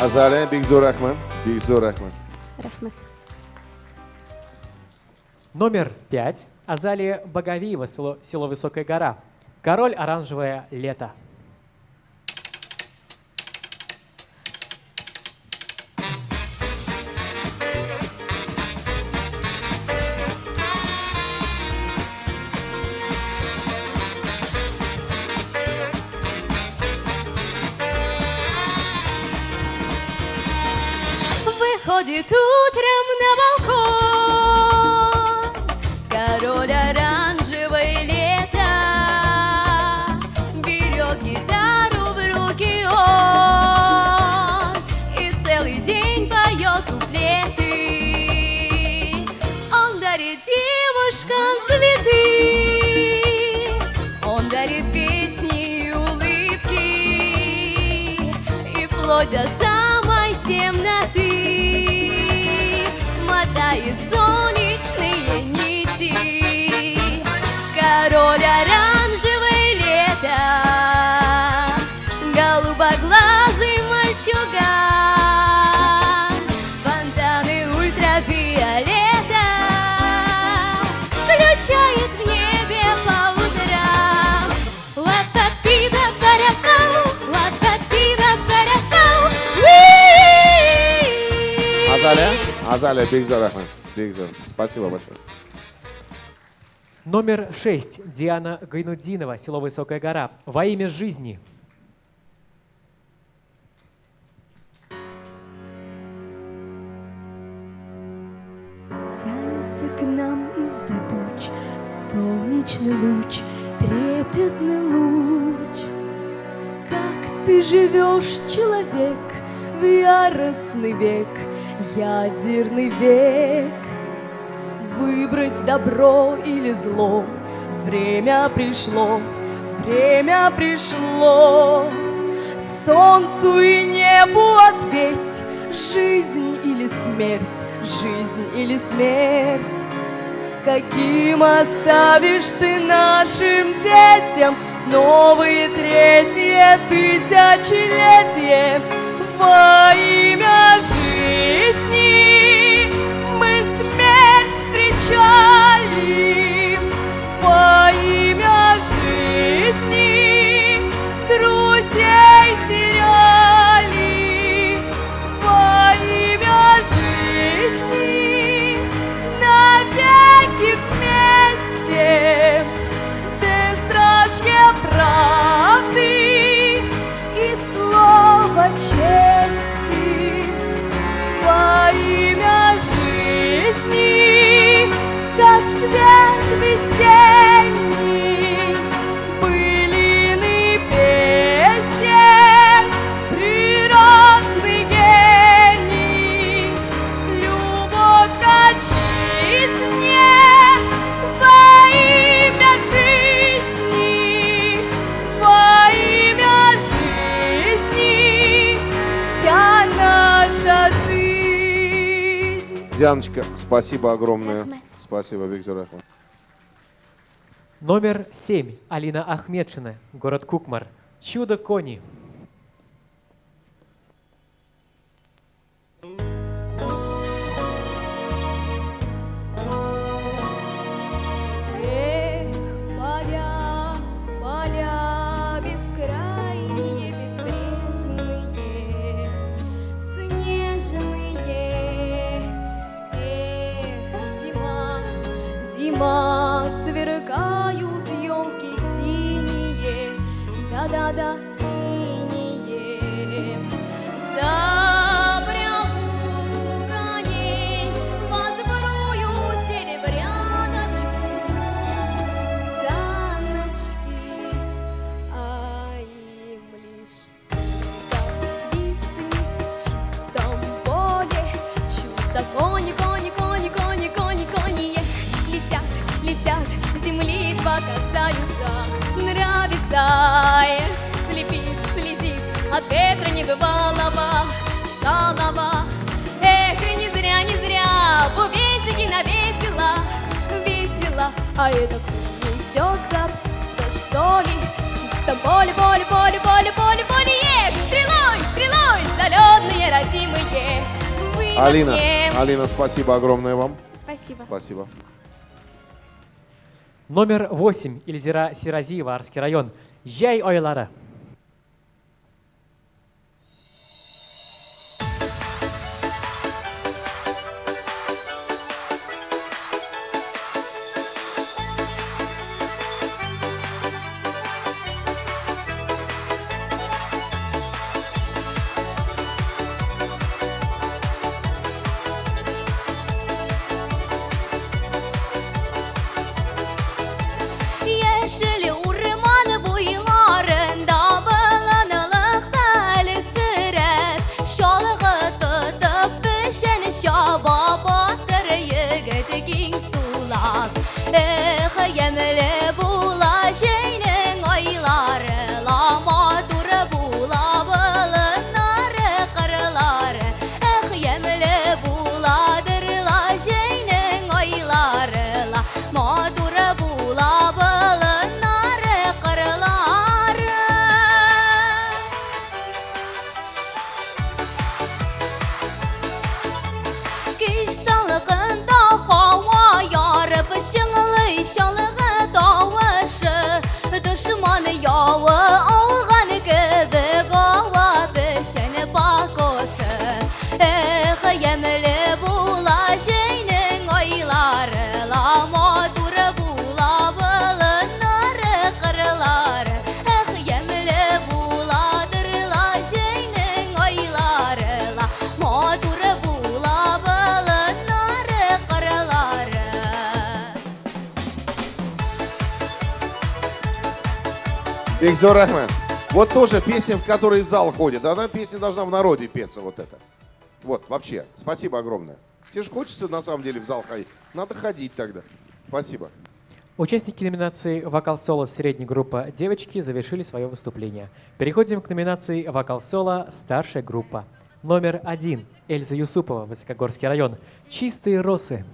Азалия, бик зур рәхмәт. Бик зур рәхмәт. Рәхмәт. Номер 5. Азалия Боговиева, село Высокая гора. Король оранжевое лето. Выходит утром на балкон король оранжевое лето, берет гитару в руки он и целый день поет куплеты. Он дарит девушкам цветы, он дарит песни и улыбки, и вплоть до самой темноты мотает солнечные нити. Король оранжевое лето, голубоглазый мальчуган, фонтаны ультрафиолета включает в небе по утрам. Ла-па-пи-ба-па-ра-пау, ла-па-пи-ба-па-ра-пау. Азалия, бик зур рәхмәт. Бик зур. Спасибо большое. Номер 6. Диана Гайнуддинова, село Высокая гора. Во имя жизни. Тянется к нам из-за туч солнечный луч, трепетный луч. Как ты живешь, человек, в яростный век, ядерный век? Выбрать добро или зло, время пришло, время пришло. Солнцу и небу ответь, жизнь или смерть, жизнь или смерть. Каким оставишь ты нашим детям новые третье тысячелетие? Во имя жизни мы смерть встречали, во имя жизни друзей теряли, во имя жизни навеки вместе, бесстрашие правды и слова чести. Во имя жизни, как свет весенний, былины песен, природный гений, любовь к отчизне. Во имя жизни, во имя жизни, вся наша жизнь. Дианочка, спасибо огромное. Спасибо, Виктор Ахмед. Номер 7. Алина Ахмедшина, город Кукмар. «Чудо кони». Эх, поля, поля бескрайние, безбрежные, снежные. Эх, зима, зима, сверкают елки синие, да-да-да, синие. Запрягу коней, возбрую серебряночку, саночки, а им лишь там свистнет в чистом поле чудо кони, кони, кони, кони, кони, кони. Летят, летят, земли едва касаются, нравится, слепит, слезит от ветра небывалого, шалова. Эх, и не зря, бубенчики навесила, весело, а это несется птица, что ли? В чистом поле, поле, поле, поле, поле, поле. Эх, стрелой, стрелой, залетные родимые. Вы на мне. Алина, спасибо огромное вам. Спасибо. Спасибо. Номер 8. Ильзира Сиразиева, Арский район. «Яй ойлары». Yeşil urman boylarında balanılık beli sürep, şalığı tutup pişen şaba batır yigitgin sulap. Eh, yemli bula şeyinin ayları, lama dur bula balınları kırları. Eh, yemli buladır la şeyinin ayları, lama dur bula balınları kırları. Kış salgında hava yarıp şınlı şalığı davaşı, düşman yağı alğan gibi qava pişen bakosu. Eh, yemli bula şeyinin ayları, lama dur bula balınları kırları. Eh, yemli buladır la şeyinin ayları, lama dur bula balınları kırları. Бекзор Ахмед. Вот тоже песня, в которой в зал ходит. Она песня должна в народе петься, вот это. Вот, вообще. Спасибо огромное. Тебе же хочется, на самом деле, в зал ходить. Надо ходить тогда. Спасибо. Участники номинации «Вокал-соло» средней группа «Девочки» завершили свое выступление. Переходим к номинации «Вокал-соло» старшая группа. Номер 1. Эльза Юсупова, Высокогорский район. «Чистые росы».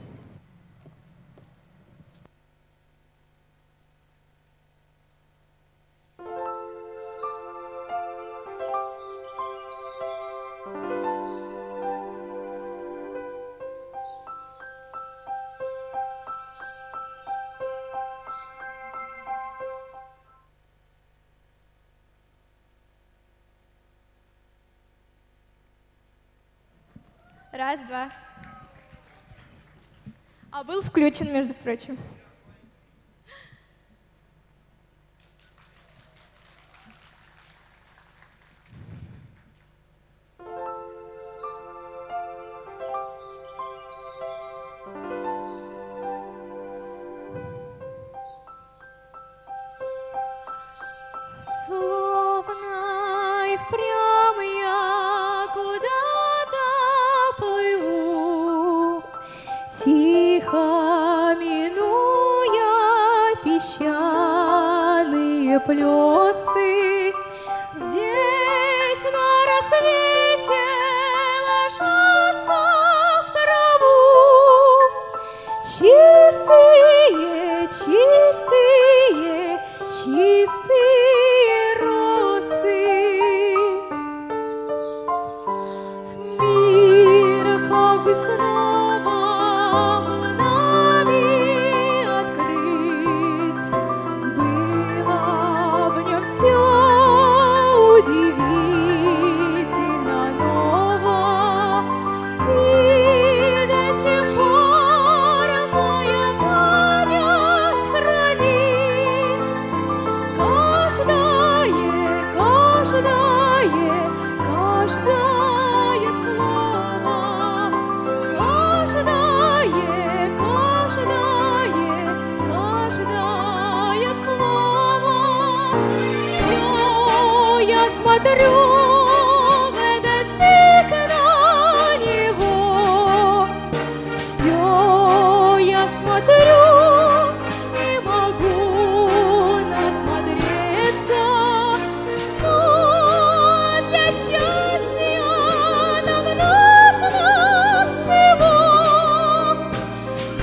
Раз, два. А был включен, между прочим. Словно и впрямь я куда-то плыву, тихо минуя песчаные плесы. Здесь на рассвете ложатся в траву чистые, чистые, чистые росы. Мир как бы снова был нами открыт, было в нем все удивительно ново, и до сих пор моя память хранит каждое слово, каждое слово. Все я смотрю в этот миг на него, все я смотрю, не могу насмотреться. Но для счастья нам нужно всего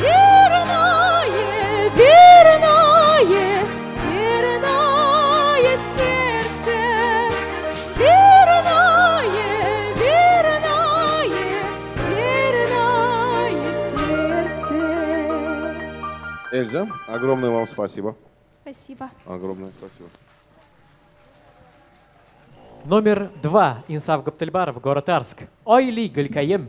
верное, верное, верное сердце, верное, верное, верное сердце. Эльза, огромное вам спасибо. Спасибо. Огромное спасибо. Номер 2. Инсаф Гаптельбаров, город Арск. «Ойли Гулькаем».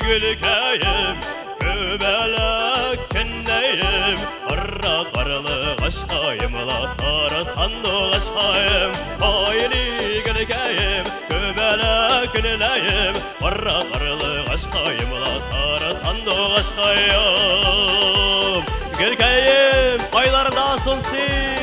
Gülkayım, göbelek kündeyim, Arra qarlı qaşqayımla sarı sandı qaşqayım. Ayli gülkayım, göbelek kündeyim, Arra qarlı qaşqayımla sarı sandı qaşqayım. Gülkayım, aylarda sonsin.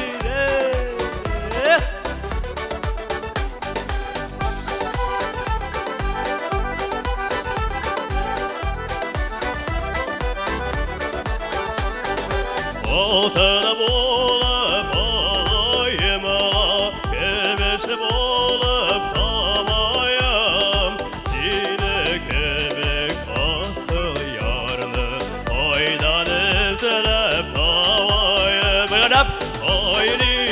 Otara bolup ağayımla, Gümüş bolup tavayım, Seni kemik asıl yarını, Aydan izlep tavayım. Ayli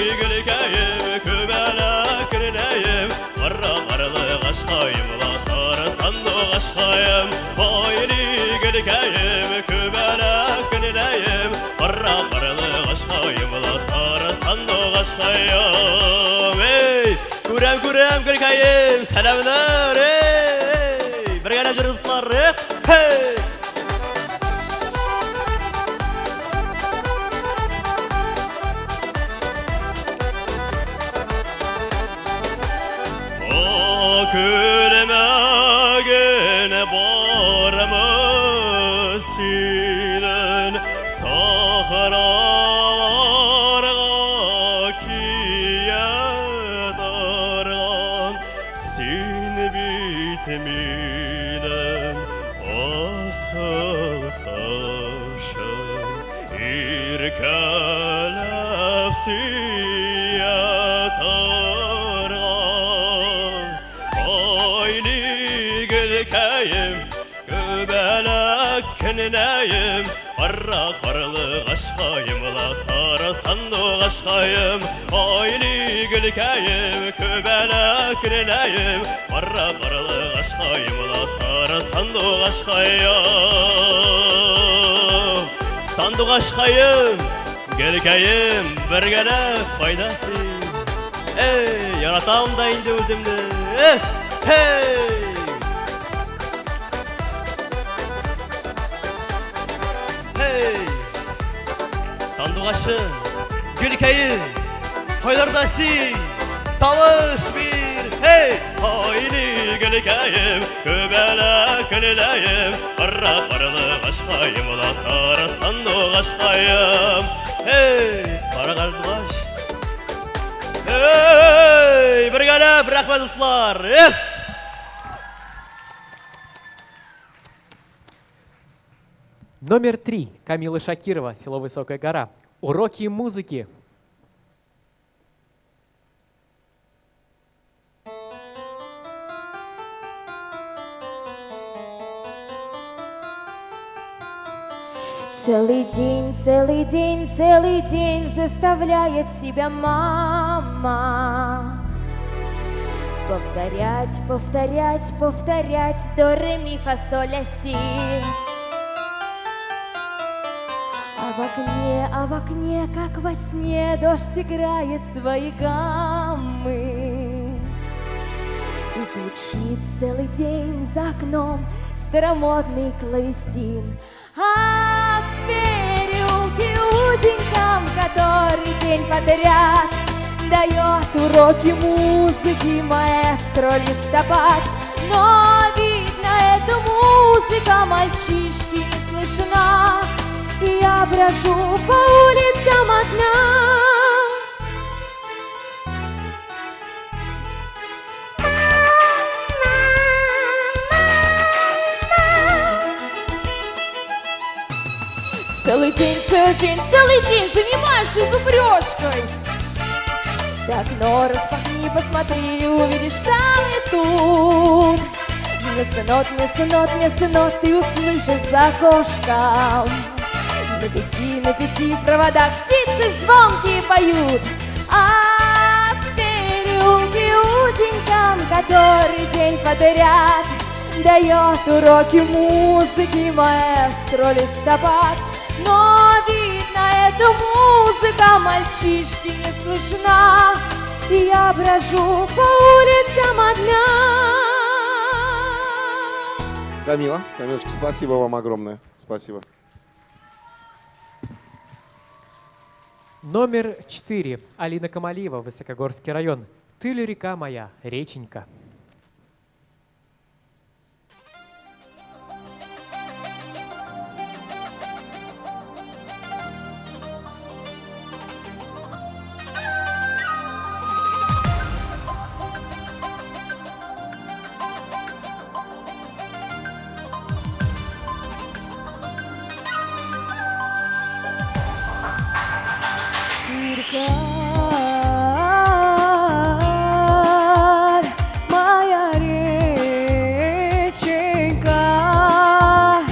Gashkayım Ey Gürem gürem gürkayım Selamlar Ey Bir gene cırıslar Hey O gülmegine barmasının Sahralarga kiyadargan Sin bitmiden asıl taşın İrkelep siyatargan Ayni gülkeyim Göbelek kineyim Qarra qarlı qaşqayım La sarı sandu qaşqayım Ayni gülkeyim Göbelek kineyim Qarra qarlı qaşqayım La sarı sandu qaşqayım Sandu qaşqayım Gülkeyim bir gene faydası Ey yaratam da indi özümni Hey Hey Sandugaşı Gülkeyi Koylardası Tavuş bir Hey Hayli gülkeyim Göbelek güleyim Qarra qarlı qaşqayım La sarı sandugaşqayım Hey Qara qardıgaş Hey bir gene bir rahmet ıslar Номер 3. Камила Шакирова, село Высокая гора. Уроки музыки. Целый день, целый день, целый день заставляет себя мама повторять, повторять, повторять до ре ми фа соль ля си. А в окне, как во сне, дождь играет свои гаммы. И звучит целый день за окном старомодный клавесин. А в переулке узеньком, который день подряд дает уроки музыки маэстро Листопад. Но видно, эта музыка мальчишки не слышна, и я брожу по улицам одна. Целый день, целый день, целый день занимаешься зубрежкой. Ты окно распахни, посмотри, увидишь там и тут. Вместо нот, вместо нот, вместо нот ты услышишь за окошком. На пяти проводах птицы звонкие поют. А в переулке узеньком, который день подряд дает уроки музыки маэстро Листопад. Но видно, эта музыка мальчишки не слышна, и я брожу по улицам одна. Камила, Камилочка, спасибо вам огромное. Спасибо. Номер 4. Алина Камалиева, Высокогорский район. Ты ли река моя, реченька? Моя реченька,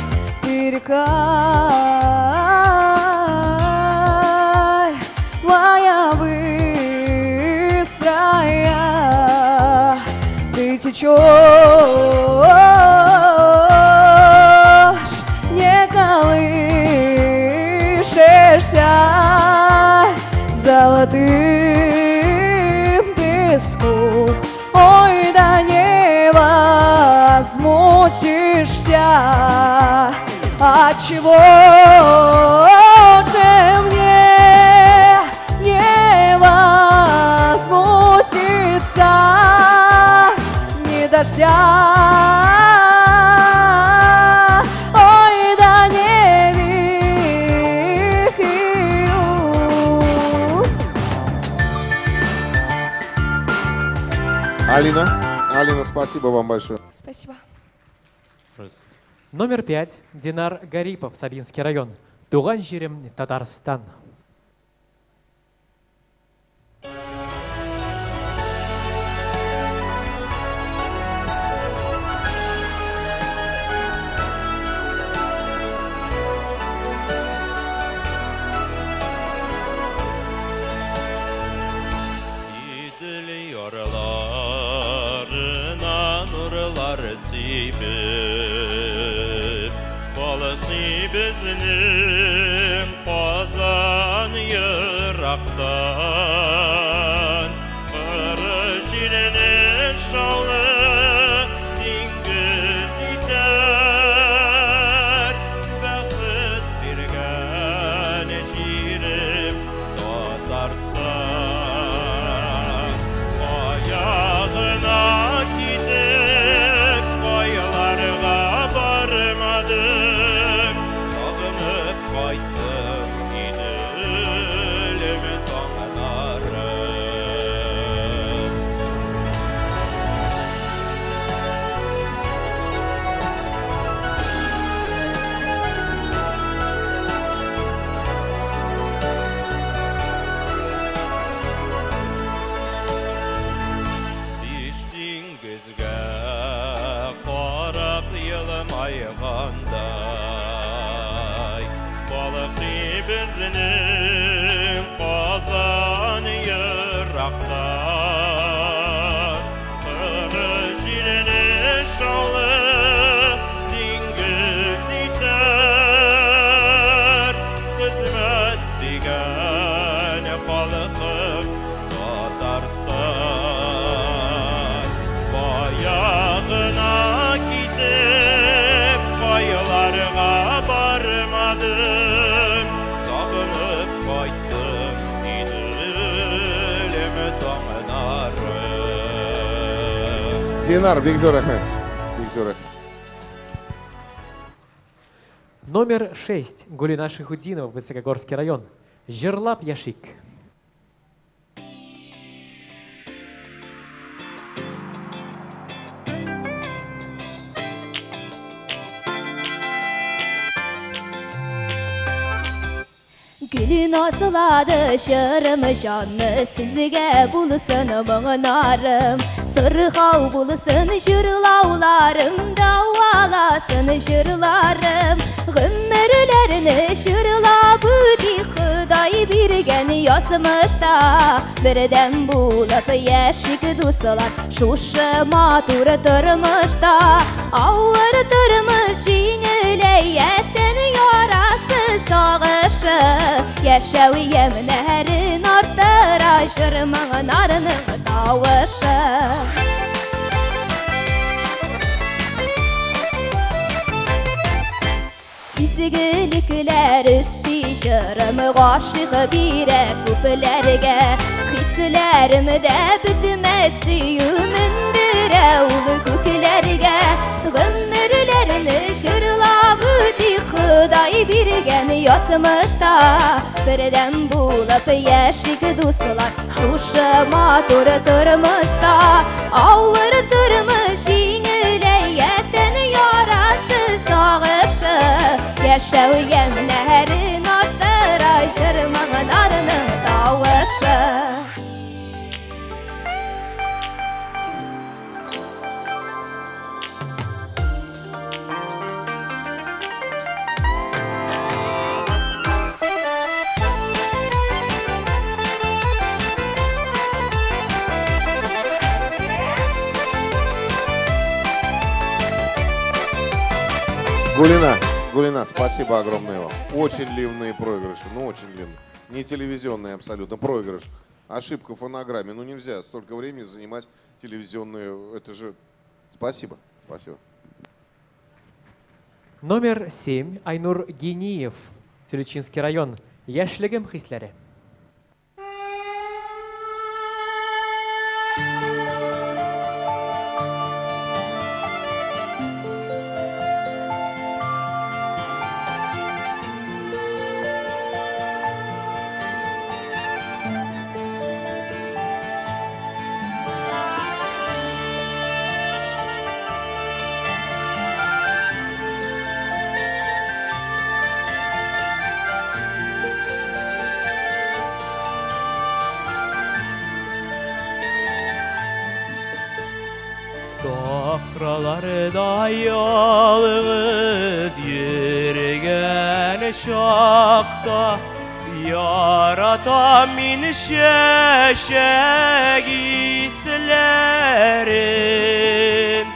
перекаль, моя быстрая, ты течешь, не колышешься. золотым песку. Ой, да не возмутишься, отчего же мне не возмутиться ни дождя? Ой, да не вихрю. Алина, спасибо вам большое. Спасибо. Номер 5. Динар Гарипов, Сабинский район. Туған жерім Татарстан. Bizning Qozon yiroqdan Qirishinin shovli dengiz etar Baxit bergan sherim Tatarston Oyog'ina ketib qoyalarga bormadim Qaytdim Idil'im dağlarım Beş dengizge qarab yılmayğanda Bizning Qozon yiroqdan Qirishinin shovli dengiz etar Xizmat suygan xalqim Tatarston Boyog'ina ketib qoyalarga bormadim Sog'inib qaytdim Idil'im dağlarım Динар, Бекзор Ахмед. Бекзор Ахмед. Номер 6. Гулина Шихудинова, Высокогорский район. Жерлап Яшик. Gülün asıladı şırım şanlı Sizge bulsun mığınarım Sırhav bulsun şırlavlarım Davalasın şırlarım Gümürlerini şırlab ödi Hıday birgen yasmış da Birden bulup yeşik duslar Şuşu matur durmuş da Ağır durmuş yine yetten yarası sağışı Yaşaviyem nehrin arttıraşır Mığınarının tavuşı Hizgilikler üstişirim Aşık bire kuplerge Hislerimde bütmesi Yümündüre ulu küklerge Gümürlerini şırlab ödi Hıday birgen yasmış da Birden bulup yeşik duslar Şuşu matur durmuş da Ağır durmuş yine yetten yarası sağışı Yaşaviyem nehrin arttıraşır Mığınarının tavuşı Гулина, спасибо огромное вам. Очень ливные проигрыши, ну очень ливные. Не телевизионный абсолютно, проигрыш. Ошибка в фонограмме. Ну нельзя столько времени занимать телевизионные. Это же... Спасибо. Спасибо. Номер 7. Айнур Гениев. Тюльчинский район. Яшлигем хисләре. Sahralarda yalğız yürüyen şakta Yaratan min şeşek islerin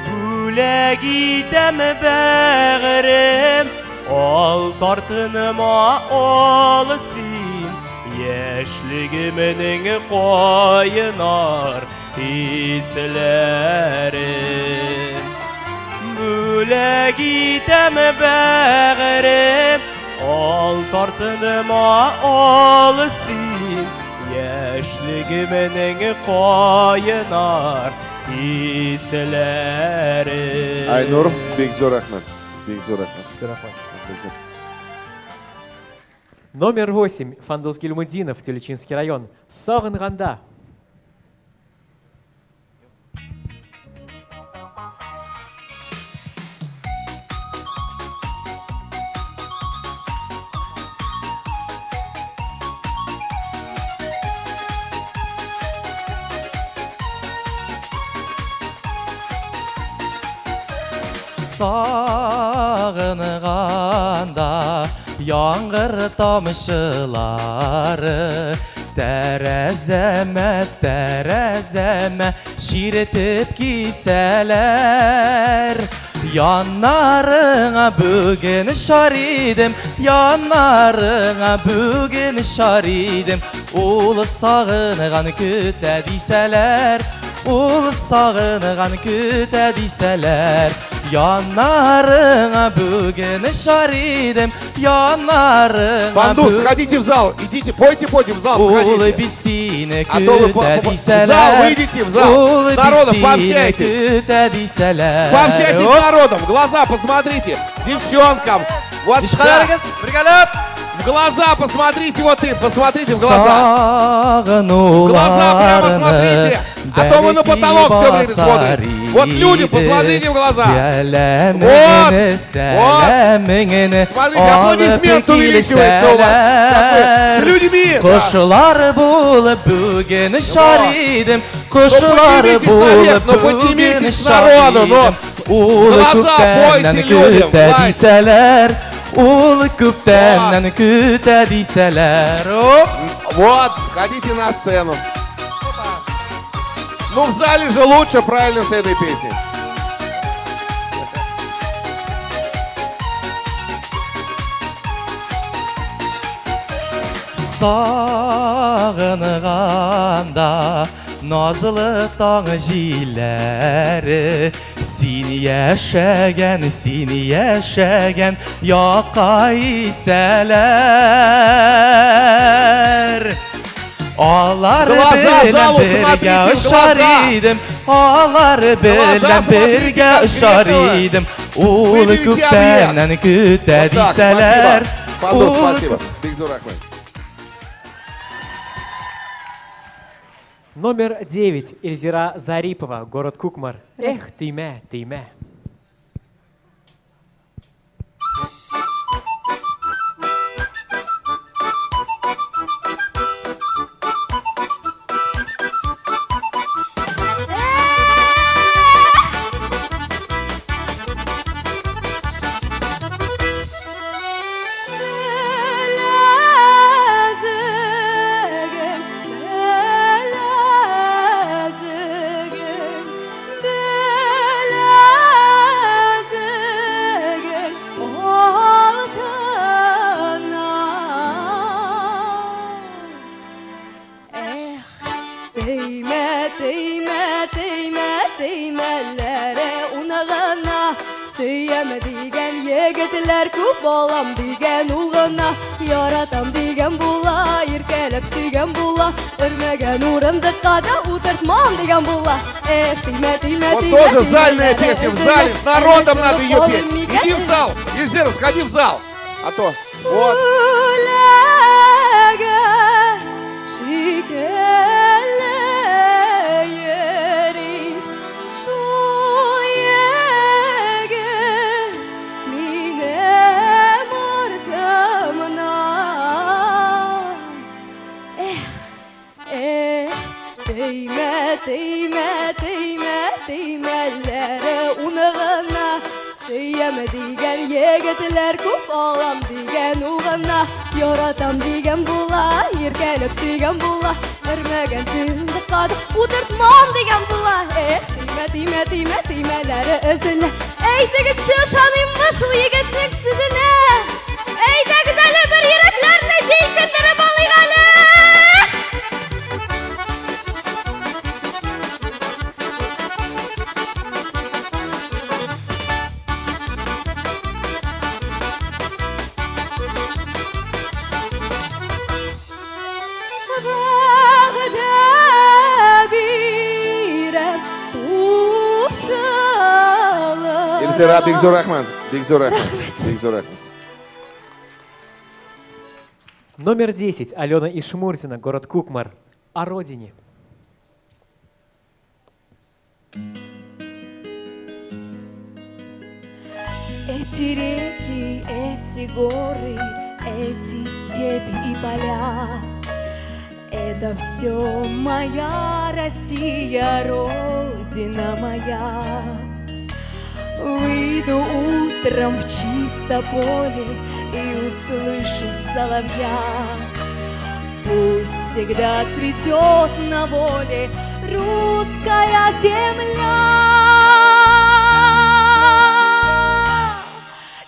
Güle gidem bağırım Al tartınıma olsun Yeşligimin koyunar hislerim Güle gidem bağırım Al tartınıma olsun Yeşligimin koyunar hislerim Aynur, Bigzor Ahmet. Bigzor Ahmet. Номер 8. Фандус Гильмудинов, Тюльчинский район. Сағынғанда. Sağınğanda Yağmur tamşıları Terezeme şiretip gitseler Yanlarına bugün şaridim Yanlarına bugün şaridim Ulu sağınğan küte diseler Ulu sağınğan küte diseler Yanlarına bugün şaridim Yanlarına Фандус, сходите в зал, идите, пойте в зал, сходите. А то вы в зал, выйдите в зал, с народом пообщайтесь. Пообщайтесь с народом, в глаза посмотрите, девчонкам. Вот да. В глаза посмотрите, вот им, посмотрите в глаза. В глаза прямо смотрите, а то вы на потолок все время смотрите. Вот людям посмотрите в глаза. Вот, вот. Смотрите, аплодисмент увеличивается у вас. С людьми. Kuşlar bulup bugün şaridim Kuşlar bulup bugün şaridim Ulu küptenden küte diseler Ulu küptenden küte diseler Вот, ходите на сцену. Ну, в зале же лучше, правильно, с этой песней. Sağınğanda nazlı dağ jiləri Seni yaşayan yaqa isələr Ağlar bilən birgə ışarıydım Ağlar bilən birgə ışarıydım Ulu küptəndən kütə disələr Фандус, спасибо. Бигзор Ахмед. Номер 9. Эльзира Зарипова, город Кукмар. Эх, тыймә, тыймә. Bela егетлер күп балам дигән ул гына яратам дигән була иркәләп сөйгән була өрмәгән урындыкка да утыртмам дигән була эх тимә тимә Вот тимә тоже зальная песня в зале, с народом надо ее петь. Иди в зал, Ельзира, сходи в зал. А то, вот. Теймәләре уныгына сөйәме дигән егетләр күп алам дигән угына яратам дигән була иркәләп сөйгән була өрмәгән тындыкка да утыртмам дигән була теймәләре өзенә әйтегезче ышаныйммы шул егетнең сүзенә әйтегез әле бер йөрәкләрне җилкендереп алыйк әле. Ельзира, Бигзур Рахман. Бигзур Рахман. Бигзур Рахман. Номер 10. Алена Ишмурзина, город Кукмар. О родине. Эти реки, эти горы, эти степи и поля, это все моя Россия, родина моя. Выйду утром в чисто поле и услышу соловья. Пусть всегда цветет на воле русская земля.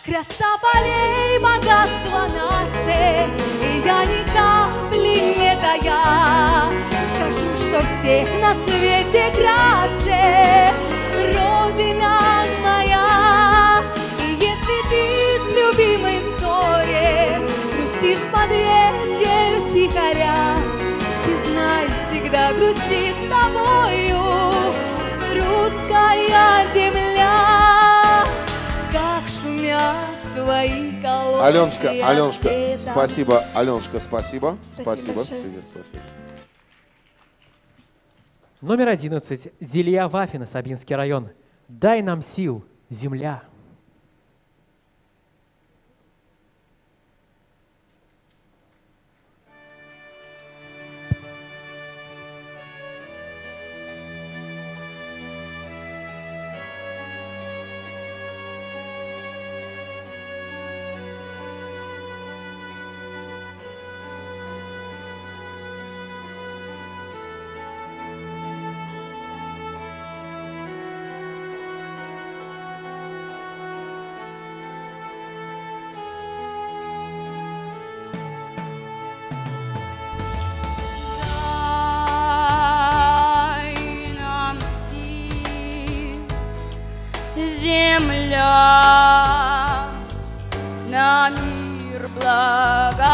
Краса полей, богатство наше, и я ни капли не тая скажу, что всех на свете краше родина моя. И если ты с любимой в ссоре грустишь под вечер втихаря, ты знай, всегда грустит с тобою русская земля. Как шумят твои колодцы. Аленушка, спасибо. Аленушка, спасибо. Спасибо. Спасибо. Номер 11. Зилья Вафина, Сабинский район. Дай нам сил, земля. Земля, на мир благослови,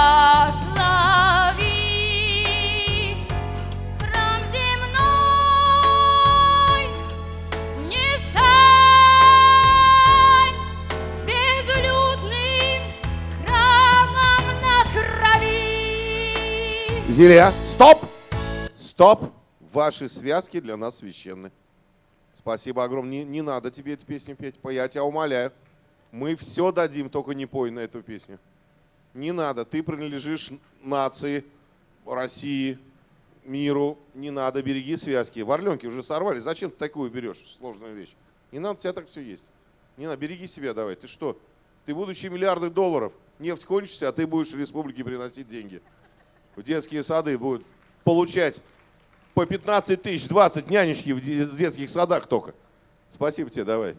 храм земной, не стань безлюдным храмом на крови. Зилья, стоп! Стоп! Ваши связки для нас священны. Спасибо огромное. Не надо тебе эту песню петь. Я тебя умоляю. Мы все дадим, только не пой на эту песню. Не надо. Ты принадлежишь нации, России, миру. Не надо. Береги связки. В Орленке уже сорвали. Зачем ты такую берешь? Сложную вещь. Не надо, у тебя так все есть. Не надо. Береги себя давай. Ты что? Ты будущие миллиарды долларов. Нефть кончится, а ты будешь в республике приносить деньги. В детские сады будут получать по 15 тысяч, 20 нянечки в детских садах только. Спасибо тебе, давай.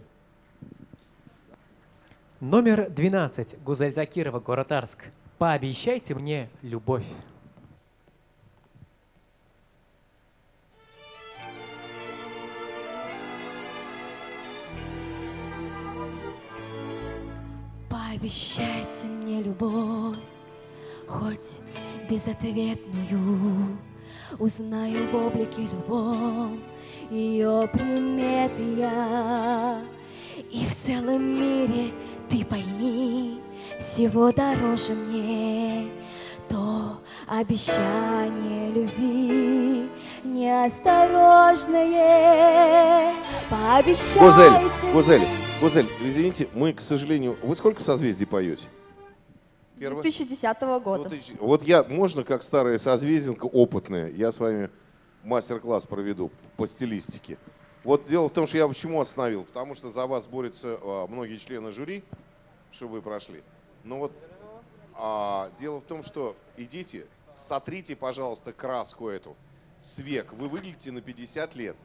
Номер 12. Гузель Закирова, город Арск. Пообещайте мне любовь. Пообещайте мне любовь, хоть безответную. Узнаю в облике любом ее приметы я. И в целом мире, ты пойми, всего дороже мне то обещание любви неосторожное. Пообещайте Гузель, извините, мы, к сожалению... Вы сколько в созвездии поете? С 2010 года. Вот я, можно, как старая созвездинка, опытная, я с вами мастер-класс проведу по стилистике. Вот дело в том, что я почему остановил, потому что за вас борются многие члены жюри, чтобы вы прошли. Но вот дело в том, что идите, сотрите, пожалуйста, краску эту с век. Вы выглядите на 50 лет.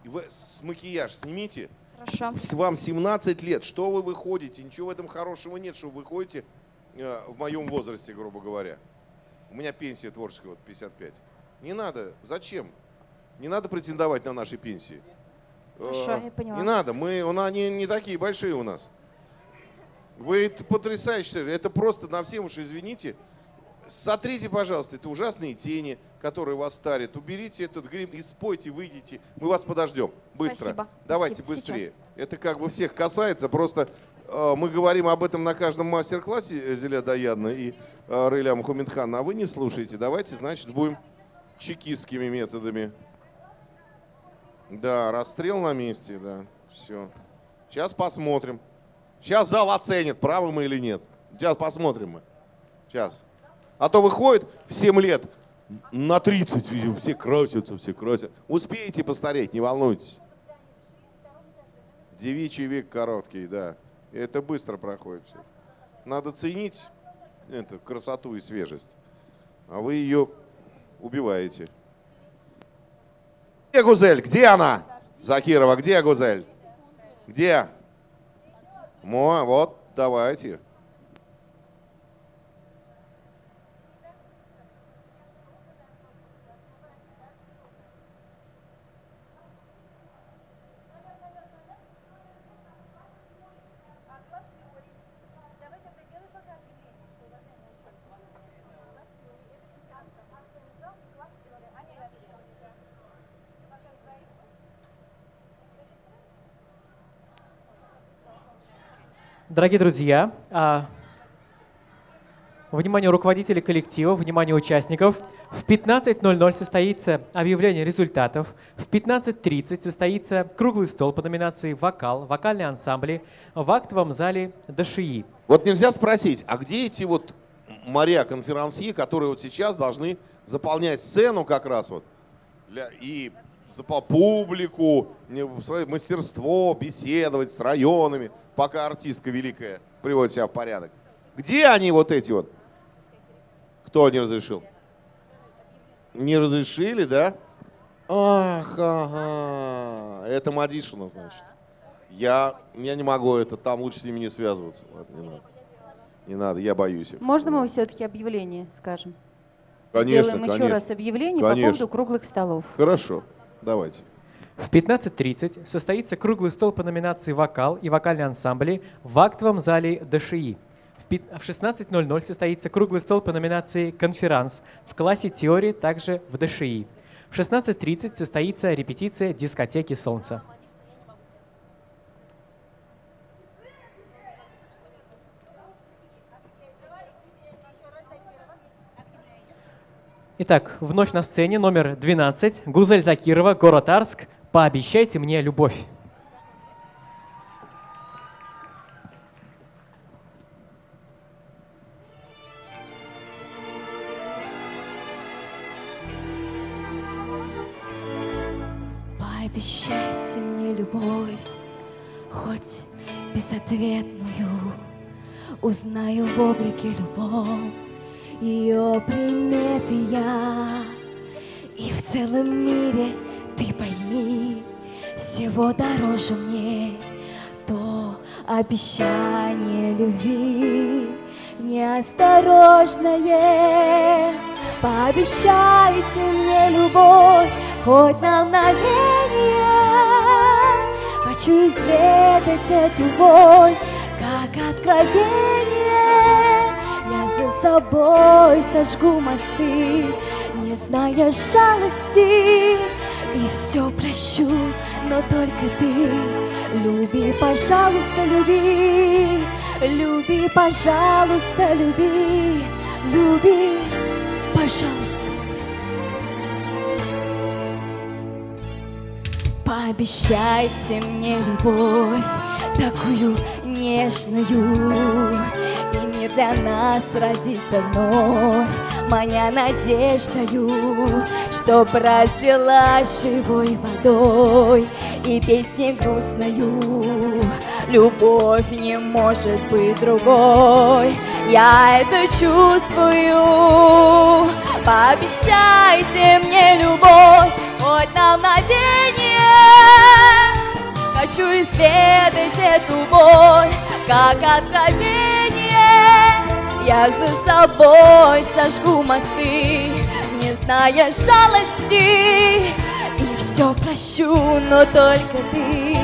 И вы с макияж снимите. Хорошо. Вам 17 лет. Что вы выходите? Ничего в этом хорошего нет, что вы выходите в моем возрасте, грубо говоря. У меня пенсия творческая, вот 55. Не надо. Зачем? Не надо претендовать на наши пенсии. Хорошо, я поняла. Не надо. Они не такие большие у нас. Вы это потрясающе. Это просто на всем уж, извините. Сотрите, пожалуйста, это ужасные тени, которые вас старят. Уберите этот грим и спойте, выйдите. Мы вас подождем. Быстро. Спасибо. Давайте Спасибо. быстрее. Сейчас. Это как бы всех касается. Просто мы говорим об этом на каждом мастер-классе Зиля Даядна и Рейля Мухаммедхан. А вы не слушаете. Давайте, значит, будем чекистскими методами. Да, расстрел на месте, да. Все. Сейчас посмотрим. Сейчас зал оценит, правы мы или нет. Сейчас посмотрим мы. Сейчас. А то выходит в 7 лет на 30, все красятся, все красят. Успеете постареть, не волнуйтесь. Девичий век короткий, да. Это быстро проходит все. Надо ценить эту красоту и свежесть. А вы ее убиваете. Где Гузель? Где она? Закирова, где Гузель? Где? Вот, давайте. Дорогие друзья, внимание руководителей коллектива, внимание участников. В 15:00 состоится объявление результатов. В 15:30 состоится круглый стол по номинации «Вокал», «Вокальные ансамбли» в актовом зале ДШИ. Вот нельзя спросить, а где эти вот моря-конферансье, которые вот сейчас должны заполнять сцену как раз вот и за публику, свое мастерство, беседовать с районами, пока артистка великая приводит себя в порядок. Где они вот эти вот? Кто не разрешил? Не разрешили, да? Ах, ага. Это Мадишина, значит. Я не могу это, там лучше с ними не связываться. Ладно, не надо. Не надо, я боюсь их. Можно мы все-таки объявление скажем? Конечно, Сделаем конечно. еще раз объявление Конечно. по поводу круглых столов. Хорошо, давайте. В 15:30 состоится круглый стол по номинации «Вокал» и «Вокальные ансамбли» в актовом зале ДШИ. В 16:00 состоится круглый стол по номинации «Конферанс» в классе теории, также в ДШИ. В 16:30 состоится репетиция дискотеки «Солнце». Итак, вновь на сцене номер 12. Гузель Закирова, город Арск. «Пообещайте мне любовь». Пообещайте мне любовь, хоть безответную. Узнаю в облике любовь ее приметы я. И в целом мире, ты пойми, всего дороже мне то обещание любви неосторожное. Пообещайте мне любовь, хоть на мгновение. Хочу изведать эту боль, как откровение. собой сожгу мосты, не зная жалости, и все прощу, но только ты. Люби, пожалуйста, люби, люби, пожалуйста, люби, люби, пожалуйста. Пообещайте мне любовь такую нежную, и мир для нас родится вновь, маня надеждою, чтоб разлилась живой водой и песней грустною. Любовь не может быть другой, я это чувствую. Пообещайте мне любовь хоть на мгновение. Хочу изведать эту боль, как откровение. Я за собой сожгу мосты, не зная жалости, и все прощу, но только ты.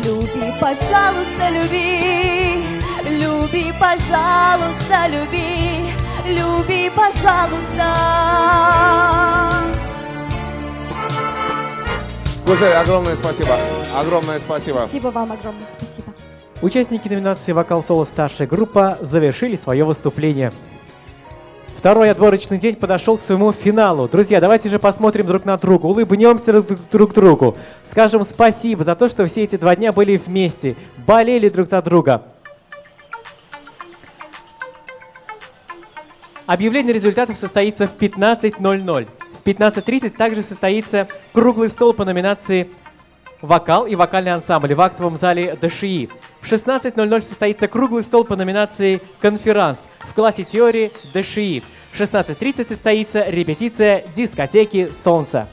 Люби, пожалуйста, люби, люби, пожалуйста, люби, люби, пожалуйста. Гузель, огромное спасибо. Огромное спасибо. Спасибо вам, огромное спасибо. Участники номинации «Вокал-соло. Старшая группа» завершили свое выступление. Второй отборочный день подошел к своему финалу. Друзья, давайте же посмотрим друг на друга, улыбнемся друг другу, скажем спасибо за то, что все эти 2 дня были вместе, болели друг за друга. Объявление результатов состоится в 15:00. В 15:30 также состоится круглый стол по номинации «Вокал» и «Вокальный ансамбль» в актовом зале ДШИ. В 16:00 состоится круглый стол по номинации «Конферанс» в классе теории ДШИ. В 16:30 состоится репетиция дискотеки «Солнце».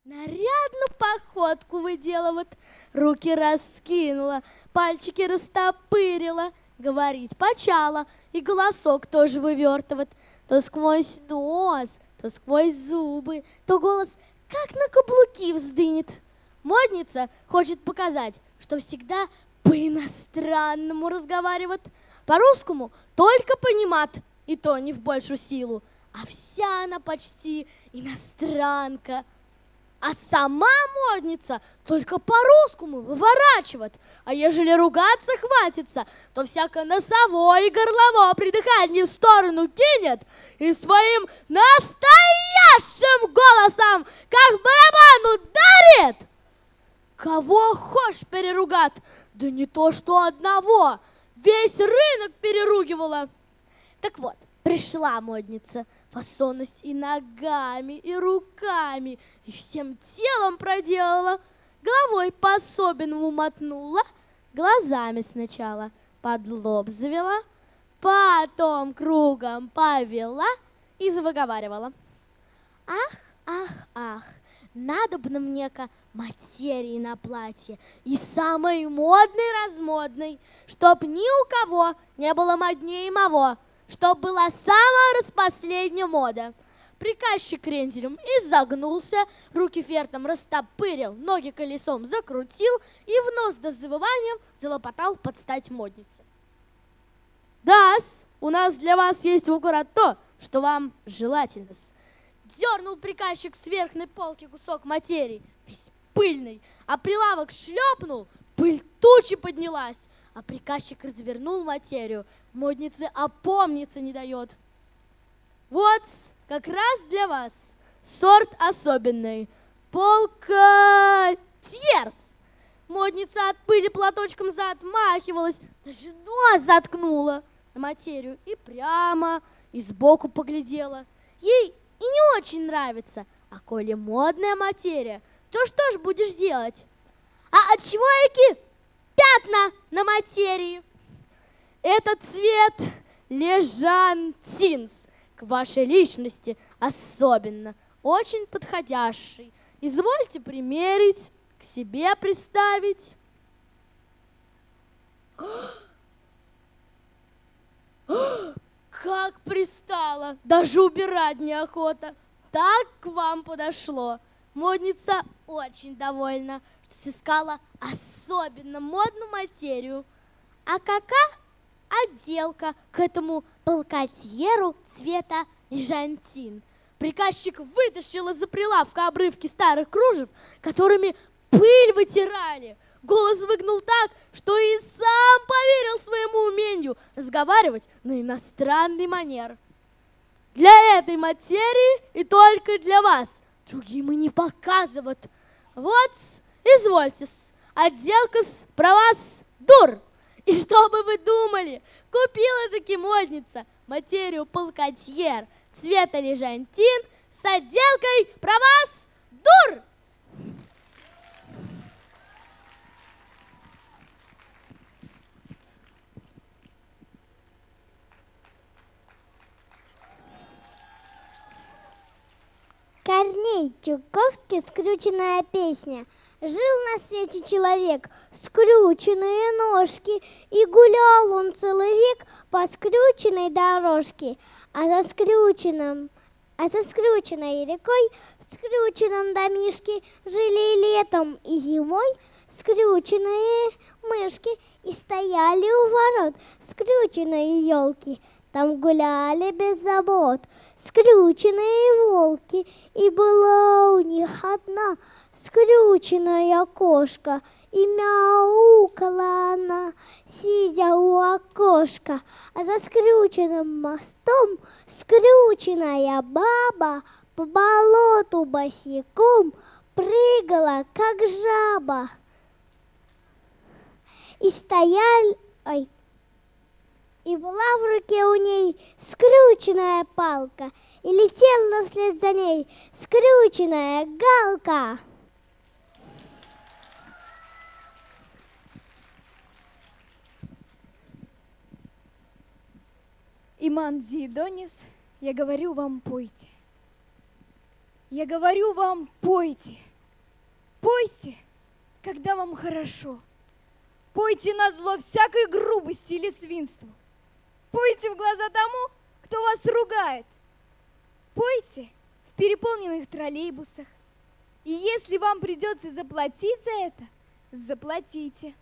Нарядно походку выделывает, руки раскинула, пальчики растопырила, говорить почала, и голосок тоже вывертывает, то сквозь нос, то сквозь зубы, то голос как на каблуки вздынет. Модница хочет показать, что всегда по-иностранному разговаривает, по-русскому только понимает, и то не в большую силу, а вся она почти иностранка. А сама модница только по-русскому выворачивает, а ежели ругаться хватится, то всяко носовое и горлово при дыхании в сторону кинет и своим настоящим голосом, как в барабан, ударит. Кого хошь переругать, да не то что одного, весь рынок переругивала. Так вот, пришла модница, фасонность и ногами, и руками, и всем телом проделала, головой по-особенному мотнула, глазами сначала под лоб завела, потом кругом повела и завыговаривала. Ах, ах, ах, надобно мне-ка материи на платье, и самой модной-размодной, чтоб ни у кого не было моднее моего, чтоб была самая распоследняя мода. Приказчик кренделем изогнулся, руки фертом растопырил, ноги колесом закрутил и в нос до завывания залопотал под стать моднице. Да-с, у нас для вас есть в аккурат то, что вам желательно. Дернул приказчик с верхней полки кусок материи, весь пыльный, а прилавок шлепнул, пыль тучи поднялась, а приказчик развернул материю, моднице опомниться не дает. Вот как раз для вас сорт особенный. Полка терс. Модница от пыли платочком заотмахивалась, даже нос заткнула на материю и прямо, и сбоку поглядела. Ей и не очень нравится, а коли модная материя, то что ж будешь делать? А отчего эки пятна на материи? Этот цвет лежантинс, к вашей личности особенно, очень подходящий. Извольте примерить, к себе приставить. Как пристало, даже убирать неохота. Так к вам подошло. Модница очень довольна, что сыскала особенно модную материю. А какая отделка к этому полкотьеру цвета лежантин? Приказчик вытащил из-за прилавка обрывки старых кружев, которыми пыль вытирали. Голос выгнул так, что и сам поверил своему умению разговаривать на иностранный манер. Для этой материи и только для вас, другим и не показывают. Вот, извольте, отделка про вас дур. И что бы вы думали, купила-таки модница материю полкотьер цвета лежантин с отделкой про вас дур. Корней Чуковский, скрюченная песня. Жил на свете человек, скрюченные ножки, и гулял он целый век по скрюченной дорожке, а за скрюченной рекой, в скрюченном домишке жили и летом, и зимой скрюченные мышки, и стояли у ворот скрюченные елки. Там гуляли без забот скрюченные волки, и была у них одна скрюченная кошка, и мяукала она, сидя у окошка. А за скрюченным мостом скрюченная баба по болоту босиком прыгала, как жаба. И стояли... И была в руке у ней скрюченная палка, и летела вслед за ней скрюченная галка. Иман Зидонис, я говорю вам, пойте. Я говорю вам, пойте. Пойте, когда вам хорошо. Пойте назло всякой грубости или свинству. Пойте в глаза тому, кто вас ругает. Пойте в переполненных троллейбусах. И если вам придется заплатить за это, заплатите.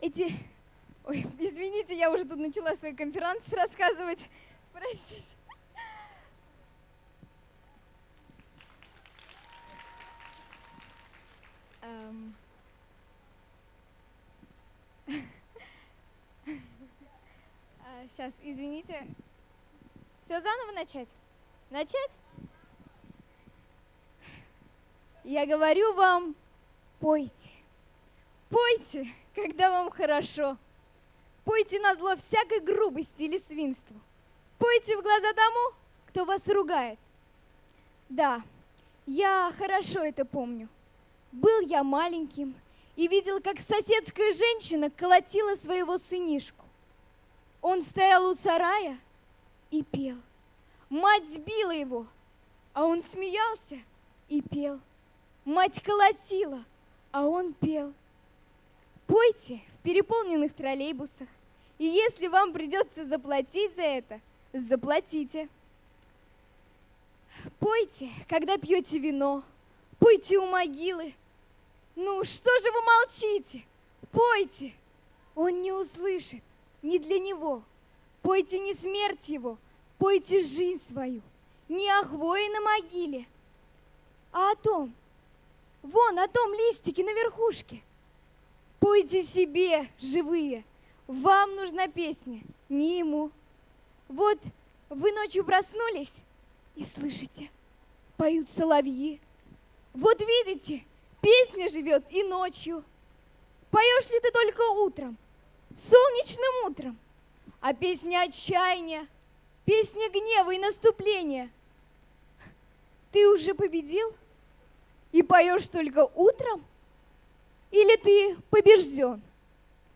Ой, извините, я уже тут начала свой конферанс рассказывать. Простите. Сейчас, извините. Все заново начать? Начать? Я говорю вам, пойте. Пойте, когда вам хорошо. Пойте назло всякой грубости или свинству. Пойте в глаза тому, кто вас ругает. Да, я хорошо это помню. Был я маленьким и видел, как соседская женщина колотила своего сынишку. Он стоял у сарая и пел. Мать била его, а он смеялся и пел. Мать колотила, а он пел. Пойте в переполненных троллейбусах, и если вам придется заплатить за это, заплатите. Пойте, когда пьете вино, пойте у могилы. Ну, что же вы молчите? Пойте, он не услышит, не для него. Пойте не смерть его, пойте жизнь свою, не о хвое на могиле, а о том, вон о том листике на верхушке. Пойте себе, живые, вам нужна песня, не ему. Вот вы ночью проснулись и слышите, поют соловьи. Вот видите, песня живет и ночью. Поешь ли ты только утром, солнечным утром, а песня отчаяния, песня гнева и наступления? Ты уже победил и поешь только утром? Или ты побежден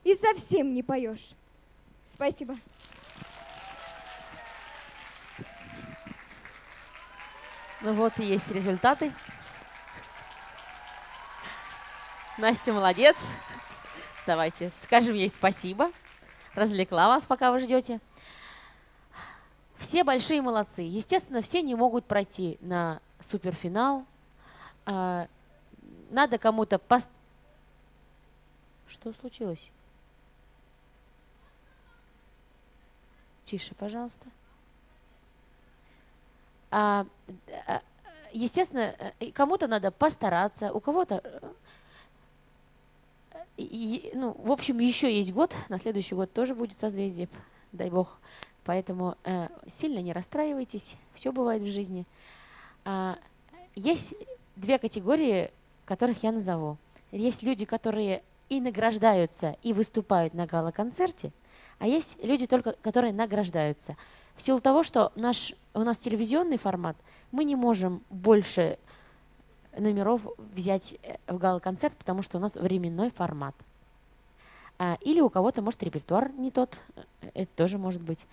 и совсем не поешь? Спасибо. Ну вот и есть результаты. Настя молодец. Давайте скажем ей спасибо. Развлекла вас, пока вы ждете. Все большие молодцы. Естественно, все не могут пройти на суперфинал. Надо кому-то Что случилось? Тише, пожалуйста. Естественно, кому-то надо постараться, у кого-то... Ну, в общем, еще есть год, на следующий год тоже будет созвездие, дай бог. Поэтому сильно не расстраивайтесь, все бывает в жизни. Есть две категории, которых я назову. Есть люди, которые и награждаются, и выступают на гала-концерте, а есть люди, только которые награждаются. В силу того, что у нас телевизионный формат, мы не можем больше номеров взять в гала-концерт, потому что у нас временной формат. Или у кого-то, может, репертуар не тот, это тоже может быть.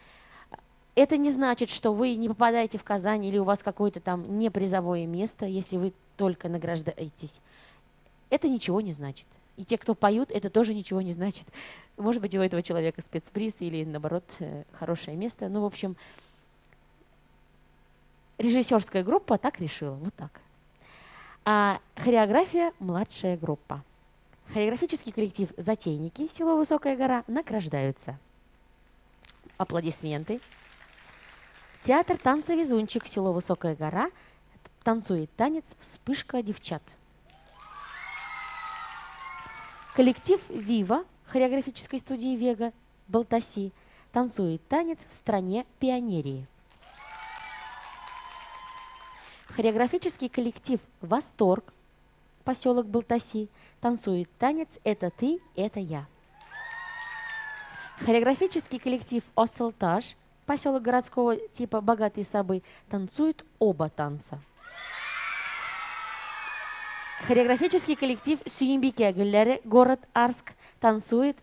Это не значит, что вы не попадаете в Казань или у вас какое-то там непризовое место, если вы только награждаетесь. Это ничего не значит. И те, кто поют, это тоже ничего не значит. Может быть, у этого человека спецприз или, наоборот, хорошее место. Ну, в общем, режиссерская группа так решила, вот так. А хореография – младшая группа. Хореографический коллектив «Затейники» село Высокая гора награждаются. Аплодисменты. Театр танца «Везунчик» село Высокая гора танцует танец «Вспышка девчат». Коллектив «Вива» хореографической студии «Вега» Балтаси танцует танец «В стране пионерии». Хореографический коллектив «Восторг» поселок Балтаси танцует танец «Это ты, это я». Хореографический коллектив «Оссалтаж» поселок городского типа «Богатые Сабы» танцует оба танца. Хореографический коллектив «Сүйінбике гүлләре» город Арск танцует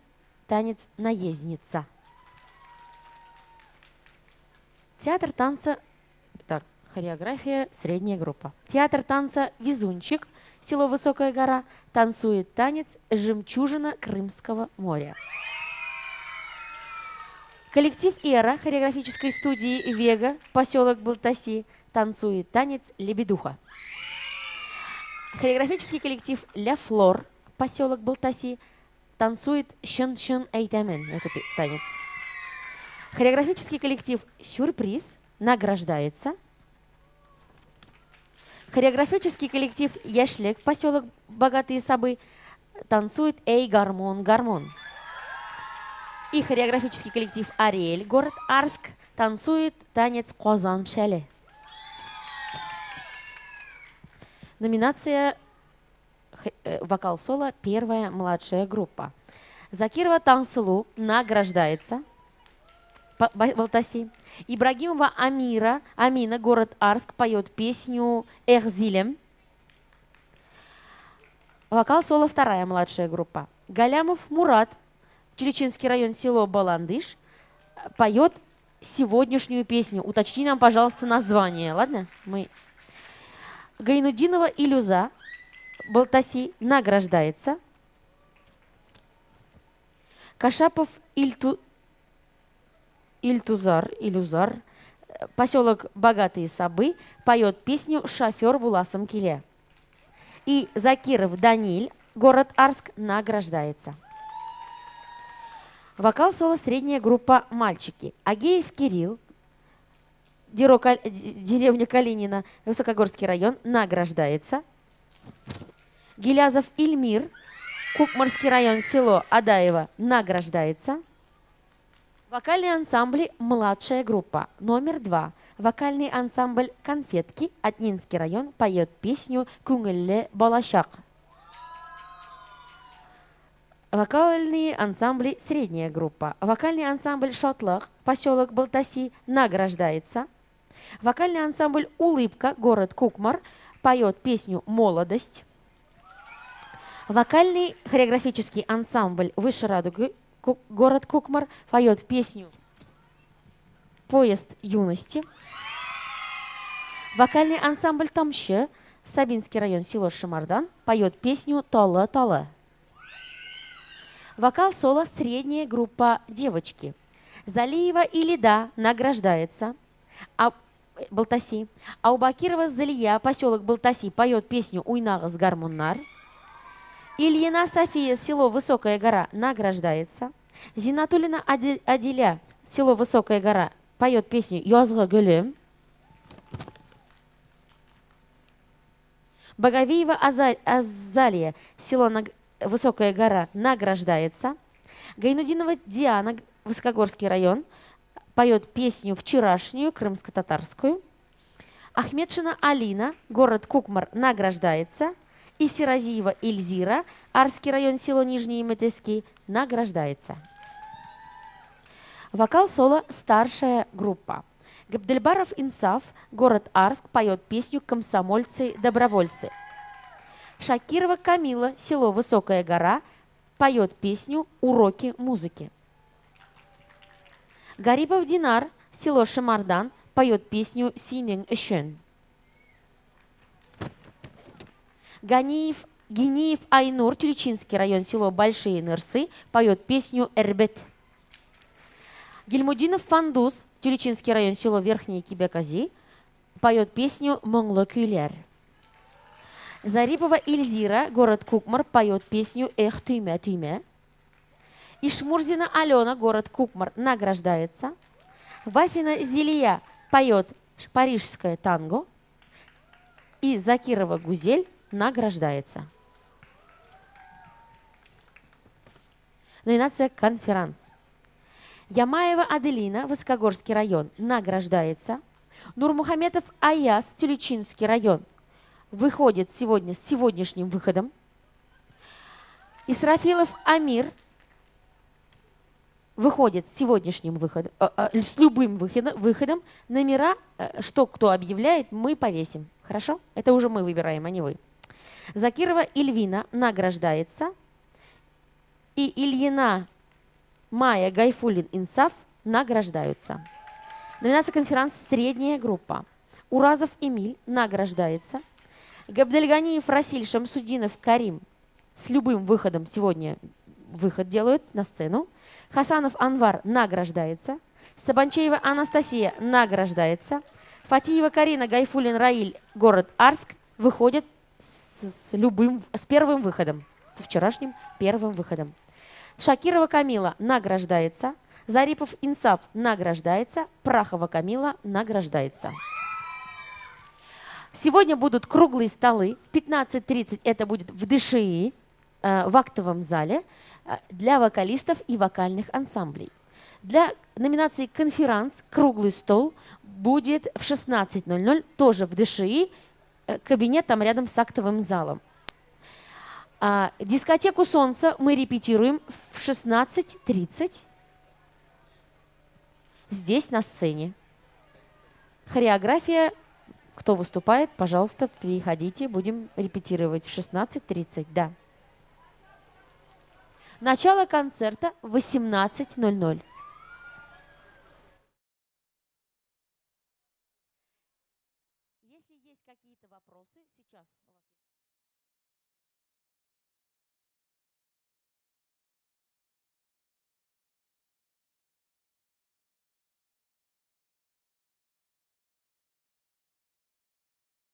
танец «Наездница». Театр танца... Так, хореография, средняя группа. Театр танца «Везунчик» село Высокая гора, танцует танец «Жемчужина Крымского моря». Коллектив «Эра» хореографической студии «Вега», поселок Балтаси, танцует танец «Лебедуха». Хореографический коллектив «Ля Флор», поселок Балтаси, танцует «Шын-шын әйтәмен», это танец. Хореографический коллектив «Сюрприз» награждается. Хореографический коллектив «Яшлек», поселок Богатые Сабы, танцует «Эй, гармон, гармон». И хореографический коллектив «Ариэль», город Арск, танцует танец «Козан шәле». Номинация вокал-соло «Первая младшая группа». Закирова Тансылу награждается. Балтаси. Ибрагимова Амина, город Арск, поет песню «Эхзилем». Вокал-соло «Вторая младшая группа». Галямов Мурат, Тюлечинский район, село Баландыш, поет сегодняшнюю песню. Уточни нам, пожалуйста, название, ладно? Гайнудинова Илюза, Балтаси, награждается. Кашапов Илюзар, поселок Богатые Сабы, поет песню «Шофер в уласом киле». И Закиров Даниль, город Арск, награждается. Вокал-соло средняя группа «Мальчики». Агеев Кирилл, деревня Калинина, Высокогорский район, награждается. Гилязов Ильмир, Кукмарский район, село Адаево, награждается. Вокальные ансамбли «Младшая группа». Номер 2. Вокальный ансамбль «Конфетки», Атнинский район, поет песню «Күңелле балашак». Вокальные ансамбли «Средняя группа». Вокальный ансамбль «Шотлах», поселок Балтаси, награждается. Вокальный ансамбль «Улыбка», город Кукмар, поет песню «Молодость». Вокальный хореографический ансамбль «Выше радуги», город Кукмар, поет песню «Поезд юности». Вокальный ансамбль «Тамшы», Сабинский район, село Шамардан, поет песню «Тала-тала». Вокал-соло средняя группа «Девочки». Залиева Илида награждается. Балтаси. Аубакирова Залия, поселок Балтаси, поет песню «Уйнағыз гармоннар». Ильина София, село Высокая гора, награждается. Зинатулина Адиля, село Высокая гора, поет песню «Язғы гүлім». Боговиева Азалия, село Высокая гора, награждается. Гайнудинова Диана, Высокогорский район, поет песню «Вчерашнюю», крымско-татарскую. Ахмедшина Алина, город Кукмар, награждается. И Сиразиева Ильзира, Арский район, село Нижний Метеский, награждается. Вокал-соло «Старшая группа». Габдельбаров Инсаф, город Арск, поет песню «Комсомольцы-добровольцы». Шакирова Камила, село Высокая гора, поет песню «Уроки музыки». Гарипов Динар, село Шамардан, поет песню «Синен Эшен». Гениев Айнур, Тюлечинский район, село Большие Нырсы, поет песню «Эрбет». Гельмудинов Фандус, Тюлечинский район, село Верхние Кибекази, поет песню «Моңлы күйләр». Зарипова Ильзира, город Кукмар, поет песню «Эх, түймә, түймә». Ишмурзина Алена, город Кукмар, награждается. Вафина Зелия поет «Парижское танго». И Закирова Гузель награждается. Номинация «Конферанс». Ямаева Аделина, Высокогорский район, награждается. Нурмухаметов Аяс, Тюлечинский район, выходит сегодня с сегодняшним выходом. Исрафилов Амир выходит с сегодняшним выходом, с любым выходом. Номера, что кто объявляет, мы повесим. Хорошо? Это уже мы выбираем, а не вы. Закирова Ильвина награждается. И Ильина Майя Гайфулин Инсаф награждаются. Номинация «Конферанс» средняя группа. Уразов Эмиль награждается. Габдельганиев Расиль, Шамсудинов Карим с любым выходом сегодня выход делают на сцену. Хасанов Анвар награждается. Сабанчеева Анастасия награждается. Фатиева Карина, Гайфулин Раиль, город Арск выходят с первым выходом, со вчерашним первым выходом. Шакирова Камила награждается. Зарипов Инсаф награждается. Прахова Камила награждается. Сегодня будут круглые столы. В 15:30 это будет в ДШИ, в актовом зале, для вокалистов и вокальных ансамблей. Для номинации «Конферанс» круглый стол будет в 16:00, тоже в ДШИ, кабинет там рядом с актовым залом. Дискотеку «Солнце» мы репетируем в 16:30 здесь, на сцене. Хореография, кто выступает, пожалуйста, приходите, будем репетировать в 16:30, да. Начало концерта в 18:00. Если есть какие-то вопросы, сейчас...